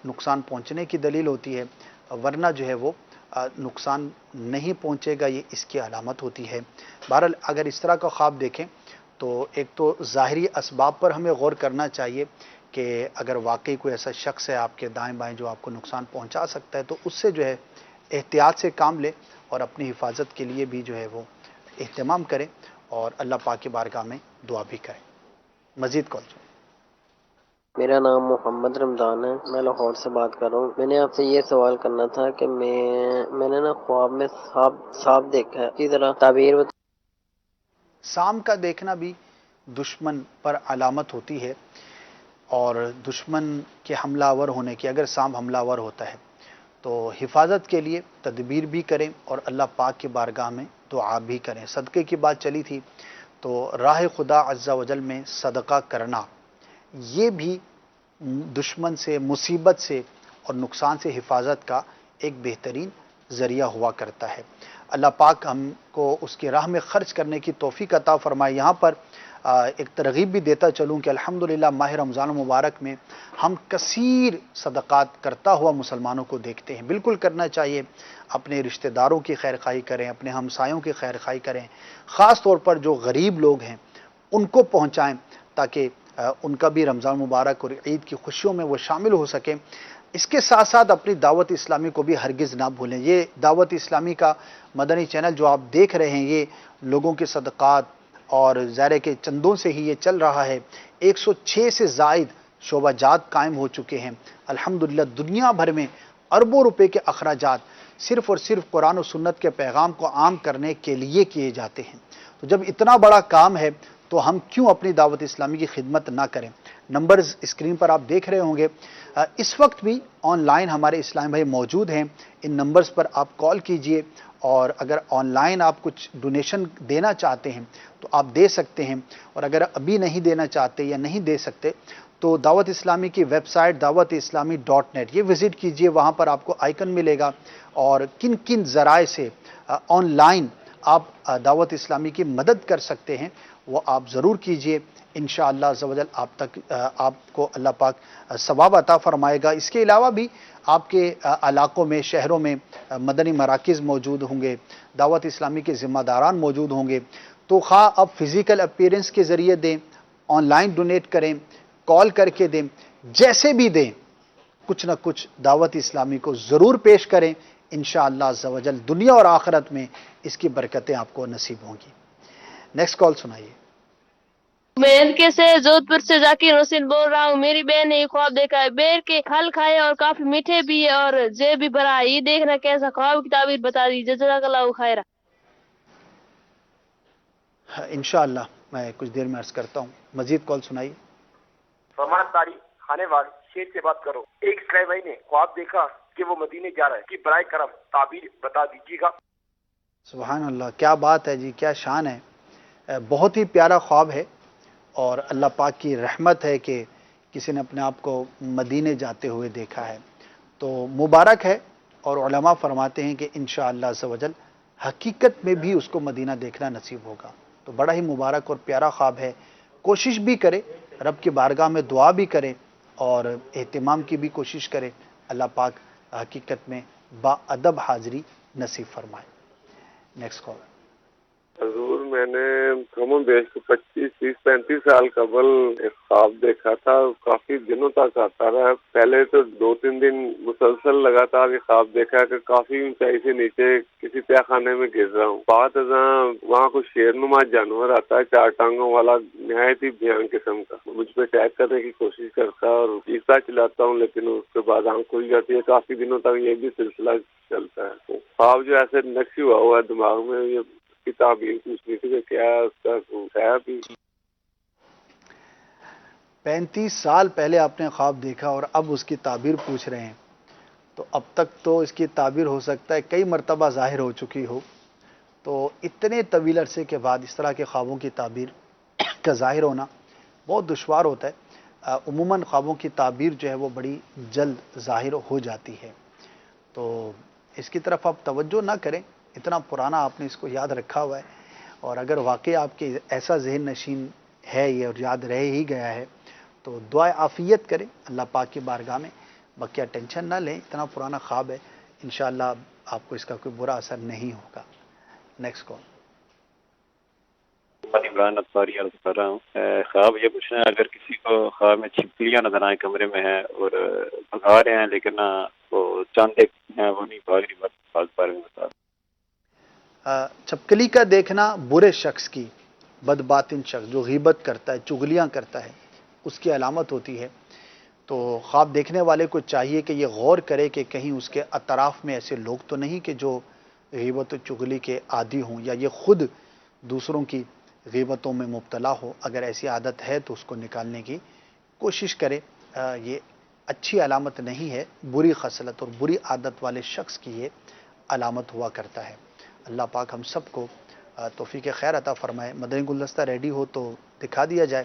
نقصان پہنچنے کی دلیل ہوتی ہے، ورنہ جو ہے وہ نقصان نہیں پہنچے گا، یہ اس کی علامت ہوتی ہے۔ بہرحال اگر اس طرح کا خواب دیکھیں تو ایک تو ظاہری اسباب پر ہمیں غور کرنا چاہیے کہ اگر واقعی کوئی ایسا شخص ہے آپ کے دائیں بائیں جو آپ کو نقصان پہنچا سکتا ہے، تو اس سے جو ہے احتیاط سے کام لے اور اپنی حفاظت کے لیے بھی جو ہے وہ اہتمام کریں، اور اللہ پاک کی بارگاہ میں دعا بھی کریں۔ مزید کال۔ میرا نام محمد رمضان ہے، میں لاہور سے بات کر رہا ہوں۔ میں نے آپ سے یہ سوال کرنا تھا کہ میں نے نا خواب میں سانپ دیکھا ہے، اسی طرح تعبیر سانپ کا دیکھنا بھی دشمن پر علامت ہوتی ہے، اور دشمن کے حملہ آور ہونے کی، اگر سانپ حملہ آور ہوتا ہے تو حفاظت کے لیے تدبیر بھی کریں اور اللہ پاک کی بارگاہ میں دعا بھی کریں۔ صدقے کی بات چلی تھی، تو راہ خدا عز و جل میں صدقہ کرنا، یہ بھی دشمن سے، مصیبت سے اور نقصان سے حفاظت کا ایک بہترین ذریعہ ہوا کرتا ہے۔ اللہ پاک ہم کو اس کی راہ میں خرچ کرنے کی توفیق عطا فرمائے۔ یہاں پر ایک ترغیب بھی دیتا چلوں کہ الحمدللہ ماہ رمضان المبارک میں ہم کثیر صدقات کرتا ہوا مسلمانوں کو دیکھتے ہیں۔ بالکل کرنا چاہیے، اپنے رشتہ داروں کی خیر خواہی کریں، اپنے ہمسایوں کی خیر خواہی کریں، خاص طور پر جو غریب لوگ ہیں ان کو پہنچائیں، تاکہ ان کا بھی رمضان مبارک اور عید کی خوشیوں میں وہ شامل ہو سکیں۔ اس کے ساتھ ساتھ اپنی دعوت اسلامی کو بھی ہرگز نہ بھولیں۔ یہ دعوت اسلامی کا مدنی چینل جو آپ دیکھ رہے ہیں، یہ لوگوں کے صدقات اور ظاہر کے چندوں سے ہی یہ چل رہا ہے۔ 106 سے زائد شعبہ جات قائم ہو چکے ہیں۔ الحمدللہ دنیا بھر میں اربوں روپے کے اخراجات صرف اور صرف قرآن و سنت کے پیغام کو عام کرنے کے لیے کیے جاتے ہیں۔ تو جب اتنا بڑا کام ہے تو ہم کیوں اپنی دعوت اسلامی کی خدمت نہ کریں؟ نمبرز اسکرین پر آپ دیکھ رہے ہوں گے، اس وقت بھی آن لائن ہمارے اسلام بھائی موجود ہیں، ان نمبرز پر آپ کال کیجئے، اور اگر آن لائن آپ کچھ ڈونیشن دینا چاہتے ہیں تو آپ دے سکتے ہیں، اور اگر ابھی نہیں دینا چاہتے یا نہیں دے سکتے تو دعوت اسلامی کی ویب سائٹ dawat-islami.net یہ وزٹ کیجئے، وہاں پر آپ کو آئیکن ملے گا، اور کن کن ذرائع سے آن لائن آپ دعوت اسلامی کی مدد کر سکتے ہیں وہ آپ ضرور کیجئے، انشاءاللہ عز و جل آپ کو اللہ پاک ثواب عطا فرمائے گا۔ اس کے علاوہ بھی آپ کے علاقوں میں، شہروں میں مدنی مراکز موجود ہوں گے، دعوت اسلامی کے ذمہ داران موجود ہوں گے، تو خواہ آپ فزیکل اپیرنس کے ذریعے دیں، آن لائن ڈونیٹ کریں، کال کر کے دیں، جیسے بھی دیں، کچھ نہ کچھ دعوت اسلامی کو ضرور پیش کریں، انشاءاللہ عز و جل دنیا اور آخرت میں اس کی برکتیں آپ کو نصیب ہوں گی۔ نیکسٹ کال سنائیے۔ میں کے سے جودھ پور سے ذاکر حسین بول رہا ہوں۔ میری بہن نے یہ خواب دیکھا ہے، بیر کے پھل کھائے اور کافی میٹھے بھی ہے اور جیب بھی بھرا ہے۔ یہ دیکھنا کیسا خواب کی تعبیر بتا دیجیے، جزاک اللہ خیر۔ انشاءاللہ میں کچھ دیر میں عرض کرتا ہوں۔ مزید کال سنائیے۔ فرمان تاری کھانے والے شیخ سے بات کرو۔ ایک اسلامی بھائی نے خواب دیکھا کہ وہ مدینے جا رہا ہے، کہ برائے کرم تعبیر بتا دیجیے گا۔ سبحان اللہ، کیا بات ہے جی، کیا شان ہے، بہت ہی پیارا خواب ہے، اور اللہ پاک کی رحمت ہے کہ کسی نے اپنے آپ کو مدینے جاتے ہوئے دیکھا ہے، تو مبارک ہے۔ اور علماء فرماتے ہیں کہ انشاءاللہ عز و جل حقیقت میں بھی اس کو مدینہ دیکھنا نصیب ہوگا، تو بڑا ہی مبارک اور پیارا خواب ہے۔ کوشش بھی کرے، رب کی بارگاہ میں دعا بھی کرے اور اہتمام کی بھی کوشش کرے، اللہ پاک حقیقت میں با ادب حاضری نصیب فرمائے۔ Next call. حضور، میں نے کم و بیش 25-30-35 سال قبل ایک خواب دیکھا تھا، کافی دنوں تک آتا رہا۔ پہلے تو 2-3 دن مسلسل لگاتار یہ خواب دیکھا کہ کافی اونچائی سے نیچے کسی تہ خانے میں گر رہا ہوں۔ بعد ازاں وہاں کوئی شیر نما جانور آتا ہے 4 ٹانگوں والا، نہایت ہی بھیان قسم کا، مجھ پہ اٹیک کرنے کی کوشش کرتا اور چیختا چلاتا ہوں، لیکن اس کے بعد آنکھ کھل جاتی ہے۔ کافی دنوں تک یہ بھی سلسلہ چلتا ہے۔ خواب جو ایسے نقش ہوا ہوا ہے دماغ میں، یہ کی تعبیر پوچھنی تھی کہ کیا اس کا ہے بھی۔ 35 سال پہلے آپ نے خواب دیکھا اور اب اس کی تعبیر پوچھ رہے ہیں، تو اب تک تو اس کی تعبیر ہو سکتا ہے کئی مرتبہ ظاہر ہو چکی ہو، تو اتنے طویل عرصے کے بعد اس طرح کے خوابوں کی تعبیر کا ظاہر ہونا بہت دشوار ہوتا ہے۔ عموماً خوابوں کی تعبیر جو ہے وہ بڑی جلد ظاہر ہو جاتی ہے، تو اس کی طرف آپ توجہ نہ کریں، اتنا پرانا آپ نے اس کو یاد رکھا ہوا ہے، اور اگر واقعی آپ کے ایسا ذہن نشین ہے یہ اور یاد رہ ہی گیا ہے تو دعائے عافیت کریں اللہ پاک کی بارگاہ میں، بقیہ ٹینشن نہ لیں، اتنا پرانا خواب ہے، انشاءاللہ آپ کو اس کا کوئی برا اثر نہیں ہوگا۔ Next call. عمران اطواری عرض کر رہا ہوں، خواب یہ پوچھنا ہے اگر کسی کو خواب میں چھپکلیاں نظر آئیں کمرے میں ہیں اور بھگا رہے ہیں لیکن وہ چاند ہیں وہ نہیں بھاگ رہی، بات بارے میں بتا۔ چھپکلی کا دیکھنا برے شخص کی، بد باطن شخص جو غیبت کرتا ہے، چغلیاں کرتا ہے، اس کی علامت ہوتی ہے، تو خواب دیکھنے والے کو چاہیے کہ یہ غور کرے کہ کہیں اس کے اطراف میں ایسے لوگ تو نہیں کہ جو غیبت و چغلی کے عادی ہوں، یا یہ خود دوسروں کی غیبتوں میں مبتلا ہو۔ اگر ایسی عادت ہے تو اس کو نکالنے کی کوشش کرے، یہ اچھی علامت نہیں ہے، بری خصلت اور بری عادت والے شخص کی یہ علامت ہوا کرتا ہے۔ اللہ پاک ہم سب کو توفیق خیر عطا فرمائے۔ مدنی گلدستہ ریڈی ہو تو دکھا دیا جائے۔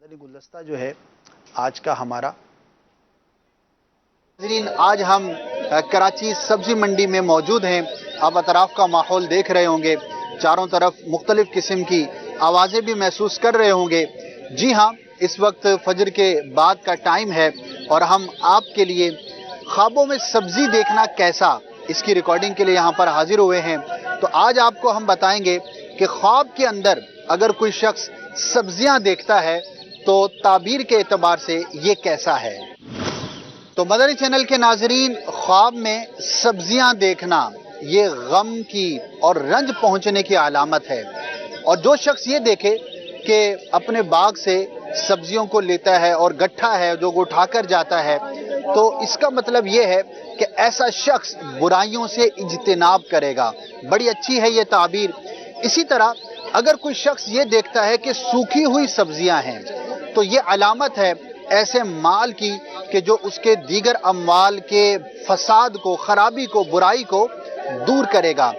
مدنی گلدستہ جو ہے آج کا ہمارا، ناظرین آج ہم کراچی سبزی منڈی میں موجود ہیں۔ آپ اطراف کا ماحول دیکھ رہے ہوں گے، چاروں طرف مختلف قسم کی آوازیں بھی محسوس کر رہے ہوں گے۔ جی ہاں، اس وقت فجر کے بعد کا ٹائم ہے اور ہم آپ کے لیے خوابوں میں سبزی دیکھنا کیسا، اس کی ریکارڈنگ کے لیے یہاں پر حاضر ہوئے ہیں۔ تو آج آپ کو ہم بتائیں گے کہ خواب کے اندر اگر کوئی شخص سبزیاں دیکھتا ہے تو تعبیر کے اعتبار سے یہ کیسا ہے۔ تو مدنی چینل کے ناظرین، خواب میں سبزیاں دیکھنا یہ غم کی اور رنج پہنچنے کی علامت ہے، اور جو شخص یہ دیکھے کہ اپنے باغ سے سبزیوں کو لیتا ہے اور گٹھا ہے جو وہ اٹھا کر جاتا ہے، تو اس کا مطلب یہ ہے کہ ایسا شخص برائیوں سے اجتناب کرے گا۔ بڑی اچھی ہے یہ تعبیر۔ اسی طرح اگر کوئی شخص یہ دیکھتا ہے کہ سوکھی ہوئی سبزیاں ہیں تو یہ علامت ہے ایسے مال کی کہ جو اس کے دیگر اموال کے فساد کو، خرابی کو، برائی کو دور کرے گا۔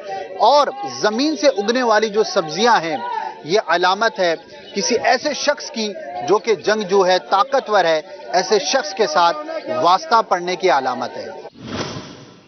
اور زمین سے اگنے والی جو سبزیاں ہیں یہ علامت ہے کسی ایسے شخص کی جو کہ جنگجو ہے، طاقتور ہے، ایسے شخص کے ساتھ واسطہ پڑنے کی علامت ہے۔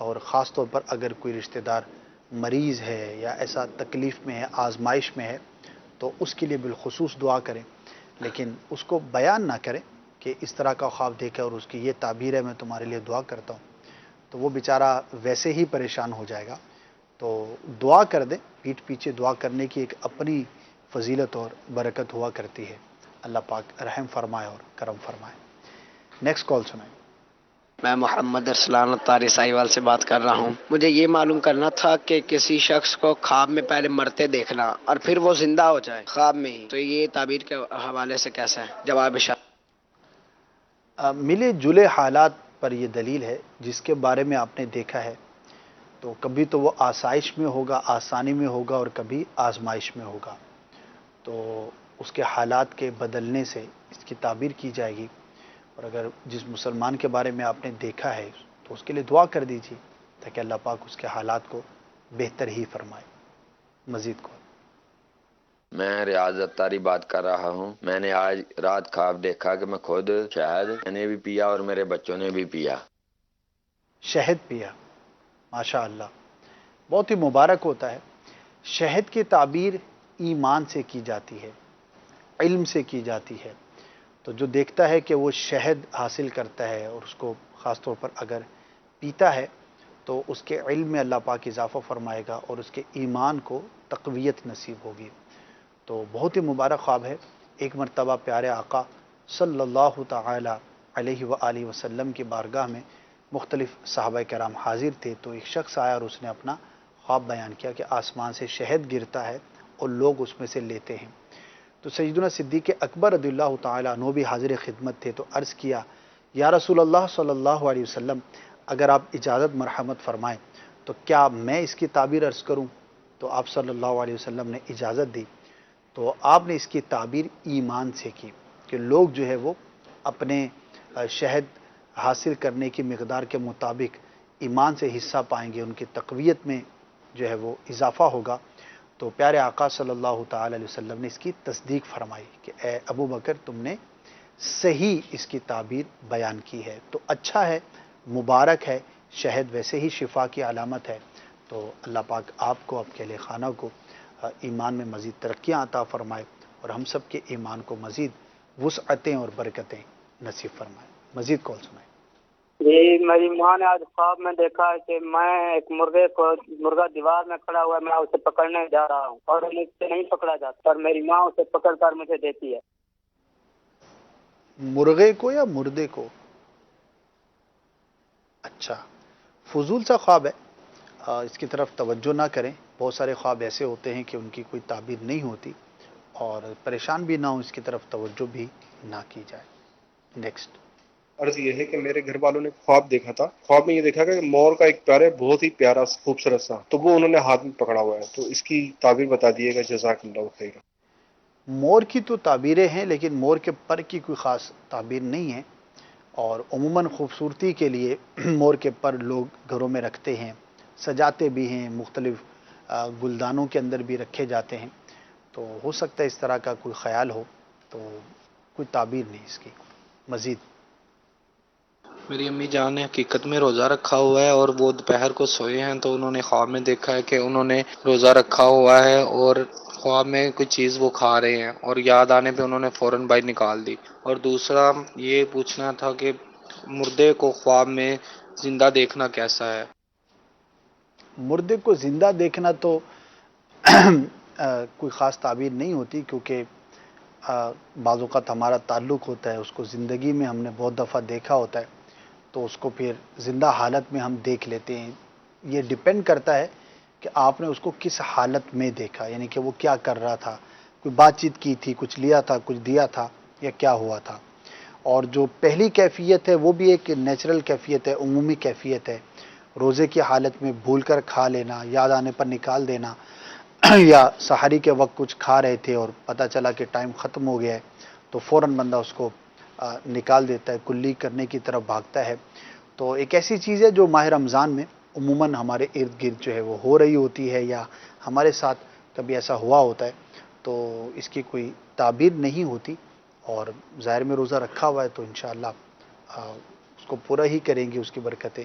اور خاص طور پر اگر کوئی رشتہ دار مریض ہے یا ایسا تکلیف میں ہے، آزمائش میں ہے، تو اس کے لیے بالخصوص دعا کریں، لیکن اس کو بیان نہ کریں کہ اس طرح کا خواب دیکھا اور اس کی یہ تعبیر ہے، میں تمہارے لیے دعا کرتا ہوں، تو وہ بیچارہ ویسے ہی پریشان ہو جائے گا۔ تو دعا کر دیں، پیٹھ پیچھے دعا کرنے کی ایک اپنی فضیلت اور برکت ہوا کرتی ہے۔ اللہ پاک رحم فرمائے اور کرم فرمائے۔ نیکسٹ کال سنائیں۔ میں محمد ارسلان اتاری ساہیوال سے بات کر رہا ہوں۔ مجھے یہ معلوم کرنا تھا کہ کسی شخص کو خواب میں پہلے مرتے دیکھنا اور پھر وہ زندہ ہو جائے خواب میں ہی، تو یہ تعبیر کے حوالے سے کیسا ہے؟ جواب ملے جلے حالات پر یہ دلیل ہے، جس کے بارے میں آپ نے دیکھا ہے تو کبھی تو وہ آسائش میں ہوگا، آسانی میں ہوگا، اور کبھی آزمائش میں ہوگا، تو اس کے حالات کے بدلنے سے اس کی تعبیر کی جائے گی۔ اور اگر جس مسلمان کے بارے میں آپ نے دیکھا ہے تو اس کے لیے دعا کر دیجیے تاکہ اللہ پاک اس کے حالات کو بہتر ہی فرمائے۔ مزید کو میں ریاض اتاری بات کر رہا ہوں۔ میں نے آج رات خواب دیکھا کہ میں خود شہد میں نے بھی پیا اور میرے بچوں نے بھی پیا۔ شہد پیا، ماشاء اللہ، بہت ہی مبارک ہوتا ہے۔ شہد کی تعبیر ایمان سے کی جاتی ہے، علم سے کی جاتی ہے، تو جو دیکھتا ہے کہ وہ شہد حاصل کرتا ہے اور اس کو خاص طور پر اگر پیتا ہے تو اس کے علم میں اللہ پاک اضافہ فرمائے گا اور اس کے ایمان کو تقویت نصیب ہوگی۔ تو بہت ہی مبارک خواب ہے۔ ایک مرتبہ پیارے آقا صلی اللہ تعالی علیہ وآلہ وسلم کی بارگاہ میں مختلف صحابہ کرام حاضر تھے، تو ایک شخص آیا اور اس نے اپنا خواب بیان کیا کہ آسمان سے شہد گرتا ہے اور لوگ اس میں سے لیتے ہیں۔ تو سیدنا صدیق اکبر رضی اللہ تعالیٰ عنہ بھی حاضر خدمت تھے، تو عرض کیا یا رسول اللہ صلی اللہ علیہ وسلم، اگر آپ اجازت مرحمت فرمائیں تو کیا میں اس کی تعبیر عرض کروں؟ تو آپ صلی اللہ علیہ وسلم نے اجازت دی، تو آپ نے اس کی تعبیر ایمان سے کی کہ لوگ جو ہے وہ اپنے شہد حاصل کرنے کی مقدار کے مطابق ایمان سے حصہ پائیں گے، ان کی تقویت میں جو ہے وہ اضافہ ہوگا۔ تو پیارے آقا صلی اللہ تعالی علیہ وسلم نے اس کی تصدیق فرمائی کہ اے ابو بکر، تم نے صحیح اس کی تعبیر بیان کی ہے، تو اچھا ہے، مبارک ہے۔ شہد ویسے ہی شفا کی علامت ہے، تو اللہ پاک آپ کو، آپ کے اہل خانہ کو ایمان میں مزید ترقیاں عطا فرمائے اور ہم سب کے ایمان کو مزید وسعتیں اور برکتیں نصیب فرمائے۔ مزید کال سنائیں۔ جی، میری ماں نے آج خواب میں دیکھا کہ میں ایک مرغا دیوار میں کھڑا ہوا ہے، میں اسے پکڑنے جا رہا ہوں اور مجھ سے نہیں پکڑا جاتا، اور میری ماں اسے پکڑ کر مجھے دیتی ہے۔ مرغے کو یا مردے کو؟ اچھا، فضول سا خواب ہے، اس کی طرف توجہ نہ کریں۔ بہت سارے خواب ایسے ہوتے ہیں کہ ان کی کوئی تعبیر نہیں ہوتی، اور پریشان بھی نہ ہو، اس کی طرف توجہ بھی نہ کی جائے۔ نیکسٹ عرض یہ ہے کہ میرے گھر والوں نے خواب دیکھا تھا، خواب میں یہ دیکھا کہ مور کا ایک پیارا، بہت ہی پیارا خوبصورت سا، تو وہ انہوں نے ہاتھ میں پکڑا ہوا ہے، تو اس کی تعبیر بتا دیے گا، جزاک اللہ خیر۔ مور کی تو تعبیریں ہیں، لیکن مور کے پر کی کوئی خاص تعبیر نہیں ہے، اور عموماً خوبصورتی کے لیے مور کے پر لوگ گھروں میں رکھتے ہیں، سجاتے بھی ہیں، مختلف گلدانوں کے اندر بھی رکھے جاتے ہیں، تو ہو سکتا ہے اس طرح کا کوئی خیال ہو، تو کوئی تعبیر نہیں اس کی۔ مزید میری امی جان نے حقیقت میں روزہ رکھا ہوا ہے اور وہ دوپہر کو سوئے ہیں، تو انہوں نے خواب میں دیکھا ہے کہ انہوں نے روزہ رکھا ہوا ہے اور خواب میں کوئی چیز وہ کھا رہے ہیں، اور یاد آنے پہ انہوں نے فوراً باہر نکال دی۔ اور دوسرا یہ پوچھنا تھا کہ مردے کو خواب میں زندہ دیکھنا کیسا ہے؟ مردے کو زندہ دیکھنا تو کوئی خاص تعبیر نہیں ہوتی، کیونکہ بعض اوقات ہمارا تعلق ہوتا ہے، اس کو زندگی میں ہم نے بہت دفعہ دیکھا ہوتا ہے، تو اس کو پھر زندہ حالت میں ہم دیکھ لیتے ہیں۔ یہ ڈیپینڈ کرتا ہے کہ آپ نے اس کو کس حالت میں دیکھا، یعنی کہ وہ کیا کر رہا تھا، کوئی بات چیت کی تھی، کچھ لیا تھا، کچھ دیا تھا، یا کیا ہوا تھا۔ اور جو پہلی کیفیت ہے وہ بھی ایک نیچرل کیفیت ہے، عمومی کیفیت ہے، روزے کی حالت میں بھول کر کھا لینا، یاد آنے پر نکال دینا، یا سحری کے وقت کچھ کھا رہے تھے اور پتہ چلا کہ ٹائم ختم ہو گیا ہے تو فوراً بندہ اس کو نکال دیتا ہے، کلی کرنے کی طرف بھاگتا ہے۔ تو ایک ایسی چیز ہے جو ماہ رمضان میں عموماً ہمارے ارد گرد جو ہے وہ ہو رہی ہوتی ہے، یا ہمارے ساتھ کبھی ایسا ہوا ہوتا ہے، تو اس کی کوئی تعبیر نہیں ہوتی، اور ظاہر میں روزہ رکھا ہوا ہے تو انشاءاللہ اس کو پورا ہی کریں گے، اس کی برکتیں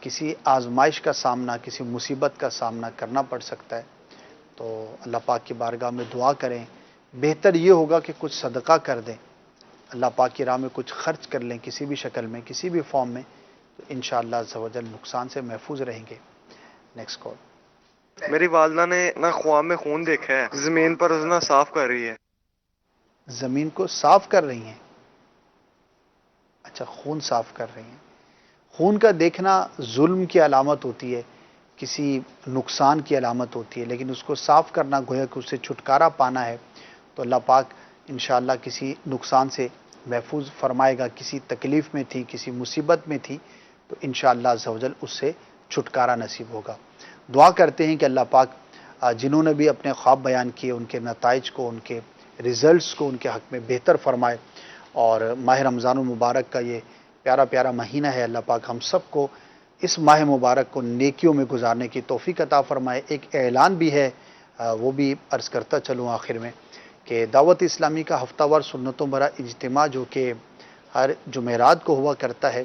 کسی آزمائش کا سامنا، کسی مصیبت کا سامنا کرنا پڑ سکتا ہے، تو اللہ پاک کی بارگاہ میں دعا کریں. بہتر یہ ہوگا کہ کچھ صدقہ کر دیں، اللہ پاک کی راہ میں کچھ خرچ کر لیں کسی بھی شکل میں، کسی بھی فارم میں، تو انشاءاللہ عز و جل نقصان سے محفوظ رہیں گے. Next call. میری والدہ نے نا خواب میں خون دیکھا ہے، زمین پر نا صاف کر رہی ہے. زمین کو صاف کر رہی ہیں؟ اچھا، خون صاف کر رہی ہیں. خون کا دیکھنا ظلم کی علامت ہوتی ہے، کسی نقصان کی علامت ہوتی ہے، لیکن اس کو صاف کرنا گویا کہ اس سے چھٹکارا پانا ہے، تو اللہ پاک انشاءاللہ کسی نقصان سے محفوظ فرمائے گا. کسی تکلیف میں تھی، کسی مصیبت میں تھی، تو انشاءاللہ عز و جل اس سے چھٹکارا نصیب ہوگا. دعا کرتے ہیں کہ اللہ پاک جنہوں نے بھی اپنے خواب بیان کیے ان کے نتائج کو، ان کے ریزلٹس کو ان کے حق میں بہتر فرمائے. اور ماہ رمضان المبارک کا یہ پیارا پیارا مہینہ ہے، اللہ پاک ہم سب کو اس ماہ مبارک کو نیکیوں میں گزارنے کی توفیق عطا فرمائے. ایک اعلان بھی ہے، وہ بھی عرض کرتا چلوں آخر میں، کہ دعوت اسلامی کا ہفتہ وار سنتوں بھرا اجتماع جو کہ ہر جمعرات کو ہوا کرتا ہے،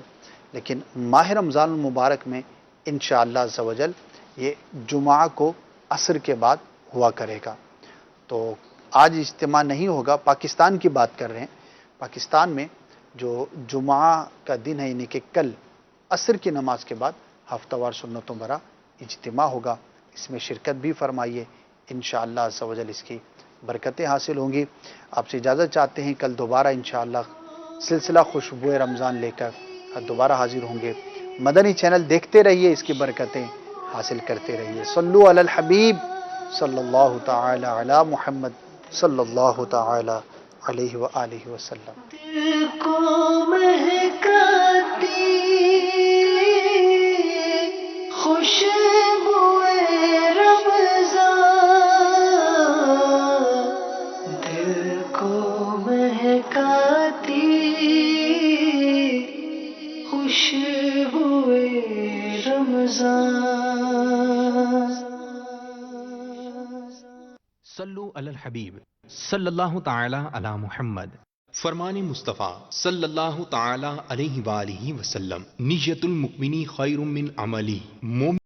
لیکن ماہ رمضان المبارک میں انشاءاللہ عز و جل یہ جمعہ کو عصر کے بعد ہوا کرے گا. تو آج اجتماع نہیں ہوگا، پاکستان کی بات کر رہے ہیں. پاکستان میں جو جمعہ کا دن ہے، یعنی کہ کل عصر کی نماز کے بعد ہفتہ وار سنتوں بھرا اجتماع ہوگا. اس میں شرکت بھی فرمائیے، انشاءاللہ عز و جل اس کی برکتیں حاصل ہوں گی. آپ سے اجازت چاہتے ہیں، کل دوبارہ انشاءاللہ سلسلہ خوشبوئے رمضان لے کر دوبارہ حاضر ہوں گے. مدنی چینل دیکھتے رہیے، اس کی برکتیں حاصل کرتے رہیے. صلو علی الحبیب صلی اللہ تعالی علی محمد صلی اللہ تعالی علیہ وآلہ وسلم. دل کو مہکاتی خوشبوئے رمضان، دل کو مہکاتی خوشبوئے رمضان. صلو علی الحبیب صلی اللہ تعالی علی محمد. فرمان مصطفیٰ صلی اللہ تعالی علیہ وآلہ وسلم، نیت المؤمن خیر من عملی.